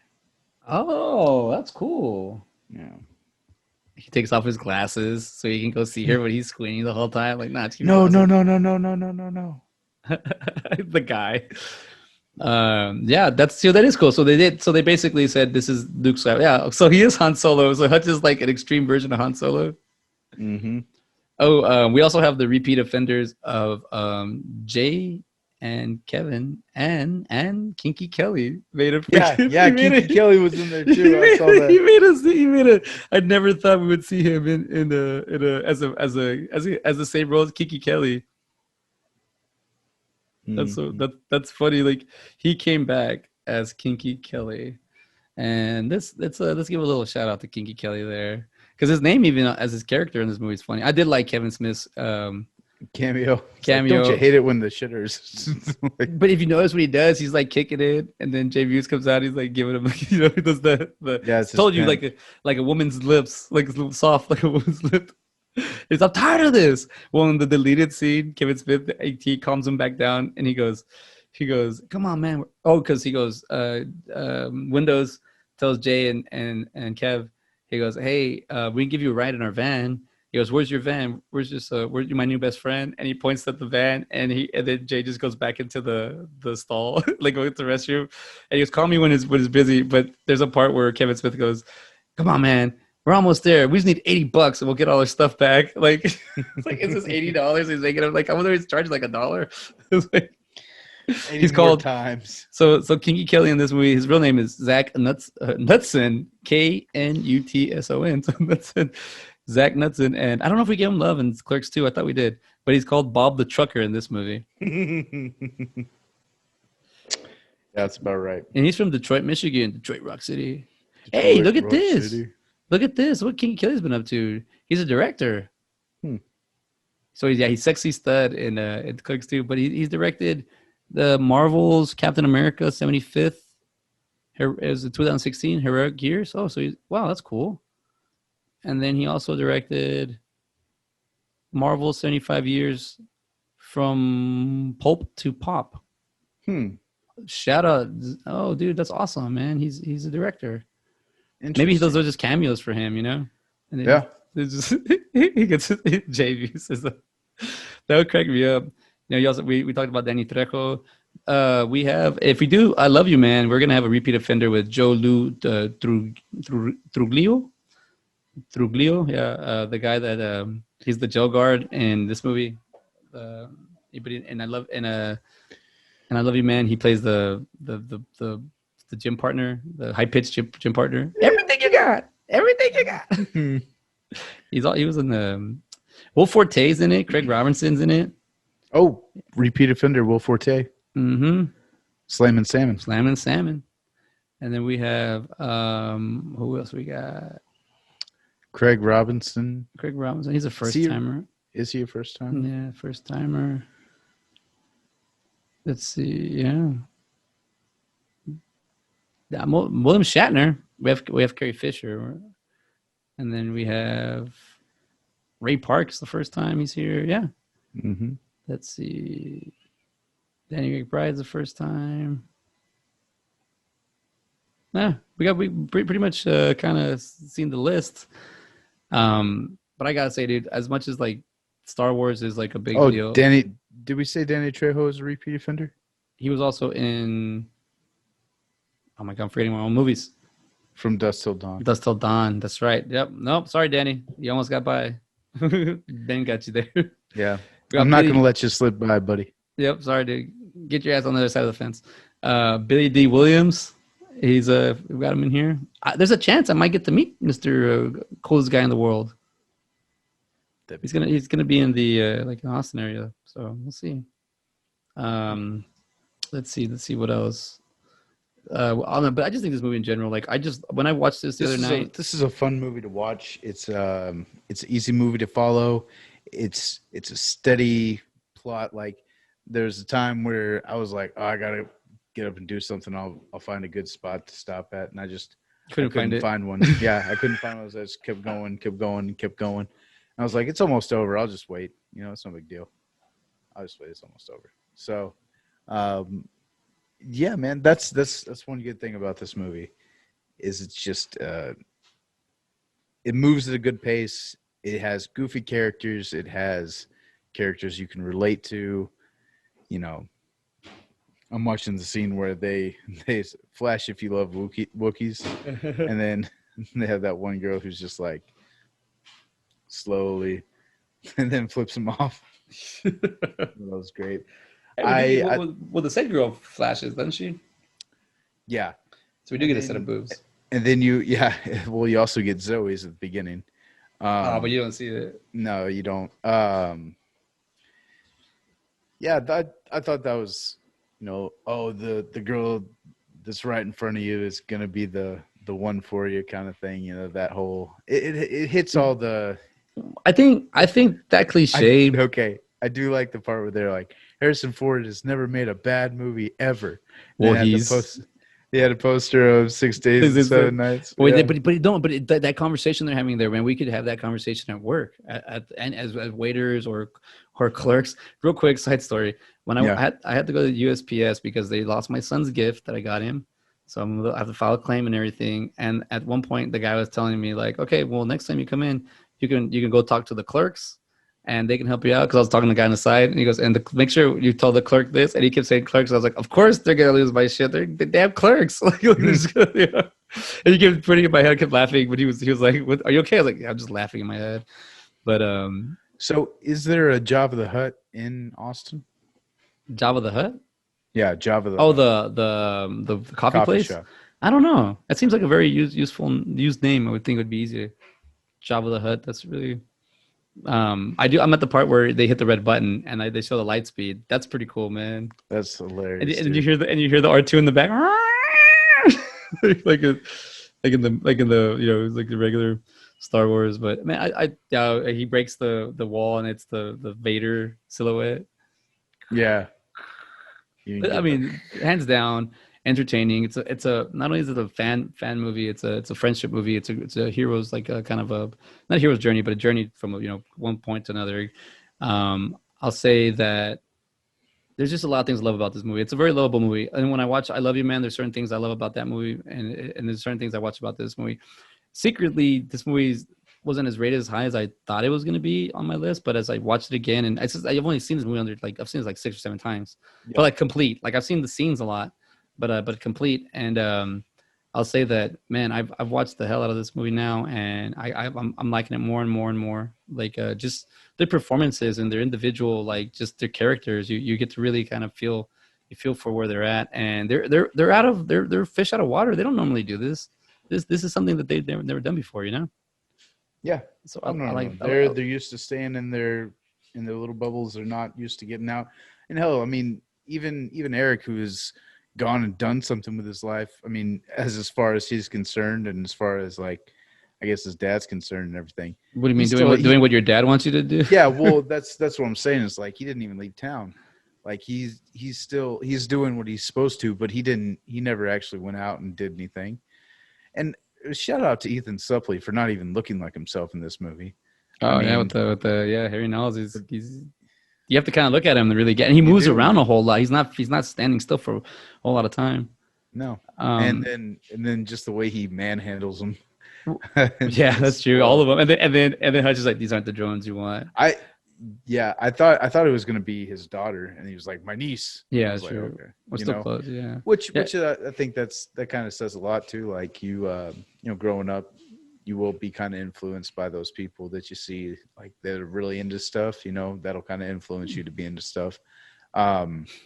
Oh, that's cool. Yeah. He takes off his glasses so he can go see her, but he's squinting the whole time. Like, no. The guy. That is cool. So they basically said this is Luke Skywalker. Yeah, so he is Han Solo. So Hutch is like an extreme version of Han Solo. Mm-hmm. We also have the repeat offenders of Jay and Kevin and Kinky Kelly made a Yeah, freaking. yeah. Kinky Kelly was in there too. I saw that. He made a. I never thought we would see him in a as the same role as Kinky Kelly. That's funny. Like he came back as Kinky Kelly, and let's give a little shout out to Kinky Kelly there because his name even as his character in this movie is funny. I did like Kevin Smith's cameo. Cameo. Like, don't you hate it when the shitters? Like, but if you notice what he does, he's like kicking it, and then Jay Views comes out. He's like giving him, he does the yeah. It's told you like a woman's lips, like it's a little soft, like a woman's lip. I'm tired of this. Well, in the deleted scene, Kevin Smith, he calms him back down, and he goes, come on, man. Oh, because he goes, Windows tells Jay and Kev, he goes, hey, we can give you a ride in our van. He goes, where's your van? Where's my new best friend? And he points at the van, and then Jay just goes back into the stall, like going to the restroom. And he goes, call me when it's busy. But there's a part where Kevin Smith goes, come on, man. We're almost there. We just need $80 and we'll get all our stuff back. Like, it's like, it's just $80. He's making it like, I wonder if he's charging like $1. It's like, he's called times. So Kinky Kelly in this movie, his real name is Zach Knutson, Knutson. So Knutson, Zach Knutson. And I don't know if we gave him love in Clerks 2. I thought we did. But he's called Bob the Trucker in this movie. That's about right. And he's from Detroit, Michigan. Detroit, Rock City. Hey, look at this. City. Look at this. What Kinky Kelly's been up to. He's a director. So he's Sexy Stud in Clerks 2. But he's directed the Marvel's Captain America 75th. It was 2016 Heroic Years. Oh, so wow, that's cool. And then he also directed Marvel 75 Years from Pulp to Pop. Shout out. Oh, dude, that's awesome, man. He's a director. Maybe those are just cameos for him, And then he gets JV says that would crack me up. We talked about Danny Trejo. We have, if we do, I Love You, Man, we're gonna have a repeat offender with Joe Lou Truglio. Yeah, the guy that he's the jail guard in this movie. And I Love You, Man. He plays the gym partner, the high pitched gym partner. Everything you got. He was in the Will Forte's in it. Craig Robinson's in it. Oh, repeat offender Will Forte. Slammin' Salmon. And then we have who else we got? Craig Robinson. He's a first timer. Is he a first timer? Yeah, first timer. Let's see. Yeah. William Shatner. We have Carrie Fisher. And then we have Ray Park's the first time he's here. Yeah. Let's see. Danny McBride's the first time. Yeah, we pretty much kind of seen the list. But I gotta say, dude, as much as like Star Wars is like a big deal. Did we say Danny Trejo is a repeat offender? He was also in. Oh my God, I'm forgetting my own movies. From Dusk Till Dawn. That's right. Yep. Nope. Sorry, Danny. You almost got by. Ben got you there. Yeah. I'm not going to let you slip by, buddy. Yep. Sorry, dude. Get your ass on the other side of the fence. Billy D. Williams. We got him in here. There's a chance I might get to meet Mr. Coolest Guy in the World. He's gonna be in the like Austin area. So we'll see. Let's see what else. But I just think this movie in general, like when I watched this the other night, this is a fun movie to watch. It's an easy movie to follow. It's a steady plot. Like there's a time where I was like, oh, I gotta get up and do something. I'll find a good spot to stop at, and I couldn't find one. Yeah, I couldn't find one. I just kept going. And I was like, it's almost over. I'll just wait. It's no big deal. I'll just wait. It's almost over. So, yeah, man, that's one good thing about this movie is it's just it moves at a good pace. It has goofy characters. It has characters you can relate to. I'm watching the scene where they flash if you love Wookiees, and then they have that one girl who's just like slowly, and then flips him off. That was great. I Well, the second girl flashes, doesn't she? yeah. So we do And get a set of then boobs. yeah, well, you also get Zoe's at the beginning. Oh, but Um, you don't see it. no, you don't. Yeah, I thought that was, oh, the girl that's right in front of you is gonna be the one for you kind of thing. That whole it hits all the. I think that cliche. I do like the part where they're like, Harrison Ford has never made a bad movie ever. And Well, it had the he's post. He had a poster of 6 Days and 7 Nights. Well, Yeah. but don't. But that conversation they're having there, man, we could have that conversation at work, and as waiters or clerks. Real quick side story: when Yeah. I had to go to USPS because they lost my son's gift that I got him, so I have to file a claim and everything. And at one point, the guy was telling me like, okay, well, next time you come in, you can go talk to the clerks and they can help you out. Because I was talking to the guy on the side, and he goes, and make sure you tell the clerk this. And he kept saying clerks. I was like, of course they're gonna lose my shit. They're damn clerks. Like, they're just gonna, And he kept putting in my head, kept laughing. But he was like, what, "Are you okay?" I was like, "Yeah, I'm just laughing in my head." But So, is there a Jabba the Hutt in Austin? Jabba the Hutt. Yeah, Jabba the Oh, Hutt. the coffee Coffee place. shop. I don't know. That seems like a very used name. I would think it would be easier. Jabba the Hutt. That's really. I'm at the part where they hit the red button and they show the light speed. That's pretty cool, man. That's hilarious. And you hear the R2 in the back, like in the like the regular Star Wars. But man, yeah, he breaks the wall and it's the Vader silhouette. Yeah. I mean, hands down, entertaining. It's a not only is it a fan movie, it's a friendship movie. It's a hero's like a kind of a not a hero's journey, but a journey from one point to another. I'll say that there's just a lot of things I love about this movie. It's a very lovable movie. And when I watch I Love You Man, there's certain things I love about that movie, and there's certain things I watch about this movie. Secretly, this movie wasn't as rated as high as I thought it was going to be on my list. But as I watched it again, and I've only seen this movie I've seen it like 6 or 7 times, but like complete. Like I've seen the scenes a lot, but complete. And I'll say that, man, I've watched the hell out of this movie now, and I'm liking it more and more and more. Like just their performances and their individual, like just their characters. You get to really kind of feel for where they're at, and they're fish out of water. They don't normally do this. This is something that they've never done before, Yeah. So I like they're used to staying in their little bubbles. They're not used to getting out. And hell, I mean, even Eric, who's gone and done something with his life. I mean, as far as he's concerned, and as far as like, I guess his dad's concerned and everything. What do you mean doing what your dad wants you to do? Yeah, well, that's what I'm saying. It's like he didn't even leave town. Like he's doing what he's supposed to, but he never actually went out and did anything. And shout out to Ethan Suplee for not even looking like himself in this movie. Yeah, with the Harry Knowles, he's you have to kind of look at him to really get. And he moves around a whole lot. He's not standing still for a whole lot of time. No, and then just the way he manhandles them. Yeah, that's true. All of them, and then Hutch is like, "These aren't the drones you want." I thought it was going to be his daughter, and he was like, "My niece." Yeah, that's like, true. Okay. We're still close. Yeah. Which I think that kind of says a lot too. Like growing up, you will be kind of influenced by those people that you see, like that are really into stuff. That'll kind of influence you to be into stuff.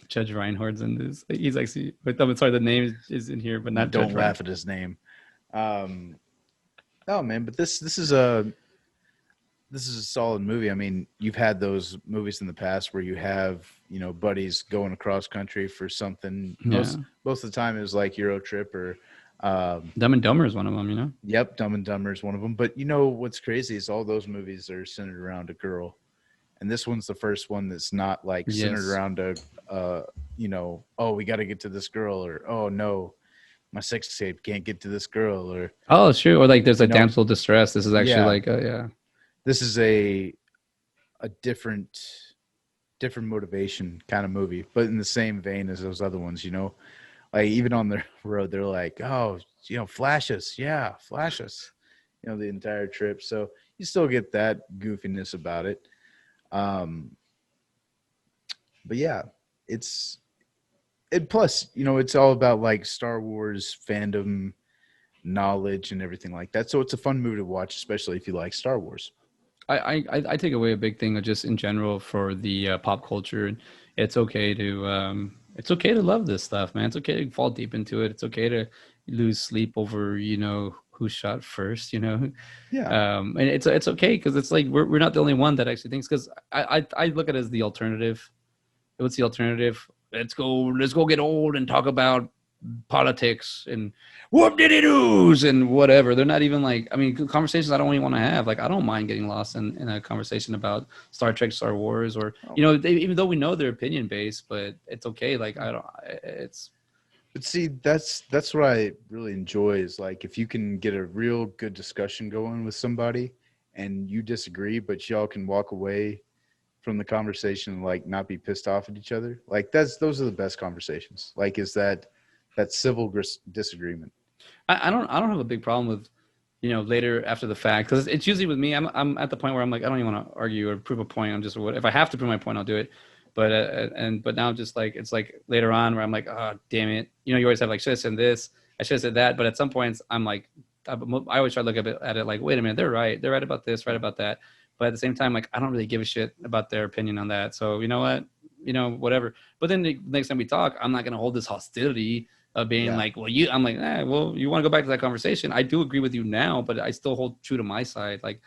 Judge Reinhardt's in this. He's actually, but I'm sorry, the name is in here, but not. Don't laugh at his name. No, man, but this is a solid movie. I mean, you've had those movies in the past where you have buddies going across country for something. Yeah. Most of the time it was like Euro Trip or Dumb and Dumber is one of them. Yep, Dumb and Dumber is one of them. But what's crazy is all those movies are centered around a girl, and this one's the first one that's not like centered around oh, we got to get to this girl, or oh no, my sex tape can't get to this girl, or oh, sure, or like there's a damsel distress. This is actually This is a different motivation kind of movie, but in the same vein as those other ones. Like even on the road, they're like, oh, flash us, flash us, the entire trip. So you still get that goofiness about it. But yeah, plus, it's all about like Star Wars fandom knowledge and everything like that. So it's a fun movie to watch, especially if you like Star Wars. I take away a big thing of just in general for the pop culture. it's okay to love this stuff, man. It's okay to fall deep into it. It's okay to lose sleep over, who shot first, Yeah. and it's okay because it's like we're not the only one that actually thinks. Because I look at it as the alternative. What's the alternative? Let's go get old and talk about politics and whoop did it do's and whatever. They're not even like, I mean, conversations I don't even want to have. Like, I don't mind getting lost in a conversation about Star Trek, Star Wars, or Oh. even though we know they're opinion based, but it's okay. Like, I don't. It's. But see, that's what I really enjoy is like if you can get a real good discussion going with somebody and you disagree, but y'all can walk away from the conversation and like not be pissed off at each other. Like those are the best conversations. Like is that civil disagreement. I don't have a big problem with, later after the fact, because it's usually with me. I'm at the point where I'm like, I don't even want to argue or prove a point. I'm just, if I have to prove my point, I'll do it. But now just like it's like later on where I'm like, oh damn it, you always have like should have said this, I should have said that. But at some points I'm like, I always try to look at it like, wait a minute, they're right about this, right about that. But at the same time, like I don't really give a shit about their opinion on that. So you know what, whatever. But then the next time we talk, I'm not gonna hold this hostility of being like, well, I'm like, well, you want to go back to that conversation. I do agree with you now, but I still hold true to my side. Like,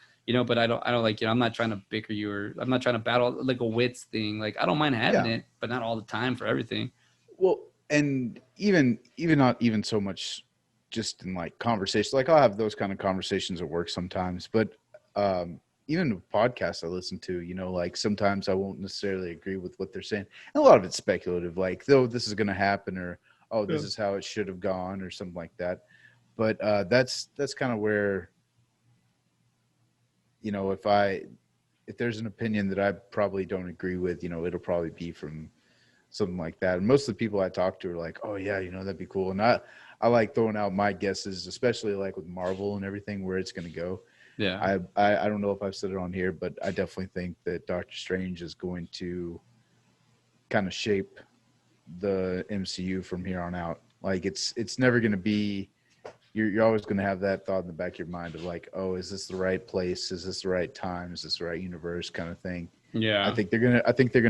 but I don't like, I'm not trying to bicker you or I'm not trying to battle like a wits thing. Like, I don't mind having it, but not all the time for everything. Well, and even not even so much just in like conversations, like I'll have those kind of conversations at work sometimes, but, even podcasts I listen to, like sometimes I won't necessarily agree with what they're saying. And a lot of it's speculative, like, though this is going to happen or, oh, this is how it should have gone or something like that. But that's kind of where, if there's an opinion that I probably don't agree with, it'll probably be from something like that. And most of the people I talk to are like, oh yeah, that'd be cool. And I like throwing out my guesses, especially like with Marvel and everything, where it's going to go. Yeah. I don't know if I've said it on here, but I definitely think that Doctor Strange is going to kind of shape the MCU from here on out. Like it's never going to be, you're always going to have that thought in the back of your mind of like, oh, is this the right place? Is this the right time? Is this the right universe kind of thing? Yeah. I think they're going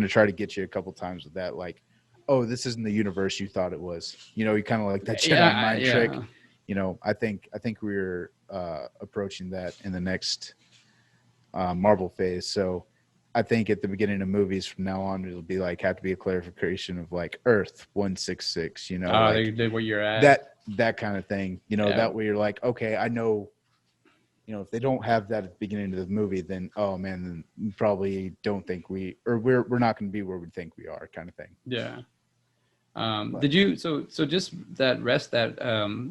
to try to get you a couple times with that. Like, oh, this isn't the universe you thought it was. You kind of like that Jedi mind trick. I think we're approaching that in the next Marvel phase. So I think at the beginning of movies from now on, it'll be like have to be a clarification of like Earth 166. Like where you're at. That kind of thing. That way you're like, okay, I know. If they don't have that at the beginning of the movie, then oh man, then we probably don't think we're not going to be where we think we are, kind of thing. Yeah. Did you so just that rest that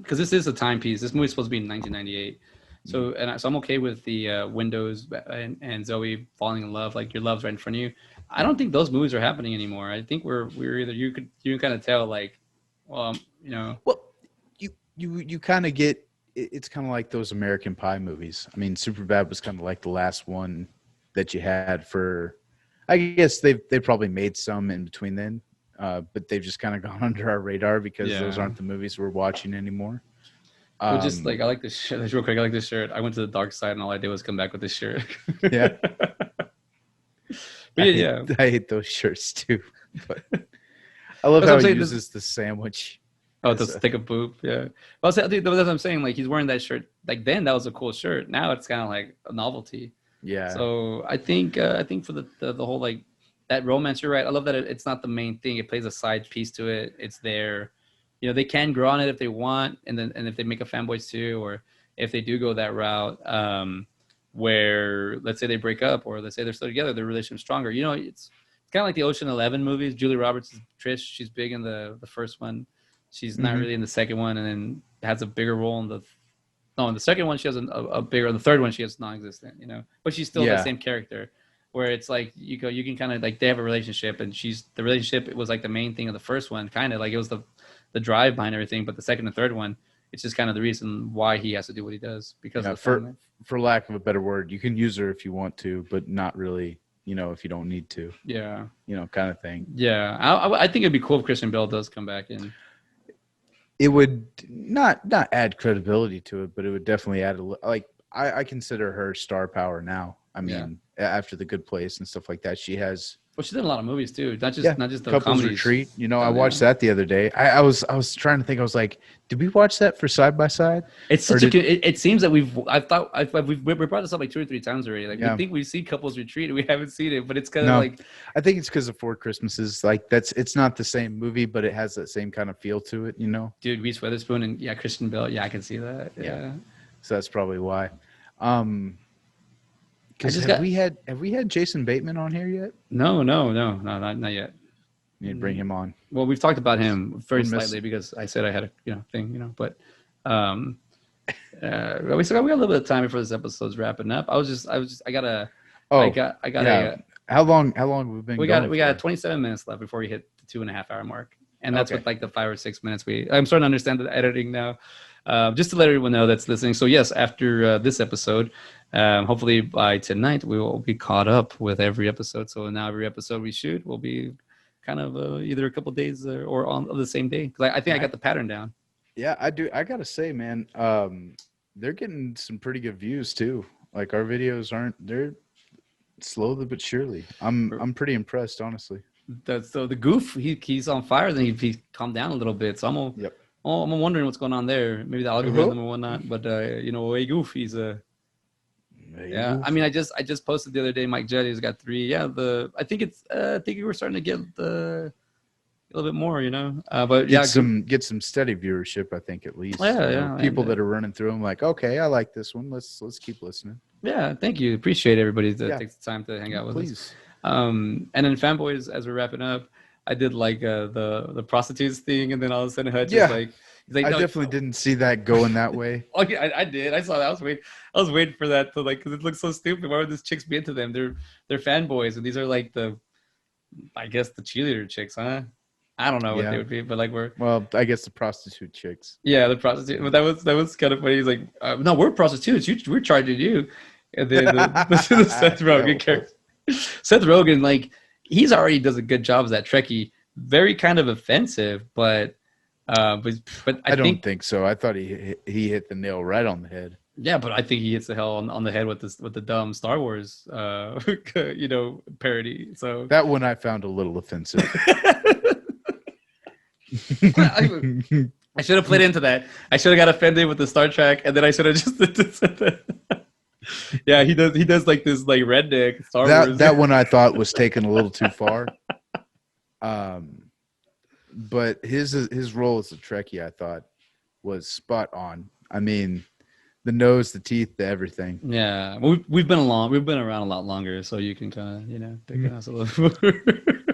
because this is a timepiece. This movie's supposed to be in 1998. So so I'm okay with the Windows and Zoe falling in love, like your love's right in front of you. I don't think those movies are happening anymore. I think we're either you can kind of tell like, well, Well, you kind of get it's kind of like those American Pie movies. I mean, Superbad was kind of like the last one that you had for. I guess they probably made some in between then, but they've just kind of gone under our radar because those aren't the movies we're watching anymore. Well, just like I like this shirt. Real quick, I like this shirt. I went to the dark side, and all I did was come back with this shirt. Yeah. But yeah, I hate those shirts too. But I love how he uses the sandwich. Oh, to stick a boob. Yeah. Well, that's what I'm saying. Like he's wearing that shirt. Like then that was a cool shirt. Now it's kind of like a novelty. Yeah. So I think for the whole like that romance, you're right. I love that it's not the main thing. It plays a side piece to it. It's there. They can grow on it if they want, and if they make a Fanboys 2, or if they do go that route, where let's say they break up, or let's say they're still together, their relationship's stronger. It's kind of like the Ocean 11 movies. Julia Roberts is Trish. She's big in the first one. She's not really in the second one, and then has a bigger role in the second one she has a bigger. In the third one she has non-existent. But she's still the same character. Where it's like you can kind of like they have a relationship, and the relationship. It was like the main thing of the first one, kind of like it was the drive behind everything. But the second and third one, it's just kind of the reason why he has to do what he does because of the family. For lack of a better word, you can use her if you want to, but not really. If you don't need to. Yeah. Kind of thing. Yeah, I think it'd be cool if Christian Bale does come back in. It would not add credibility to it, but it would definitely add I consider her star power now. I mean, after The Good Place and stuff like that, she has Well, she's done a lot of movies too, not just the Couples comedies. Retreat. I watched that the other day. I was trying to think. I was like, did we watch that for Side by Side? It's such it seems that we brought this up like 2 or 3 times already. Like we think we've seen Couples Retreat and we haven't seen it, but it's kind of like I think it's because of Four Christmases. Like it's not the same movie, but it has that same kind of feel to it. Dude, Reese Witherspoon and Christian Bale. Yeah, I can see that. Yeah. So that's probably why. Because have we had Jason Bateman on here yet? No, not yet. You need to bring him on. Well, we've talked about him very slightly because I said I had a thing, but we got a little bit of time before this episode's wrapping up. How long have we been? We got 27 minutes left before we hit the 2.5 hour mark, and that's with like the 5 or 6 minutes. I'm starting to understand the editing now. Just to let everyone know that's listening. So yes, after this episode, hopefully by tonight we will be caught up with every episode. So now every episode we shoot will be kind of either a couple days or on the same day. Because I think I got the pattern down. Yeah, I do. I gotta say, man, they're getting some pretty good views too. Like our videos they're slowly but surely. I'm pretty impressed, honestly. So the goof, he's on fire. Then he calmed down a little bit. So I'm wondering what's going on there. Maybe the algorithm or whatnot. But hey goof, he's a. Yeah, I mean, I just posted the other day. Mike Jetty's got 3. Yeah, I think we're starting to get a little bit more, But get some steady viewership. I think at least. People that are running through them, like, okay, I like this one. Let's keep listening. Yeah, thank you. Appreciate everybody that takes the time to hang out with us. And then Fanboys, as we're wrapping up, I did like the prostitutes thing, and then all of a sudden Hutch is like. Like, I definitely didn't see that going that way. Okay, I did. I saw that. I was waiting for that to because it looks so stupid. Why would these chicks be into them? They're fanboys, and these are like the cheerleader chicks, huh? I don't know what they would be, but I guess the prostitute chicks. Yeah, the prostitute. But that was kind of funny. He's like, no, we're prostitutes. We're charging you. And then the Seth Rogen character. Seth Rogen, he's already does a good job as that Trekkie. Very kind of offensive, but I don't think so. I thought he hit the nail right on the head. Yeah, but I think he hits the hell on the head with the dumb Star Wars parody. So that one I found a little offensive. I should have played into that. I should have got offended with the Star Trek, and then I should have just said that. Yeah, he does like this redneck Star Wars. That one I thought was taken a little too far. But his role as a Trekkie, I thought, was spot on. I mean, the nose, the teeth, the everything. Yeah, we've been around a lot longer, so you can kind of pick us a little more.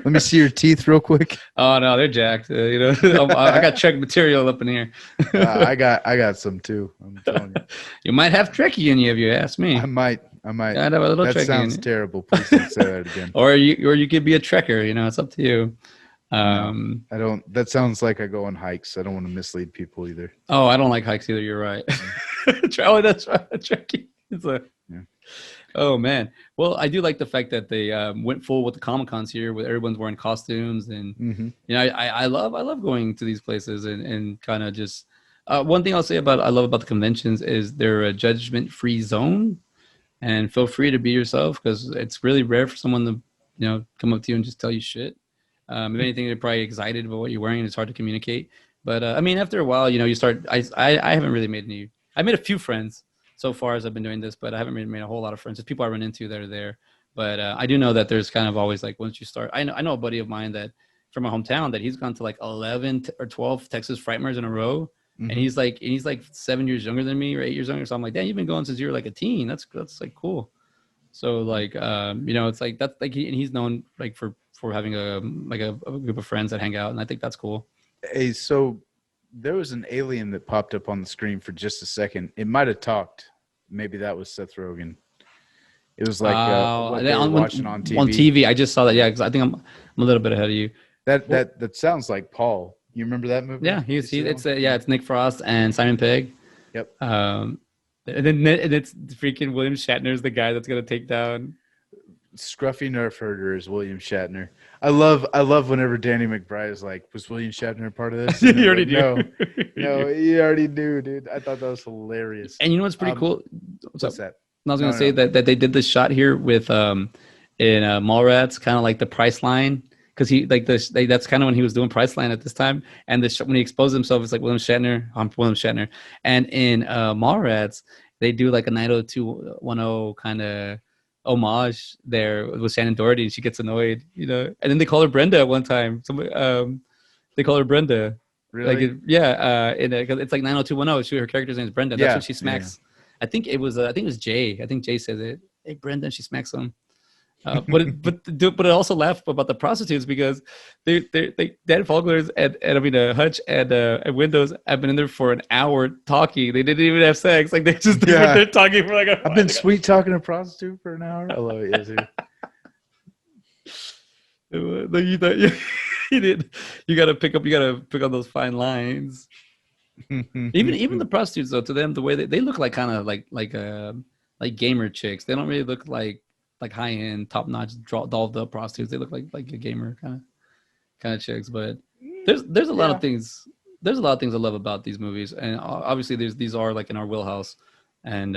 Let me see your teeth real quick. Oh no, they're jacked. I got Trek material up in here. I got some too. I'm telling you. You might have Trekkie in you if you ask me. I might. Yeah, I'd have a little that sounds terrible. Please don't say that again. Or you could be a Trekker. It's up to you. I don't. That sounds like I go on hikes. I don't want to mislead people either. Oh, I don't like hikes either. You're right. Oh, that's right. Trekkie. Oh man. Well, I do like the fact that they went full with the Comic-Cons here, where everyone's wearing costumes, and I love going to these places and kind of just. One thing I'll say I love about the conventions is they're a judgment-free zone, and feel free to be yourself because it's really rare for someone to come up to you and just tell you shit. If anything, they're probably excited about what you're wearing, and it's hard to communicate. But I mean, after a while, you start. I haven't really made any. I made a few friends so far as I've been doing this, but I haven't really made a whole lot of friends. Just people I run into that are there. But I do know that there's kind of always once you start. I know a buddy of mine that from my hometown that he's gone to 11 or 12 Texas Frightmares in a row, and he's like 7 years younger than me or 8 years younger. So I'm like, damn, you've been going since you were a teen. That's cool. So it's that's he's known for having a group of friends that hang out, and I think that's cool. Hey, so there was an alien that popped up on the screen for just a second. It might have talked. Maybe that was Seth Rogen. It was like what they were watching on TV. On TV, I just saw that. Yeah, because I think I'm a little bit ahead of you. That sounds like Paul. You remember that movie? Yeah, it's Nick Frost and Simon Pegg. Yep. And it's freaking William Shatner's the guy that's gonna take down. Scruffy nerf herder is William Shatner. I love whenever Danny McBride is like, was William Shatner a part of this? You already knew. No, you already knew, dude. I thought that was hilarious. And you know what's pretty cool? What's that? I was gonna say that they did this shot here with Mallrats, kind of like the Priceline, because he like that's kind of when he was doing Priceline at this time, and when he exposed himself, it's like William Shatner. I'm William Shatner, and in Mallrats, they do like a 90210 kind of homage there with Shannon Doherty, and she gets annoyed, and then they call her Brenda at one time. They call her Brenda. Really? It's like 90210. Her character's name is Brenda. That's Yeah, what she smacks. Yeah. I think it was Jay. I think Jay says it. Hey, Brenda, she smacks him. But it also laughed about the prostitutes because they Dan Fogler's and Hutch and Windows have been in there for an hour talking. They didn't even have sex. Like they were there talking for like I've been sweet talking to a prostitute for an hour. I love it. Yes, you did. You gotta pick up those fine lines. even the prostitutes though, to them the way they look like kind of like gamer chicks. They don't really look like high end, top notch, dolled up prostitutes. They look like a gamer kind of chicks. But there's a lot of things. There's a lot of things I love about these movies, and obviously these are like in our wheelhouse, and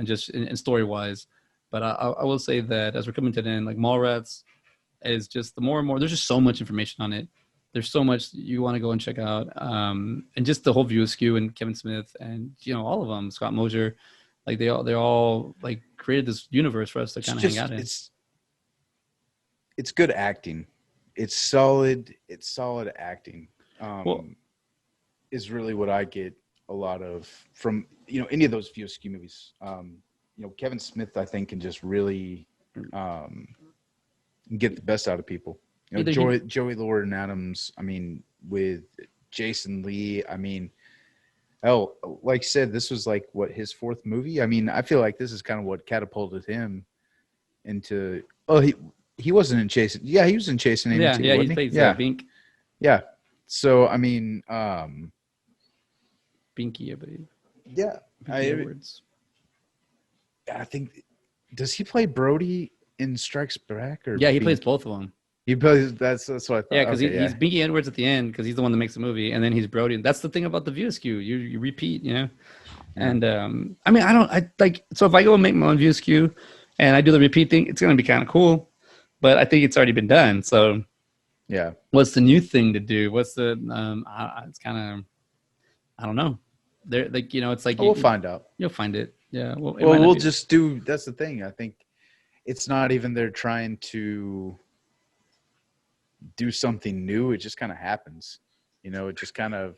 just in story wise. But I will say that as we're coming to the end, like Mallrats is just the more and more. There's just so much information on it. There's so much you want to go and check out, and just the whole View Askew and Kevin Smith and all of them, Scott Mosier. Like they all like created this universe for us to kind of hang out in. It's good acting. It's solid acting. Is really what I get a lot of from any of those View Askew movies. Kevin Smith I think can just really get the best out of people. Joey Lauren Adams. I mean, with Jason Lee. I mean. Oh, like I said, this was like his fourth movie. I mean, I feel like this is kind of what catapulted him into. Oh, he wasn't in Chasing. Yeah, he was in Chasing Amy too. Yeah, he plays Bink. Yeah. So I mean, Binky, I believe. Yeah, I think. Does he play Brody in Strikes Back or? Yeah, he plays both of them. He plays. That's what I thought. Yeah, because he's Binky Edwards at the end because he's the one that makes the movie, and then he's Brody. That's the thing about the View Askew. You repeat, And I mean, so if I go and make my own View Askew, and I do the repeat thing, it's gonna be kind of cool. But I think it's already been done. So yeah, what's the new thing to do? What's the? It's kind of, I don't know. They're like it's like we'll find out. You'll find it. Yeah. Well, we'll just do. That's the thing. I think it's not even they're trying to do something new. It just kind of happens. It just kind of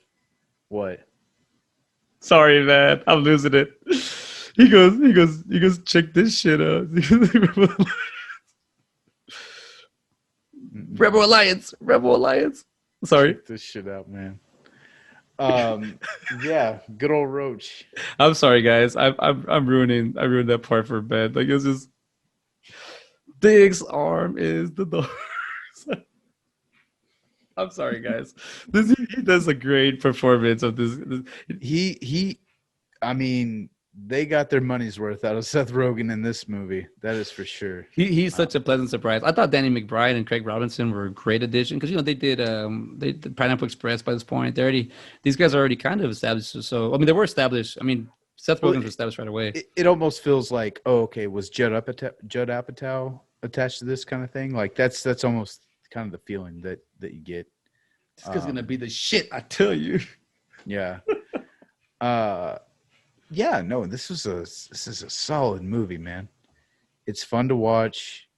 what? Sorry, man. I'm losing it. He goes, check this shit out. Rebel Alliance. Sorry. Check this shit out, man. Yeah, good old Roach. I'm sorry, guys. I ruined that part for Ben. Like it's just Dig's arm is the door. I'm sorry, guys. He does a great performance of this. I mean, they got their money's worth out of Seth Rogen in this movie. That is for sure. He's such a pleasant surprise. I thought Danny McBride and Craig Robinson were a great addition because they did Pineapple Express by this point. These guys are already kind of established. So I mean, they were established. I mean, Seth Rogen was established right away. It almost feels like, was Judd Apatow attached to this kind of thing? Like that's almost kind of the feeling that you get. This guy's gonna be the shit, I tell you. Yeah. Yeah, no, this is a solid movie, man. It's fun to watch.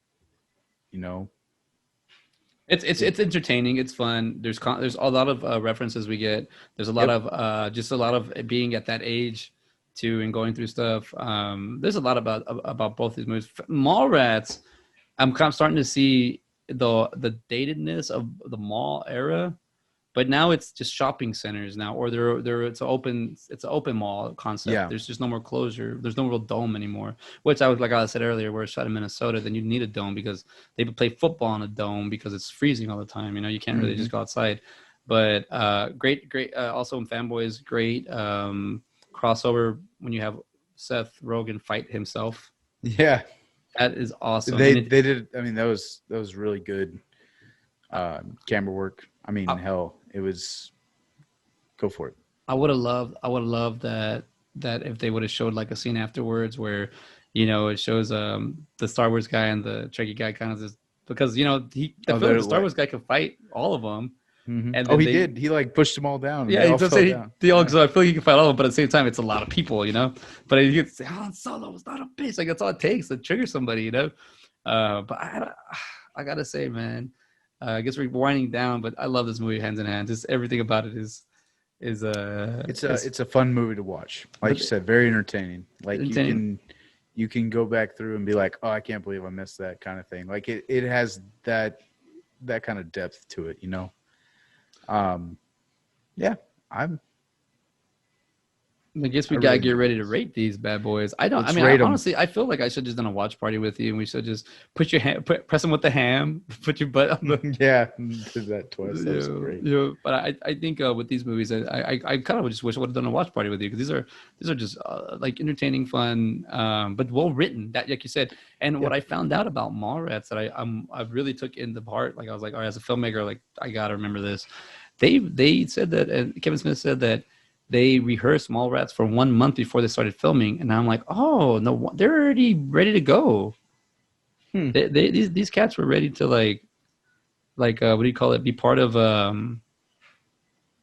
It's entertaining. It's fun. There's a lot of references we get. There's a lot of just a lot of being at that age too and going through stuff. There's a lot about both these movies. Mallrats, I'm kind of starting to see the datedness of the mall era, but now it's just shopping centers now, or it's an open mall concept. Yeah. There's just no more closure. There's no real dome anymore. Which like I said earlier, where it's shot in Minnesota, then you need a dome because they play football in a dome because it's freezing all the time. You can't really just go outside. But great. Also in Fanboys, great crossover when you have Seth Rogen fight himself. Yeah. That is awesome. They did. I mean, that was really good camera work. I mean, hell, it was. Go for it. I would have loved that if they would have showed like a scene afterwards where it shows the Star Wars guy and the Trekkie guy kind of just because the Star Wars guy could fight all of them, and Oh, then he did. He like pushed them all down. And yeah, they all he's fell saying down. they all. So I feel like he can fight all of them, but at the same time, it's a lot of people, But you could say, "Han Solo was not a bitch." Like that's all it takes to trigger somebody. But I gotta say, man, I guess we're winding down, but I love this movie hands in hand. Just everything about it is it's a fun movie to watch. Like you said, very entertaining. Like you can go back through and be like, oh, I can't believe I missed that kind of thing. Like it has that kind of depth to it, Yeah, I guess we gotta get ready to rate these bad boys. Honestly, I feel like I should just done a watch party with you, and we should just press them with the ham, put your butt on the yeah, did that twice. That was great. But I think with these movies, I kind of just wish I would have done a watch party with you because these are just like entertaining, fun, but well written. That like you said, and what I found out about Mallrats that I really took into part. Like I was like, all right, as a filmmaker, like I gotta remember this. They said that, and Kevin Smith said that they rehearsed Mallrats for 1 month before they started filming, and I'm like, oh no, they're already ready to go. These cats were ready to like what do you call it? Be part of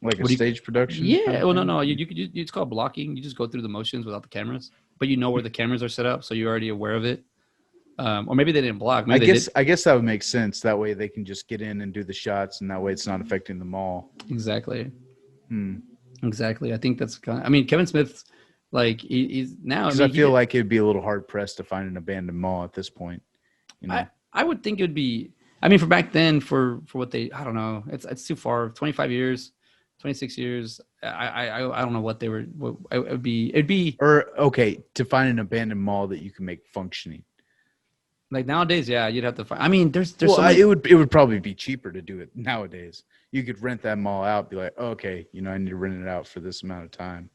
like a stage production. Yeah. Well, no. It's called blocking. You just go through the motions without the cameras, but you know where the cameras are set up, so you're already aware of it. Or maybe they didn't block. Maybe I guess that would make sense. That way they can just get in and do the shots, and that way it's not affecting the mall. Exactly. Exactly. I think that's kind of, Kevin Smith's like he's now. I feel like it'd be a little hard pressed to find an abandoned mall at this point. I would think it would be. For back then, for what they, I don't know. It's too far. 25 years, 26 years. I don't know what they were. What it'd be. Or okay, to find an abandoned mall that you can make functioning. Like nowadays, yeah, you'd have to find. There's. Well, it would probably be cheaper to do it nowadays. You could rent that mall out, be like, oh, okay, I need to rent it out for this amount of time.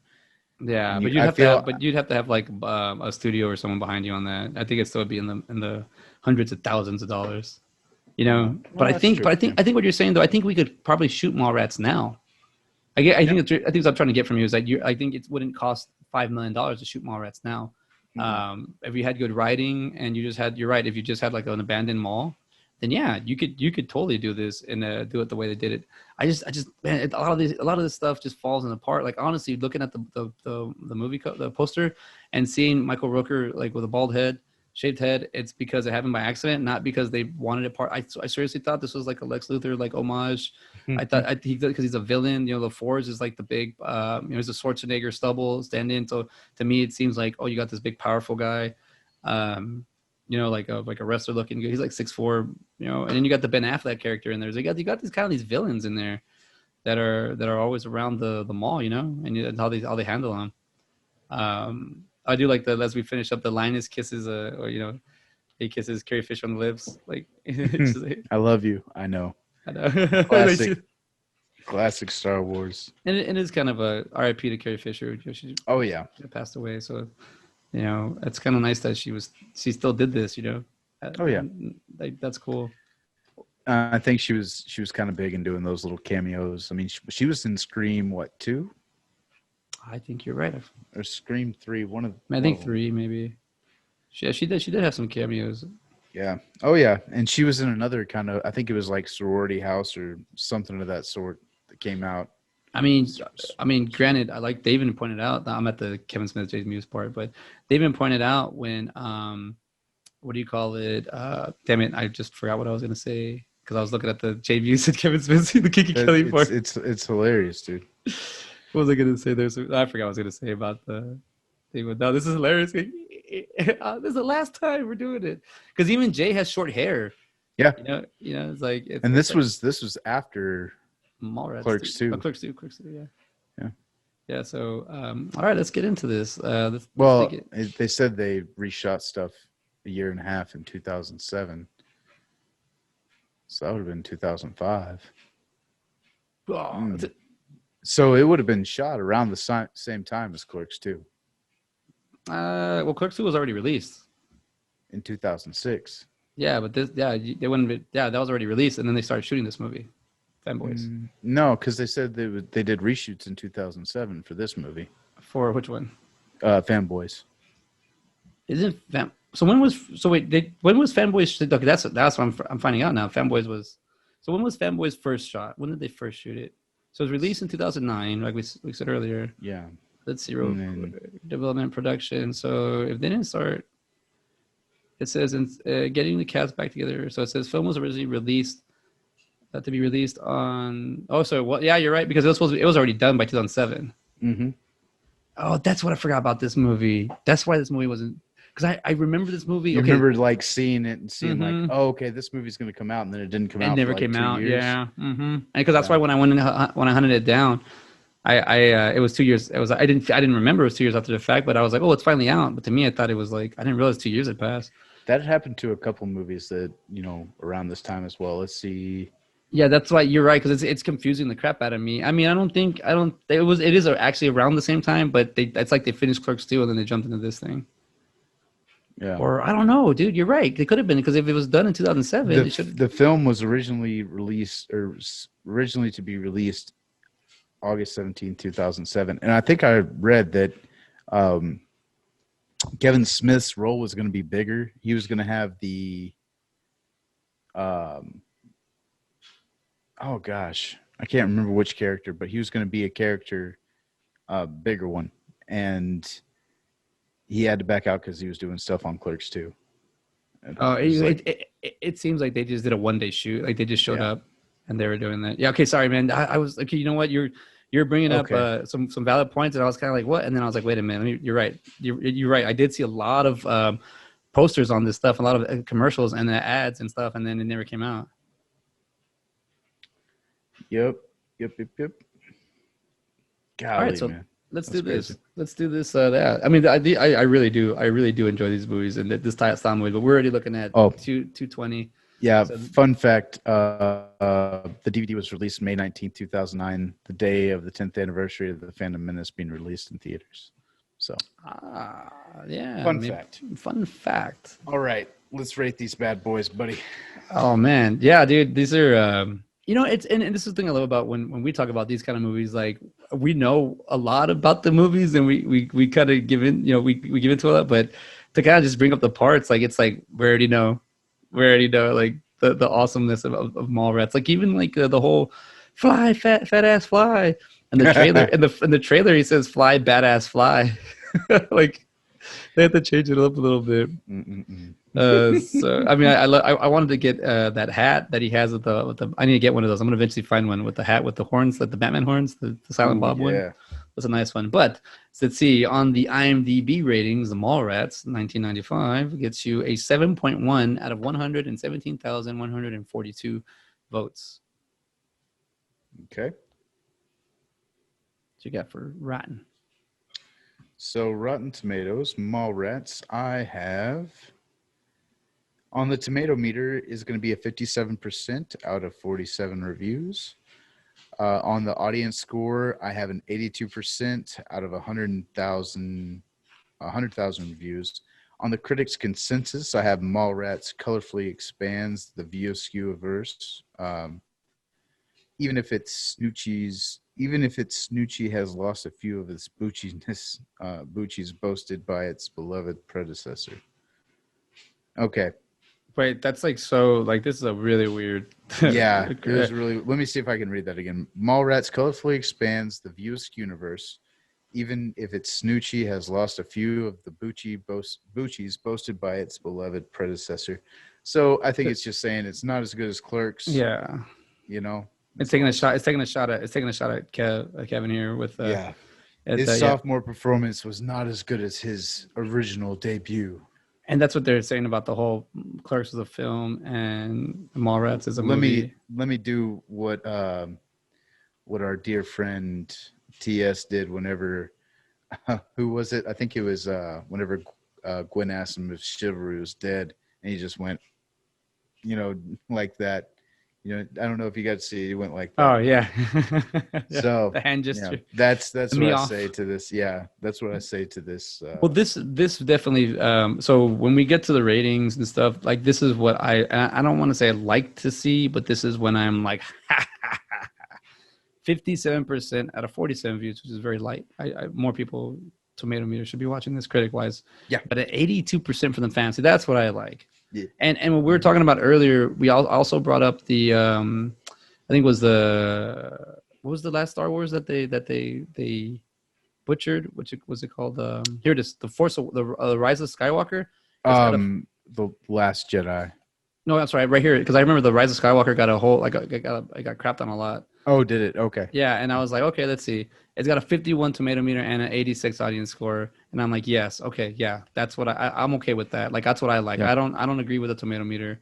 Yeah, but you'd have to have like a studio or someone behind you on that. I think it'd still be in the hundreds of thousands of dollars. But I think what you're saying though, I think we could probably shoot Mallrats now. I think what I'm trying to get from you is that I think it wouldn't cost $5 million to shoot Mallrats now. If you had good writing and you're right. If you just had like an abandoned mall, then yeah, you could totally do this and do it the way they did it. I just man, a lot of this stuff just falls in apart. Like honestly, looking at the movie the poster and seeing Michael Rooker like with a bald head, shaved head, it's because it happened by accident, not because they wanted it part. I seriously thought this was like a Lex Luthor like homage. I thought because he's a villain. The Forge is like the big he's a Schwarzenegger stubble stand-in. So to me, it seems like you got this big powerful guy. Like a wrestler looking good. He's like 6'4", and then you got the Ben Affleck character in there. So you got these kind of these villains in there that are always around the mall, and how they handle them. I do like as we finish up, the Linus kisses he kisses Carrie Fisher on the lips. Like, I love you. I know. Classic Star Wars. And it is kind of a RIP to Carrie Fisher. She passed away. So it's kind of nice that she still did this. Oh yeah, like that's cool. I think she was kind of big in doing those little cameos. She was in Scream 2? I think you're right. Or Scream 3, I think 3 maybe. She did have some cameos. Yeah. Oh yeah, and she was in another kind of, I think it was like Sorority House or something of that sort that came out. Granted, they even pointed out, I'm at the Kevin Smith J Muse part, but they even pointed out when what do you call it? Damn it, I just forgot what I was gonna say because I was looking at the J Muse and Kevin Smith the Kiki Kelly part. It's hilarious, dude. What was I gonna say? I forgot what I was gonna say about the thing. But no, this is hilarious. This is the last time we're doing it because even Jay has short hair. Yeah, it's like. This was after Mallrats Clerks 2. Clerks 2, yeah. So, all right, let's get into this. They said they reshot stuff a year and a half in 2007, so that would have been 2005. So it would have been shot around the same time as Clerks 2. Clerks 2 was already released in 2006. Yeah, but they wouldn't be. Yeah, that was already released, and then they started shooting this movie. Fanboys. No, because they said they did reshoots in 2007 for this movie. For which one? Fanboys. Isn't so when was Fanboys? Okay, that's what I'm finding out now. Fanboys was so when was Fanboys first shot? When did they first shoot it? So it was released in 2009, like we said earlier. Yeah. Let's see, real quick. Development production. So if they didn't start, it says in getting the cast back together. So it says film was originally released to be released on. Oh, so what? Yeah, you're right because it was already done by 2007. Mm-hmm. Oh, that's what I forgot about this movie. That's why this movie wasn't because I remember this movie. You okay. remember like seeing it and seeing like, oh, okay, this movie's gonna come out, and then it didn't come out. It never for came like 2 out. years. Yeah, and because that's why when I hunted it down, it was 2 years. I didn't remember it was 2 years after the fact, but I was like, oh, it's finally out. But to me, I thought it was like I didn't realize 2 years had passed. That happened to a couple movies that around this time as well. Let's see. Yeah, that's why you're right because it's confusing the crap out of me. I mean, it is actually around the same time, but it's like they finished Clerks 2 and then they jumped into this thing. Yeah. Or I don't know, dude. You're right. They could have been because if it was done in 2007, the film was originally to be released August 17, 2007, and I think I read that Kevin Smith's role was going to be bigger. He was going to have the oh gosh, I can't remember which character, but he was going to be a character, bigger one, and he had to back out because he was doing stuff on Clerks 2. Oh, it seems like they just did a one-day shoot. Like they just showed up and they were doing that. Yeah. Okay. Sorry, man. I was okay. You know what? You're bringing up some valid points, and I was kind of like, what? And then I was like, wait a minute. You're right. You're right. I did see a lot of posters on this stuff, a lot of commercials and ads and stuff, and then it never came out. Yep. Golly, all right, so man. Let's do this. Let's do this. That. I mean, I really do enjoy these movies and this style movie. But we're already looking at 220. Yeah. So, fun fact: the DVD was released May 19th, 2009, the day of the 10th anniversary of the Phantom Menace being released in theaters. So. Yeah. Fun fact. All right, let's rate these bad boys, buddy. Oh man, yeah, dude. These are. It's and this is the thing I love about when we talk about these kind of movies. Like we know a lot about the movies, and we kind of give in. We give into it, but to kind of just bring up the parts, like it's like we already know like the awesomeness of Mallrats. Like even like the whole fly fat ass fly, and the trailer in the trailer he says fly badass fly, like they have to change it up a little bit. So I mean, I wanted to get that hat that he has with the. I need to get one of those. I'm gonna eventually find one with the hat with the horns, like the Batman horns, the Silent Bob one. Yeah, that's a nice one. But let's see on the IMDb ratings, the Mallrats 1995 gets you a 7.1 out of 117,142 votes. Okay. What you got for Rotten? So Rotten Tomatoes, Mallrats, I have on the tomato meter is going to be a 57% out of 47 reviews. On the audience score, I have an 82% out of 100,000 reviews. On the critics' consensus, I have Mallrats colorfully expands the view-skew-averse. Even if it's Snoochie has lost a few of its boochiness, Bucci's boasted by its beloved predecessor. Okay. Wait, that's like so. Like this is a really weird. Yeah, it was really. Let me see if I can read that again. Mallrats colorfully expands the view-skew universe, even if its Snoochie has lost a few of the Bucci's boasted by its beloved predecessor. So I think it's just saying it's not as good as Clerks. Yeah. It's taking a shot. It's taking a shot at Kevin here with. His sophomore performance was not as good as his original debut. And that's what they're saying about the whole Clerks as a film and Mallrats as a movie. Let me do what our dear friend TS did whenever. Who was it? I think it was whenever Gwen asked him if chivalry was dead, and he just went, like that. I don't know if you got to see it. He went like that. Oh yeah. So the hand gesture. That's what I say to this. Yeah, that's what I say to this. Well, this definitely. So when we get to the ratings and stuff, like this is what I don't want to say I like to see, but this is when I'm like, 57% out of 47 views, which is very light. More people tomato meter should be watching this critic wise. Yeah. But at 82% for the fans, see, that's what I like. Yeah. And when we were talking about earlier, we also brought up the I think it was what was the last Star Wars that they butchered? Was it called? Here it is, the Rise of Skywalker. The Last Jedi. No, that's right, right here, because I remember the Rise of Skywalker got a whole I got crapped on a lot. Oh, did it? Okay. Yeah, and I was like, okay, let's see. It's got a 51 tomato meter and an 86 audience score, and I'm like, yes, okay, yeah, that's what I'm okay with that. Like that's what I like. Yeah. I don't agree with the tomato meter.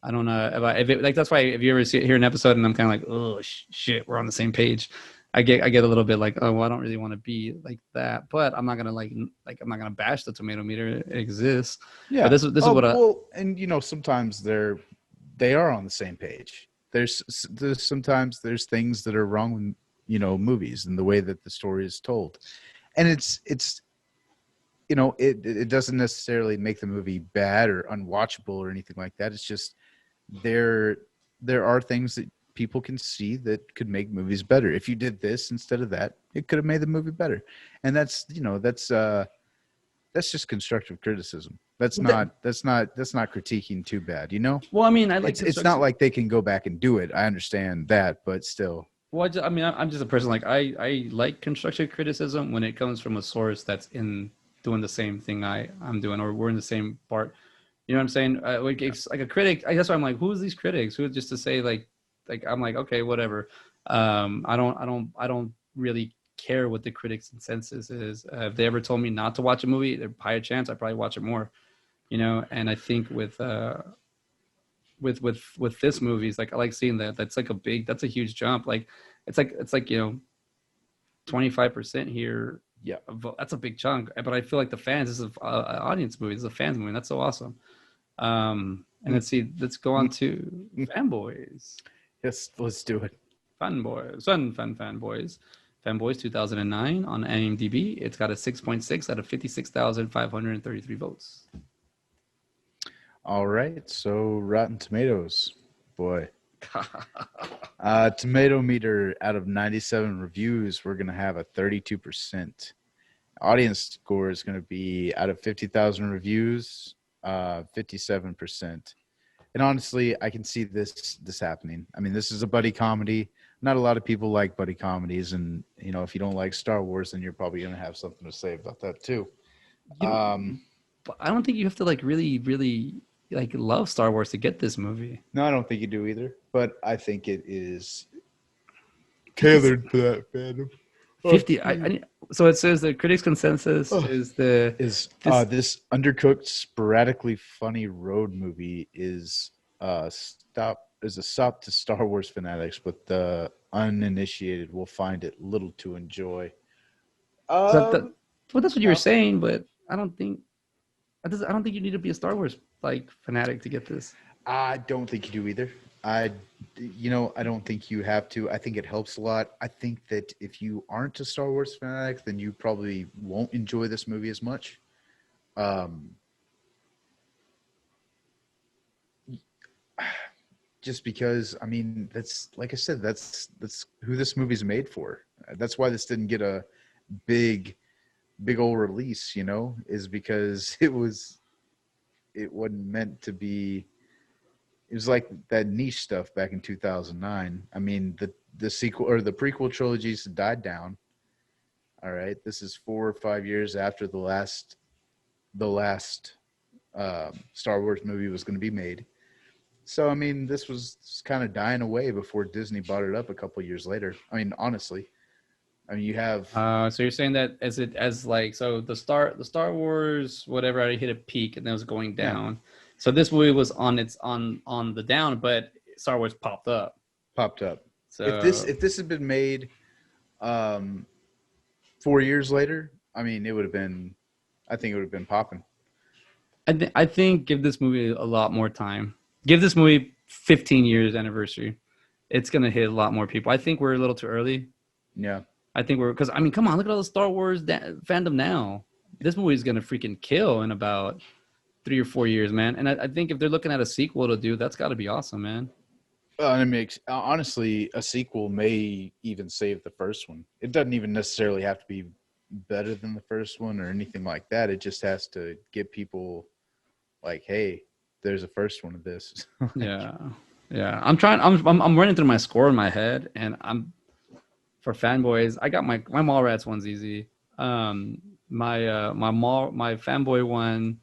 I don't know if it like that's why if you ever hear an episode and I'm kind of like, oh shit, we're on the same page. I get a little bit like, oh, well, I don't really want to be like that, but I'm not gonna I'm not gonna bash the tomato meter. It exists. Yeah. But this is what and sometimes they are on the same page. There's sometimes there's things that are wrong with movies and the way that the story is told, and it's it doesn't necessarily make the movie bad or unwatchable or anything like that. It's just there are things that people can see that could make movies better. If you did this instead of that, it could have made the movie better. And that's just constructive criticism. That's not critiquing too bad, Well, I mean, I like it's not like they can go back and do it. I understand that, but still. Well, I'm just a person like I like constructive criticism when it comes from a source that's in doing the same thing I'm doing, or we're in the same part. You know what I'm saying? It's like a critic. I guess I'm like, who's these critics? Who just to say like I'm like, okay, whatever. I don't really care what the critics' consensus is. If they ever told me not to watch a movie, there's a higher chance I'd probably watch it more. And I think with this movie, it's like I like seeing that. That's a huge jump. Like it's like 25% here. Yeah, that's a big chunk. But I feel like the fans, this is an audience movie. This is a fans movie. And that's so awesome. And let's go on to Fanboys. Yes, let's do it. Fanboys, Fanboys. Fanboys 2009 on IMDb. It's got a 6.6 out of 56,533 votes. All right, so Rotten Tomatoes, boy. Tomato meter out of 97 reviews, we're going to have a 32%. Audience score is going to be out of 50,000 reviews, 57%. And honestly, I can see this happening. I mean, this is a buddy comedy. Not a lot of people like buddy comedies, and if you don't like Star Wars, then you're probably going to have something to say about that too. But I don't think you have to really, really love Star Wars to get this movie. No, I don't think you do either. But I think it is tailored for that fandom. 50. So it says the critics' consensus is this undercooked, sporadically funny road movie is a stop to Star Wars fanatics, but the uninitiated will find it little to enjoy. Well, that's what you were saying, but I don't think you need to be a Star Wars fanatic to get this. I don't think you do either. I don't think you have to. I think it helps a lot. I think that if you aren't a Star Wars fanatic, then you probably won't enjoy this movie as much. Just because, I mean, that's like I said, that's who this movie's made for. That's why this didn't get a big old release, is because it wasn't meant to be. It was like that niche stuff back in 2009. I mean, the sequel or the prequel trilogies died down. All right, this is 4 or 5 years after the last Star Wars movie was going to be made. So, I mean, this was kind of dying away before Disney bought it up a couple of years later. I mean, honestly, you have. So you're saying that so the Star Wars whatever already hit a peak and then it was going down. Yeah. So this movie was on the down, but Star Wars popped up. So if this had been made 4 years later, I mean, I think it would have been popping. I think give this movie a lot more time. Give this movie 15 years anniversary. It's going to hit a lot more people. I think we're a little too early. Yeah. I think because I mean, come on, look at all the Star Wars fandom now. This movie is going to freaking kill in about 3 or 4 years, man. And I think if they're looking at a sequel to do, that's got to be awesome, man. Honestly, a sequel may even save the first one. It doesn't even necessarily have to be, better than the first one or anything like that. It just has to get people like, hey, there's a first one of this. Yeah, yeah. I'm running through my score in my head, and I'm for fanboys. I got my Mallrats one's easy. My fanboy one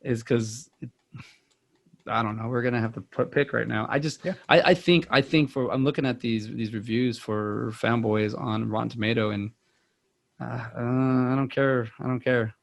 is because I don't know. We're gonna have to pick right now. Yeah. I think for I'm looking at these reviews for fanboys on Rotten Tomato, and I don't care. I don't care.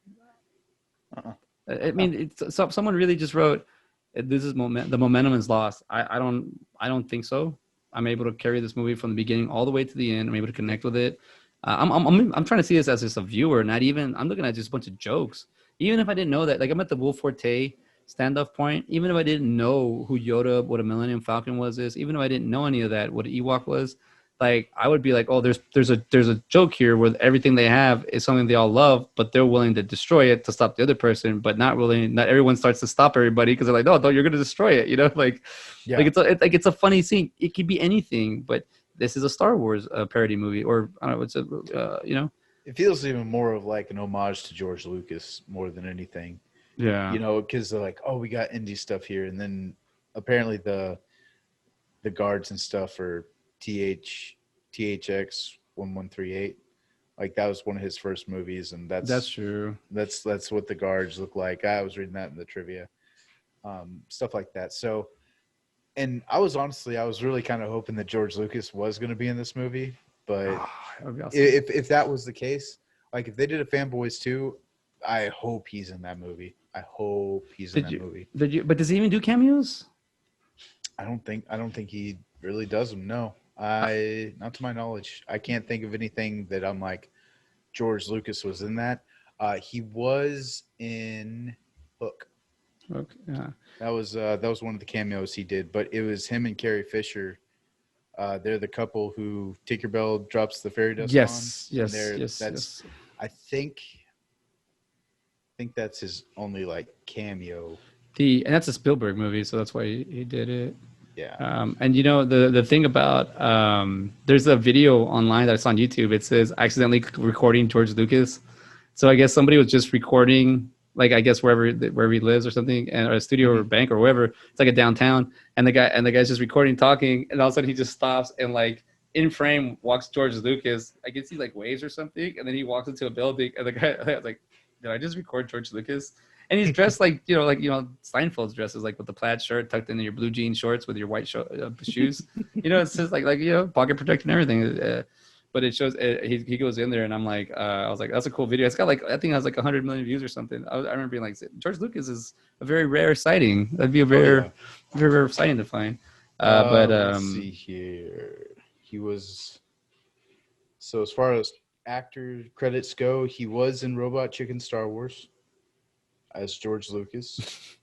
Uh-uh. I mean, someone really just wrote, "This is the momentum is lost." I don't think so. I'm able to carry this movie from the beginning all the way to the end. I'm able to connect with it. I'm trying to see this as just a viewer, not even. I'm looking at just a bunch of jokes. Even if I didn't know that, like I'm at the Will Forte standoff point. Even if I didn't know who Yoda, what a Millennium Falcon was, even if I didn't know any of that, what an Ewok was, like I would be like, oh, there's a joke here where everything they have is something they all love, but they're willing to destroy it to stop the other person, but not willing. Not everyone starts to stop everybody because they're like, no, you're gonna destroy it, like it's a funny scene. It could be anything, but this is a Star Wars parody movie, or I don't know, it's a. It feels even more of like an homage to George Lucas more than anything. Yeah. Because they're like, oh, we got indie stuff here, and then apparently the guards and stuff are THX 1138. Like that was one of his first movies, and that's true. That's what the guards look like. I was reading that in the trivia, stuff like that. So, and I was really kind of hoping that George Lucas was going to be in this movie, but that'd be awesome. if that was the case, like if they did a Fanboys 2, I hope he's in that movie. I hope he's in that movie. But does he even do cameos? I don't think he really does them. No, not to my knowledge. I can't think of anything that I'm like, George Lucas was in that. He was in Hook. Okay, yeah. That was one of the cameos he did, but it was him and Carrie Fisher. They're the couple who Tinkerbell drops the fairy dust on. Yes. I think that's his only like cameo. And that's a Spielberg movie, so that's why he did it. Yeah. And the thing about there's a video online that's on YouTube. It says accidentally recording George Lucas. So I guess somebody was just recording, like I guess wherever he lives or something, or a studio or a bank or wherever. It's like a downtown, and the guy's just recording, talking, and all of a sudden he just stops and like in frame walks George Lucas. I guess he like waves or something, and then he walks into a building, and the guy I was like, did I just record George Lucas? And he's dressed like Steinfeld's dresses, like with the plaid shirt tucked into your blue jean shorts with your white shoes. It's just like pocket protector and everything. But it shows he goes in there, and I'm like, I was like, that's a cool video. It's got like I think it has like 100 million views or something. I remember being like, George Lucas is a very rare sighting. That'd be a very rare sighting to find. Let's see here. He was so as far as actor credits go, he was in Robot Chicken Star Wars as George Lucas.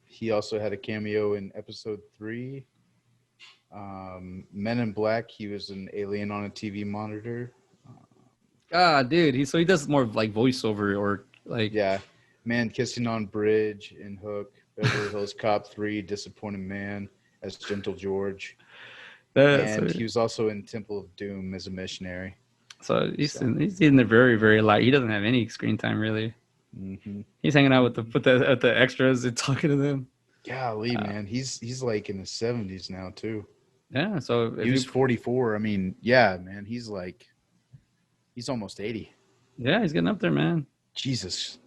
He also had a cameo in Episode 3. Men in Black, he was an alien on a TV monitor. Dude, he does more like voiceover or like Man Kissing on Bridge in Hook, Beverly Hills Cop 3, Disappointed Man as Gentle George. And he was also in Temple of Doom as a missionary. So he's in there very, very light. He doesn't have any screen time really. Mm-hmm. He's hanging out with the extras and talking to them. Golly, man, he's like in his 70s now too. Yeah, so he was 44. I mean, yeah, man, he's almost 80. Yeah, he's getting up there, man. Jesus.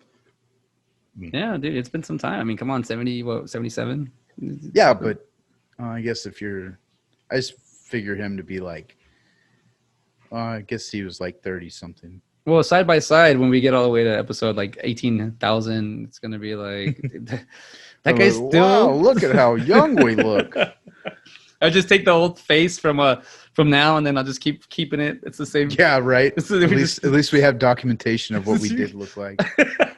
Yeah, dude, it's been some time. I mean, come on, 77? Yeah, but I guess I just figure him to be like, I guess he was like 30 something. Well, side by side, when we get all the way to episode like 18,000, it's gonna be like that guy's still. Wow, look at how young we look. I just take the old face from now, and then I'll just keep keeping it. It's the same. Yeah, right. At least we have documentation of what we did look like.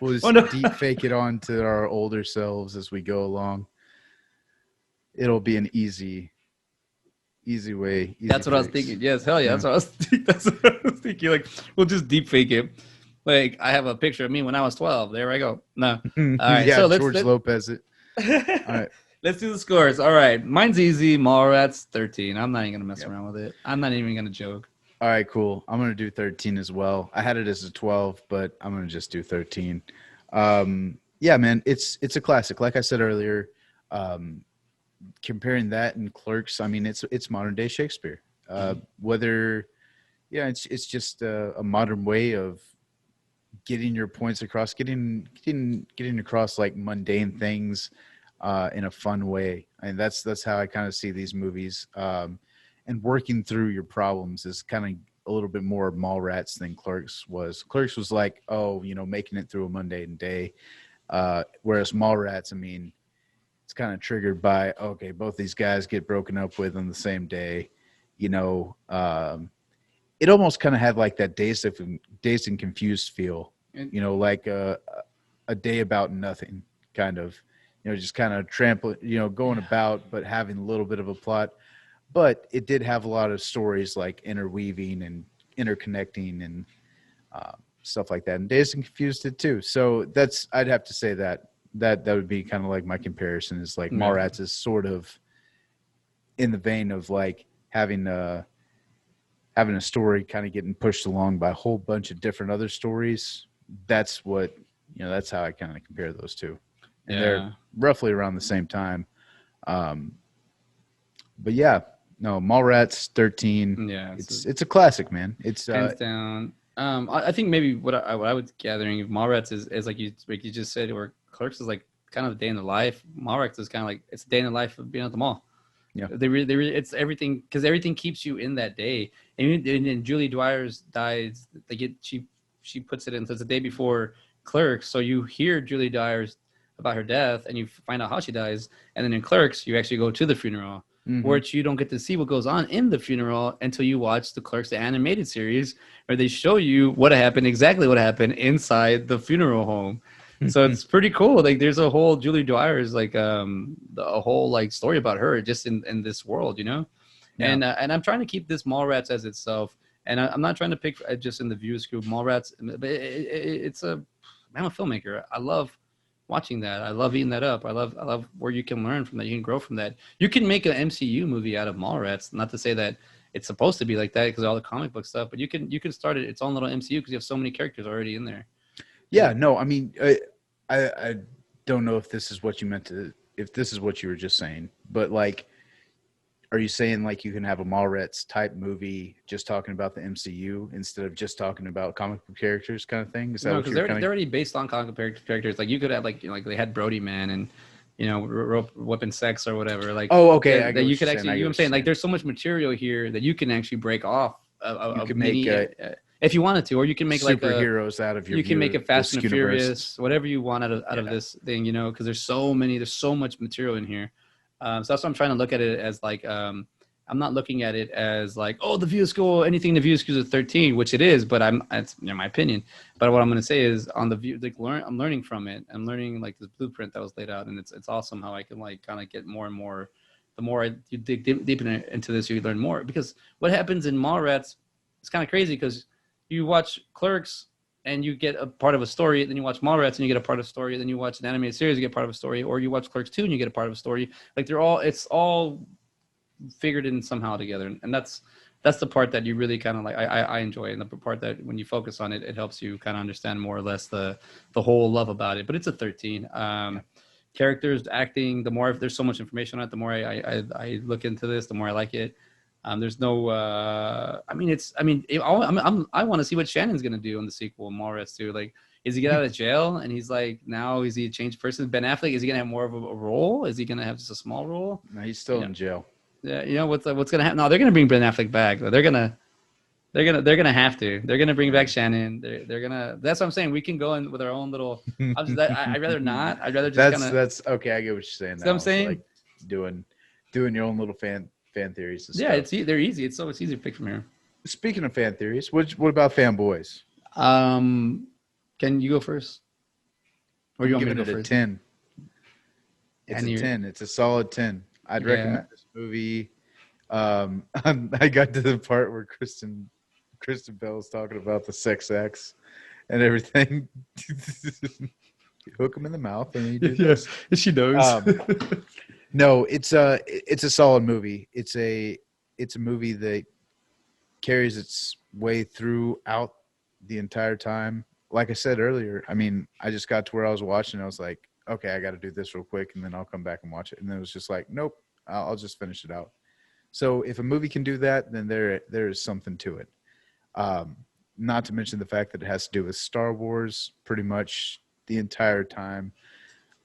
We'll just deep fake it onto our older selves as we go along. It'll be an easy way. That's what I was thinking. Yes, hell yeah. That's what I was thinking. Like, we'll just deep fake it. Like, I have a picture of me when I was 12. There I go. No. All right. Yeah, so George Lopez it. All right. Let's do the scores. All right. Mine's easy. Mallrats 13. I'm not even going to mess around with it. I'm not even going to joke. All right, cool. I'm gonna do 13 as well. I had it as a 12, but I'm gonna just do 13. Yeah, man, it's a classic. Like I said earlier, um, comparing that and Clerks, I mean, it's modern day Shakespeare. Whether yeah, it's just a modern way of getting your points across, getting across like mundane things in a fun way. And that's how I kind of see these movies. And working through your problems is kind of a little bit more Mallrats than Clerks was. Clerks was like, oh, making it through a mundane day. Whereas Mallrats, I mean, it's kind of triggered by, okay, both these guys get broken up with on the same day. It almost kind of had like that dazed and confused feel, like a day about nothing kind of, just kind of going about, but having a little bit of a plot. But it did have a lot of stories like interweaving and interconnecting and stuff like that. And Dazed and Confused did too. So I'd have to say that would be kind of like my comparison is like Mallrats is sort of in the vein of like having a story kind of getting pushed along by a whole bunch of different other stories. That's what, that's how I kind of compare those two. And they're roughly around the same time. But yeah, no, Mallrats 13. Yeah, it's a classic, man. It's hands down. I think maybe what I was gathering of Mallrats is like you just said, or Clerks is like kind of a day in the life. Mallrats is kind of like it's a day in the life of being at the mall. Yeah, they really it's everything because everything keeps you in that day. And Julie Dwyer's dies. She puts it in. So it's the day before Clerks. So you hear Julie Dwyer's about her death, and you find out how she dies. And then in Clerks, you actually go to the funeral. Mm-hmm. Which you don't get to see what goes on in the funeral until you watch the Clerks, the animated series, where they show you exactly what happened inside the funeral home. So it's pretty cool. Like there's a whole Julie Dwyer's like a whole like story about her just in this world, Yeah. And I'm trying to keep this Mallrats as itself, and I'm not trying to pick just in the Views group Mallrats, but I'm a filmmaker. I love watching that. I love eating that up. I love where you can learn from that. You can grow from that. You can make an MCU movie out of Mallrats. Not to say that it's supposed to be like that because all the comic book stuff, but you can start it its own little MCU because you have so many characters already in there. Yeah, no, I mean, I don't know if this is what you meant to, if this is what you were just saying, but like, are you saying like you can have a Mallrats type movie just talking about the MCU instead of just talking about comic book characters kind of thing? Is that no, because they're already based on comic book characters. Like you could have like they had Brody Man and rope weapon sex or whatever. Like okay, that you could actually. You know what I'm saying? Like there's so much material here that you can actually break off. You could make if you wanted to, or you can make superheroes out of your. You can make a Fast and Furious, whatever you want out of this thing, because there's so much material in here. So that's what I'm trying to look at it as like. I'm not looking at it as like, oh, the View School, anything the View School is 13, which it is, but it's my opinion. But what I'm going to say is on the View, like I'm learning from it. I'm learning like this blueprint that was laid out, and it's awesome how I can like kind of get more and more. The more you dig deep into this, you learn more. Because what happens in Mallrats, it's kind of crazy because you watch Clerks and you get a part of a story, then you watch Mallrats and you get a part of a story, then you watch an animated series, you get part of a story, or you watch Clerks 2 and you get a part of a story. Like it's all figured in somehow together, and that's the part that you really kind of like I enjoy, and the part that when you focus on it, it helps you kind of understand more or less the whole love about it. But it's a 13. Characters, acting, the more there's so much information on it, the more I look into this, the more I like it. There's no I want to see what Shannon's gonna do in the sequel, Mallrats 2. Like, is he get out of jail and he's like, now is he a changed person? Ben Affleck, is he gonna have more of a role? Is he gonna have just a small role? No, he's still in jail. Yeah, what's gonna happen? No, they're gonna bring Ben Affleck back. They're gonna have to. They're gonna bring back Shannon. They're gonna. That's what I'm saying. We can go in with our own little. I'd rather not. I'd rather just. That's okay. I get what you're saying. That's what I'm saying. Like doing your own little fan theories. And yeah, stuff. They're easy. It's so much easier to pick from here. Speaking of fan theories, what about fanboys? Can you go first? Or you want me to go first? 10. It's a 10. It's a solid 10. I'd recommend this movie. I got to the part where Kristen Bell's talking about the sex acts and everything. You hook him in the mouth, and he did this. She knows. No, it's a solid movie. It's a movie that carries its way throughout the entire time. Like I said earlier, I mean, I just got to where I was watching. I was like, okay, I got to do this real quick, and then I'll come back and watch it. And then it was just like, nope, I'll just finish it out. So if a movie can do that, then there is something to it. Not to mention the fact that it has to do with Star Wars pretty much the entire time.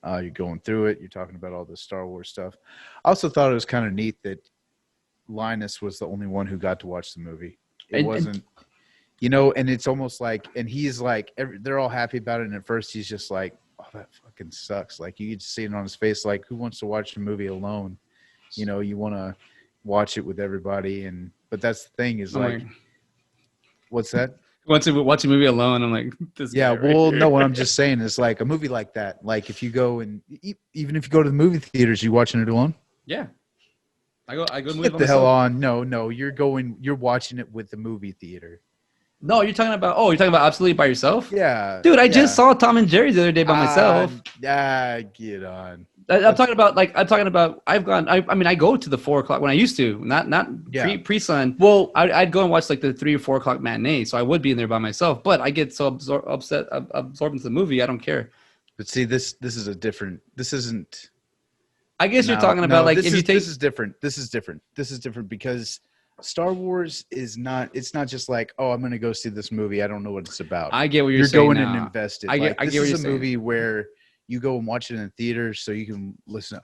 You're going through it. You're talking about all the Star Wars stuff. I also thought it was kind of neat that Linus was the only one who got to watch the movie. It wasn't, and it's almost like, and he's like, they're all happy about it. And at first he's just like, oh, that fucking sucks. Like you could see it on his face. Like who wants to watch a movie alone? You want to watch it with everybody. But that's the thing is what's that? Once you watch a movie alone, I'm like, this guy right well, here. no, what I'm just saying is like a movie like that. Like if you go and even if you go to the movie theaters, you watching it alone? Yeah. I go Get the hell on. No, you're watching it with the movie theater. No, you're talking about absolutely by yourself? Yeah. Dude, I just saw Tom and Jerry the other day by myself. Get on. I'm talking about I go to the 4 o'clock when I used to, not pre-sun. Well, I'd go and watch like the 3 or 4 o'clock matinee. So I would be in there by myself, but I get so absorbed into the movie. I don't care. But see, this isn't. I guess you're talking about like this is different. This is different because Star Wars is not. It's not just like, oh, I'm going to go see this movie. I don't know what it's about. I get what you're saying. You're going now. and invested. I get what you're saying. This is a movie where you go and watch it in theaters so you can listen.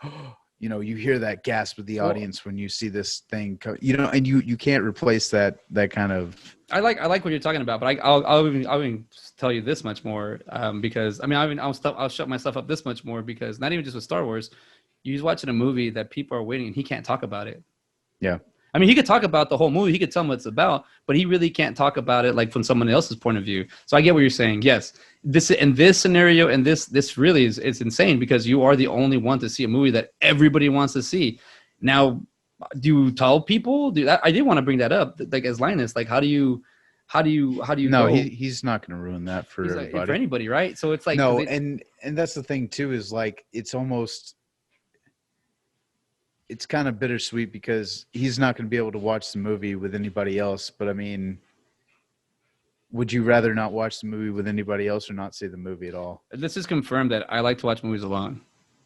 You hear that gasp of the audience when you see this thing. And you can't replace that kind of. I like what you're talking about, but I'll even tell you this much more because I'll shut myself up this much more because not even just with Star Wars. He's watching a movie that people are waiting and he can't talk about it. Yeah. I mean, he could talk about the whole movie. He could tell them what it's about, but he really can't talk about it like from someone else's point of view. So I get what you're saying. Yes. In this scenario, and this really is insane because you are the only one to see a movie that everybody wants to see. Now, do you tell people? I did want to bring that up. Like as Linus, like how do you No, he's not going to ruin that for everybody. Like, for anybody, right? So it's like no, and that's the thing too is like it's kind of bittersweet because he's not going to be able to watch the movie with anybody else. But I mean, would you rather not watch the movie with anybody else or not see the movie at all? This is confirmed that I like to watch movies alone.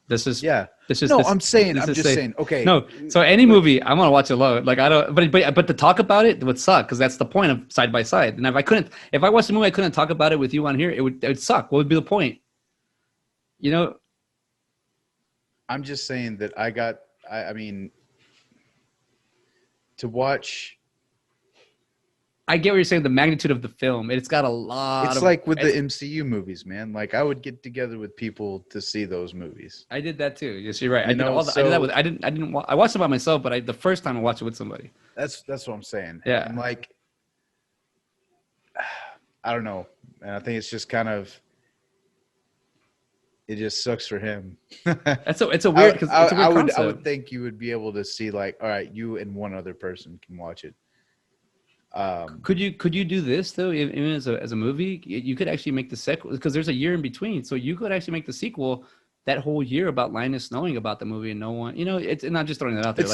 I'm just saying. Okay. No. So any movie I'm gonna watch alone. Like I don't. But to talk about it would suck because that's the point of side by side. And if I watched the movie, I couldn't talk about it with you on here. It would suck. What would be the point? I'm just saying that I mean, to watch. I get what you're saying. The magnitude of the film. It's got a lot. It's like with the MCU movies, man. Like I would get together with people to see those movies. I did that too. Yes, you're right. I watched it by myself, but the first time I watched it with somebody. That's what I'm saying. Yeah. I'm like, I don't know, and I think it's just kind of. It just sucks for him. It's a weird concept. I would think you would be able to see like, all right, you and one other person can watch it. Could you do this though? Even as a movie, you could actually make the sequel because there's a year in between, so you could actually make the sequel that whole year about Linus knowing about the movie and no one. It's not just throwing that out there.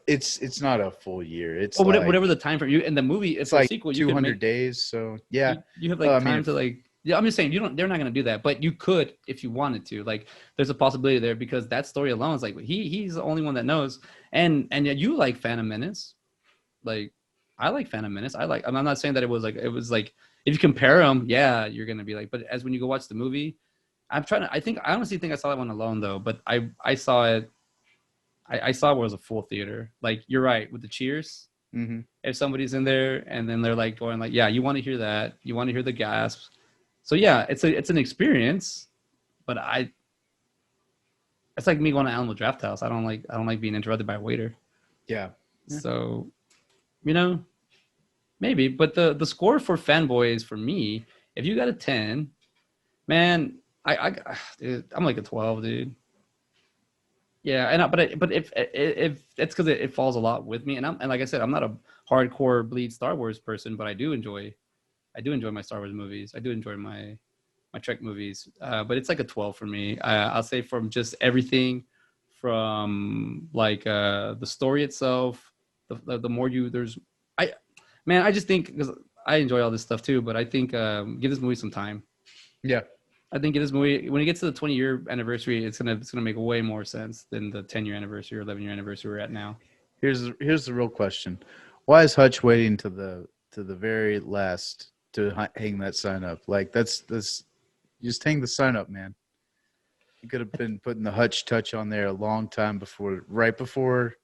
It's not a full year. It's whatever the time frame you and the movie. It's like sequel. 200 days. So yeah, you have time to like. Yeah, I'm just saying they're not going to do that, but you could if you wanted to. Like, there's a possibility there because that story alone is like he's the only one that knows. And yet you like Phantom Menace, like I like Phantom Menace. I'm not saying that it was like if you compare them, yeah, you're going to be like. But as when you go watch the movie, I honestly think I saw that one alone though. But I saw it. I saw it was a full theater. Like you're right with the cheers. Mm-hmm. If somebody's in there and then they're like going like, yeah, you want to hear that, you want to hear the gasps. So yeah, it's an experience, but it's like me going to Alamo Draft House. I don't like being interrupted by a waiter. Yeah. So, maybe, but the score for Fanboys for me, if you got a 10, man, dude, I'm like a 12, dude. Yeah, but if it's because it falls a lot with me, and like I said, I'm not a hardcore bleed Star Wars person, but I do enjoy my Star Wars movies. I do enjoy my Trek movies. But it's like a 12 for me. I'll say from just everything from like the story itself, the more Man, I just think because I enjoy all this stuff too, but I think give this movie some time. Yeah. I think this movie, when it gets to the 20-year anniversary, it's gonna make way more sense than the 10-year anniversary or 11-year anniversary we're at now. Here's the real question: why is Hutch waiting to the very last to hang that sign up? Like that's just hang the sign up, man. You could have been putting the Hutch touch on there a long time before, right before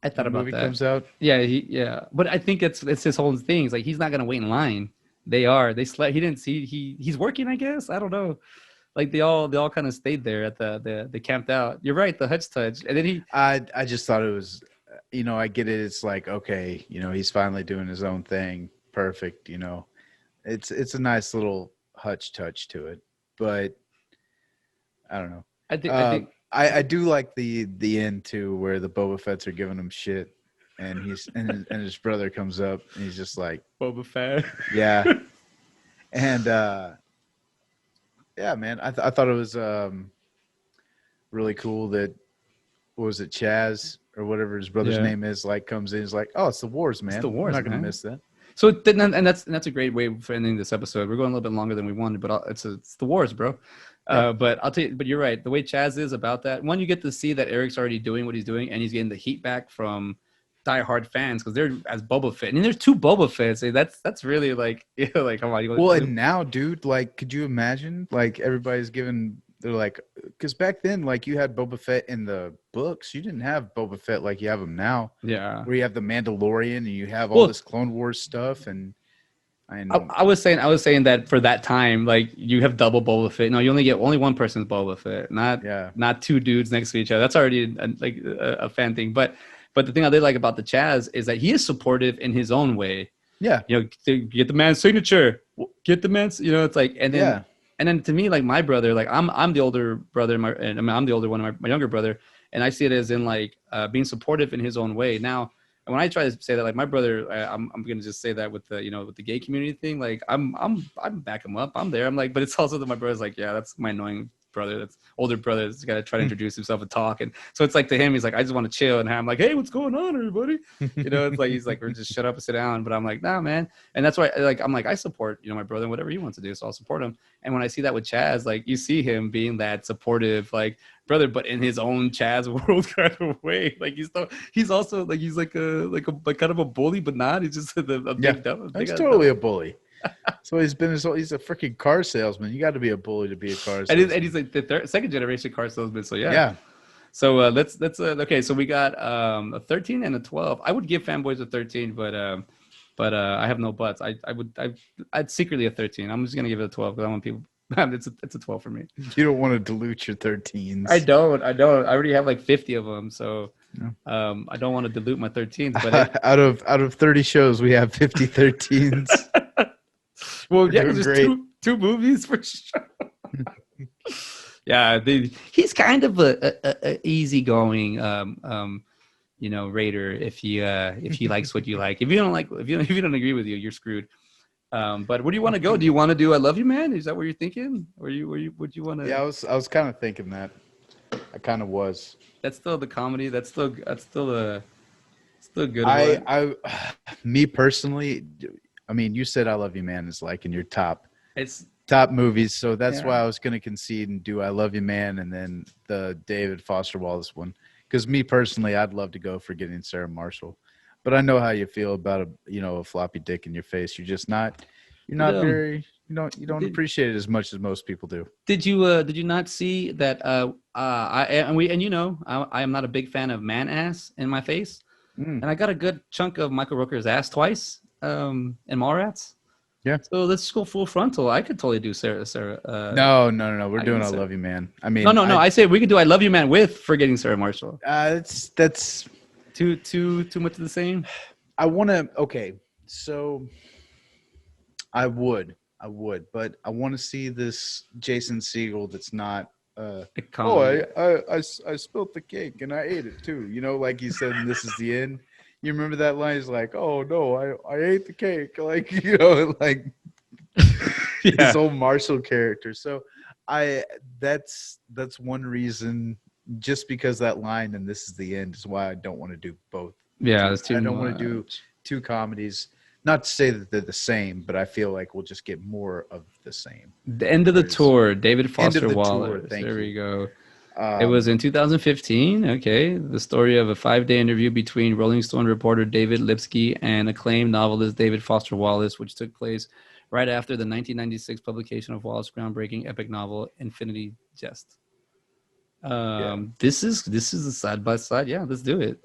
I the thought about movie that. comes out. Yeah, but I think it's his whole thing. It's like he's not gonna wait in line. They are. They slept. He didn't see. He's working. I guess. I don't know. Like they all kind of stayed there at the they camped out. You're right. The Hutch touch, and then he. I just thought it was, I get it. It's like, okay, he's finally doing his own thing. Perfect. It's a nice little Hutch touch to it, but I don't know. I think. I think. I do like the end too, where the Boba Fett's are giving him shit, and and his brother comes up and he's just like, Boba Fett. yeah, and yeah, man, I thought it was really cool that, what was it, Chaz or whatever his brother's name is, like comes in, he's like, oh, it's the wars, man. It's the wars, I'm not gonna man. miss that. So and that's a great way for ending this episode. We're going a little bit longer than we wanted, but it's the wars, bro. Yeah. But I'll tell you. But you're right. The way Chaz is about that, one, you get to see that Eric's already doing what he's doing, and he's getting the heat back from diehard fans because they're as Boba Fett. And there's two Boba Fetts. That's really like, like, come on. Well, and now, dude, like, could you imagine? Like, everybody's giving. They're like, because back then, like, you had Boba Fett in the books. You didn't have Boba Fett like you have him now. Yeah. Where you have the Mandalorian and you have all this Clone Wars stuff, and I was saying that for that time, like, you have double Boba Fett. No, you only one person's Boba Fett, not two dudes next to each other. That's already a fan thing. But the thing I did like about the Chaz is that he is supportive in his own way. Yeah. Get the man's signature. Get the man's. It's like, and then. Yeah. And then to me, like my brother, like I'm the older brother, I'm the older one of my younger brother, and I see it as in like being supportive in his own way. Now, when I try to say that, like my brother, I'm gonna just say that with the with the gay community thing, like I'm back him up, I'm there. I'm like, but it's also that my brother's like, yeah, that's my annoying brother, that's older brother, that's got to try to introduce himself and talk, and so it's like to him, he's like, I just want to chill, and I'm like, hey, what's going on, everybody? It's like he's like, we're just shut up and sit down, but I'm like, nah, man, and that's why, like, I'm like, I support my brother and whatever he wants to do, so I'll support him. And when I see that with Chaz, like, you see him being that supportive, like, brother, but in his own Chaz world kind of way. Like he's also like he's like kind of a bully, but not. He's just a big dumb. He's totally a bully. So he's a freaking car salesman. You got to be a bully to be a car salesman. And he's like the second generation car salesman. So yeah. Yeah. So let's okay. So we got a 13 and a 12. I would give Fanboys a 13, but I have no buts. I'd secretly a 13. I'm just gonna give it a 12 because I want people. It's a 12 for me. You don't want to dilute your 13s. I don't. I already have like 50 of them, so I don't want to dilute my 13s. But out of 30 shows, we have 50 13s. Well, yeah, there's two movies for sure. Yeah, he's kind of a easygoing raider if he likes what you like. If you don't agree with you, you're screwed. But where do you want to go? Do you want to do I Love You Man? Is that what you're thinking? Or would you want to? Yeah, I was kind of thinking that. I kind of was. That's still the comedy. That's still a good one. Me personally, I mean, you said I Love You Man is like in your top movies, so that's why I was going to concede and do I Love You Man and then the David Foster Wallace one. Because me personally, I'd love to go for Getting Sarah Marshall. But I know how you feel about a floppy dick in your face. You're just not very, you don't appreciate it as much as most people do. Did you not see that I am not a big fan of man ass in my face, and I got a good chunk of Michael Rooker's ass twice in Mallrats. Yeah. So let's just go full frontal. I could totally do Sarah. No. We're doing I Love You Man. I mean, no. I say we could do I Love You Man with Forgetting Sarah Marshall. That's too much of the same. I want to. Okay, so I would, but I want to see this Jason Segel that's not. I spilled the cake and I ate it too. Like he said, and this is the end. You remember that line? He's like, "Oh no, I ate the cake." Like like this old Marshall character. So that's one reason. Just because that line and this is the end is why I don't want to do both. Yeah, that's too. I don't want to do two comedies. Not to say that they're the same, but I feel like we'll just get more of the same. The End of the Tour, David Foster Wallace. There we go. It was in 2015. Okay, the story of a 5-day interview between Rolling Stone reporter David Lipsky and acclaimed novelist David Foster Wallace, which took place right after the 1996 publication of Wallace's groundbreaking epic novel Infinity Jest. This is a side by side. Yeah, let's do it.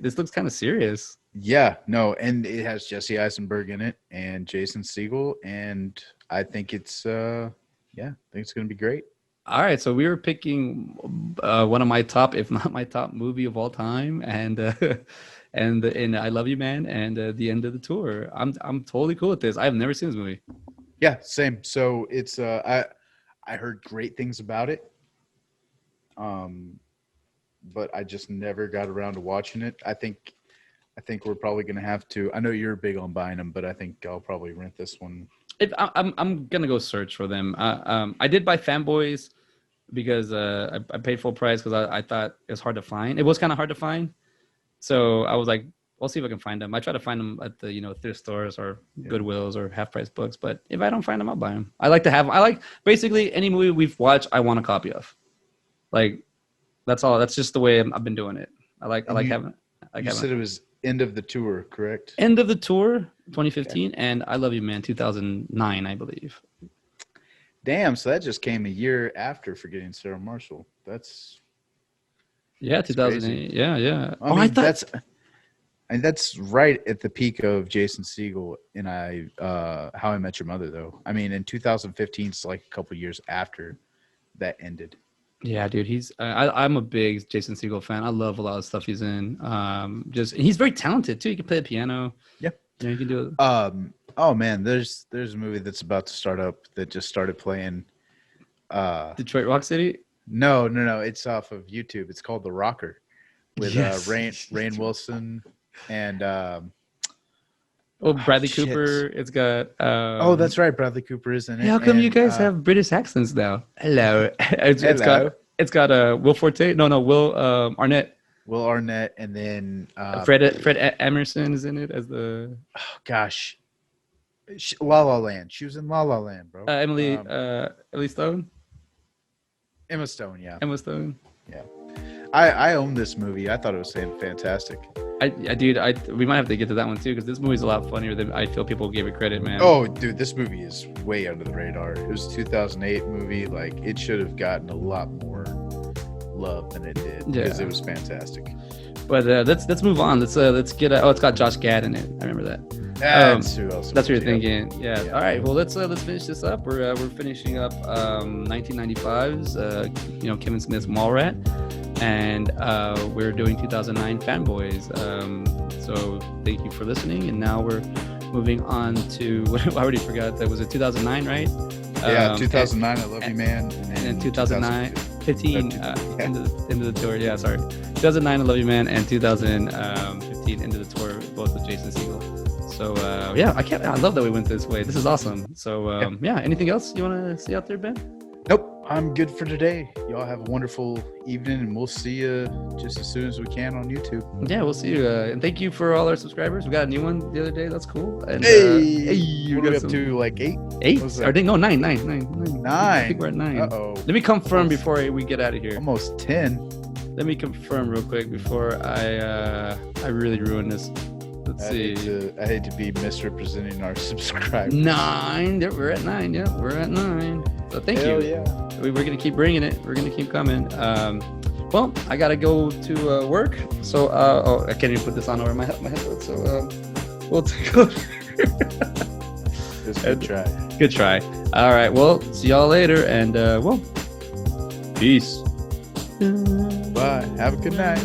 This looks kind of serious. Yeah, no, and it has Jesse Eisenberg in it and Jason Segel, and I think it's I think it's gonna be great. All right, so we were picking one of my top, if not my top movie of all time, and I Love You Man and The End of the Tour. I'm totally cool with this. I've never seen this movie. Yeah, same. So it's I heard great things about it. But I just never got around to watching it. I think we're probably gonna have to. I know you're big on buying them, but I think I'll probably rent this one. I'm gonna go search for them. I did buy Fanboys because I paid full price because I thought it was hard to find. It was kind of hard to find, so I was like, "I'll see if I can find them." I try to find them at the thrift stores or Goodwills or half price books. But if I don't find them, I'll buy them. I like basically any movie we've watched, I want a copy of. Like that's all. That's just the way I've been doing it. You said it was End of the Tour, correct? End of the Tour, 2015, and I Love You Man, 2009, I believe. Damn, so that just came a year after Forgetting Sarah Marshall. That's 2008. Crazy. Yeah. That's right at the peak of Jason Segel in How I Met Your Mother, though. I mean, in 2015, it's like a couple years after that ended. Yeah, dude, I'm a big Jason Segel fan. I love a lot of stuff he's in. He's very talented too. He can play the piano. Yeah, he can do it. Oh man, there's a movie that's about to start up that just started playing. Detroit Rock City? No, it's off of YouTube. It's called The Rocker with Rainn Wilson and Bradley Cooper. It's got that's right, Bradley Cooper is in it. How come you guys have British accents now? Hello. It's got Will Forte. No, Will Arnett. Will Arnett, and then Fred Emerson is in it as the. Oh gosh, La La Land. She was in La La Land, bro. Emily Stone. Emma Stone, yeah. Emma Stone. Yeah. I own this movie. I thought it was fantastic. We might have to get to that one too because this movie's a lot funnier than I feel people gave it credit, man. Oh, dude, this movie is way under the radar. It was a 2008 movie. Like, it should have gotten a lot more love than it did because it was fantastic. But let's move on. Let's get. It's got Josh Gad in it. I remember that. That's who else? That's what you're thinking. Yeah. All right. Well, let's finish this up. We're finishing up 1995's Kevin Smith's Mallrat, and we're doing 2009 Fanboys. So thank you for listening. And now we're moving on to I already forgot that was it 2009, right? 2009. I Love You Man. And then 2009, 15 End of the Tour. Yeah, sorry. 2009 I Love You Man and 2015 End of the Tour, both with Jason Segel. So I love that we went this way. This is awesome. So anything else you want to see out there, Ben? Nope, I'm good for today. Y'all have a wonderful evening, and we'll see you just as soon as we can on YouTube. Yeah, we'll see you. And thank you for all our subscribers. We got a new one the other day. That's cool. And, what are we up to? Like 8? 8? Or no, 9. 9. 9. I think we're at 9. Uh-oh. Let me confirm before we get out of here. Almost 10. Let me confirm real quick before I really ruin this. Let's see. I hate to be misrepresenting our subscribers. 9. We're at 9. Yeah, we're at 9. So thank you. Yeah. We're going to keep bringing it. We're going to keep coming. Well, I got to go to work. So, I can't even put this on over my headset. So, we'll take over. Good try. Good try. All right. Well, see y'all later. And, peace. Bye. Have a good night.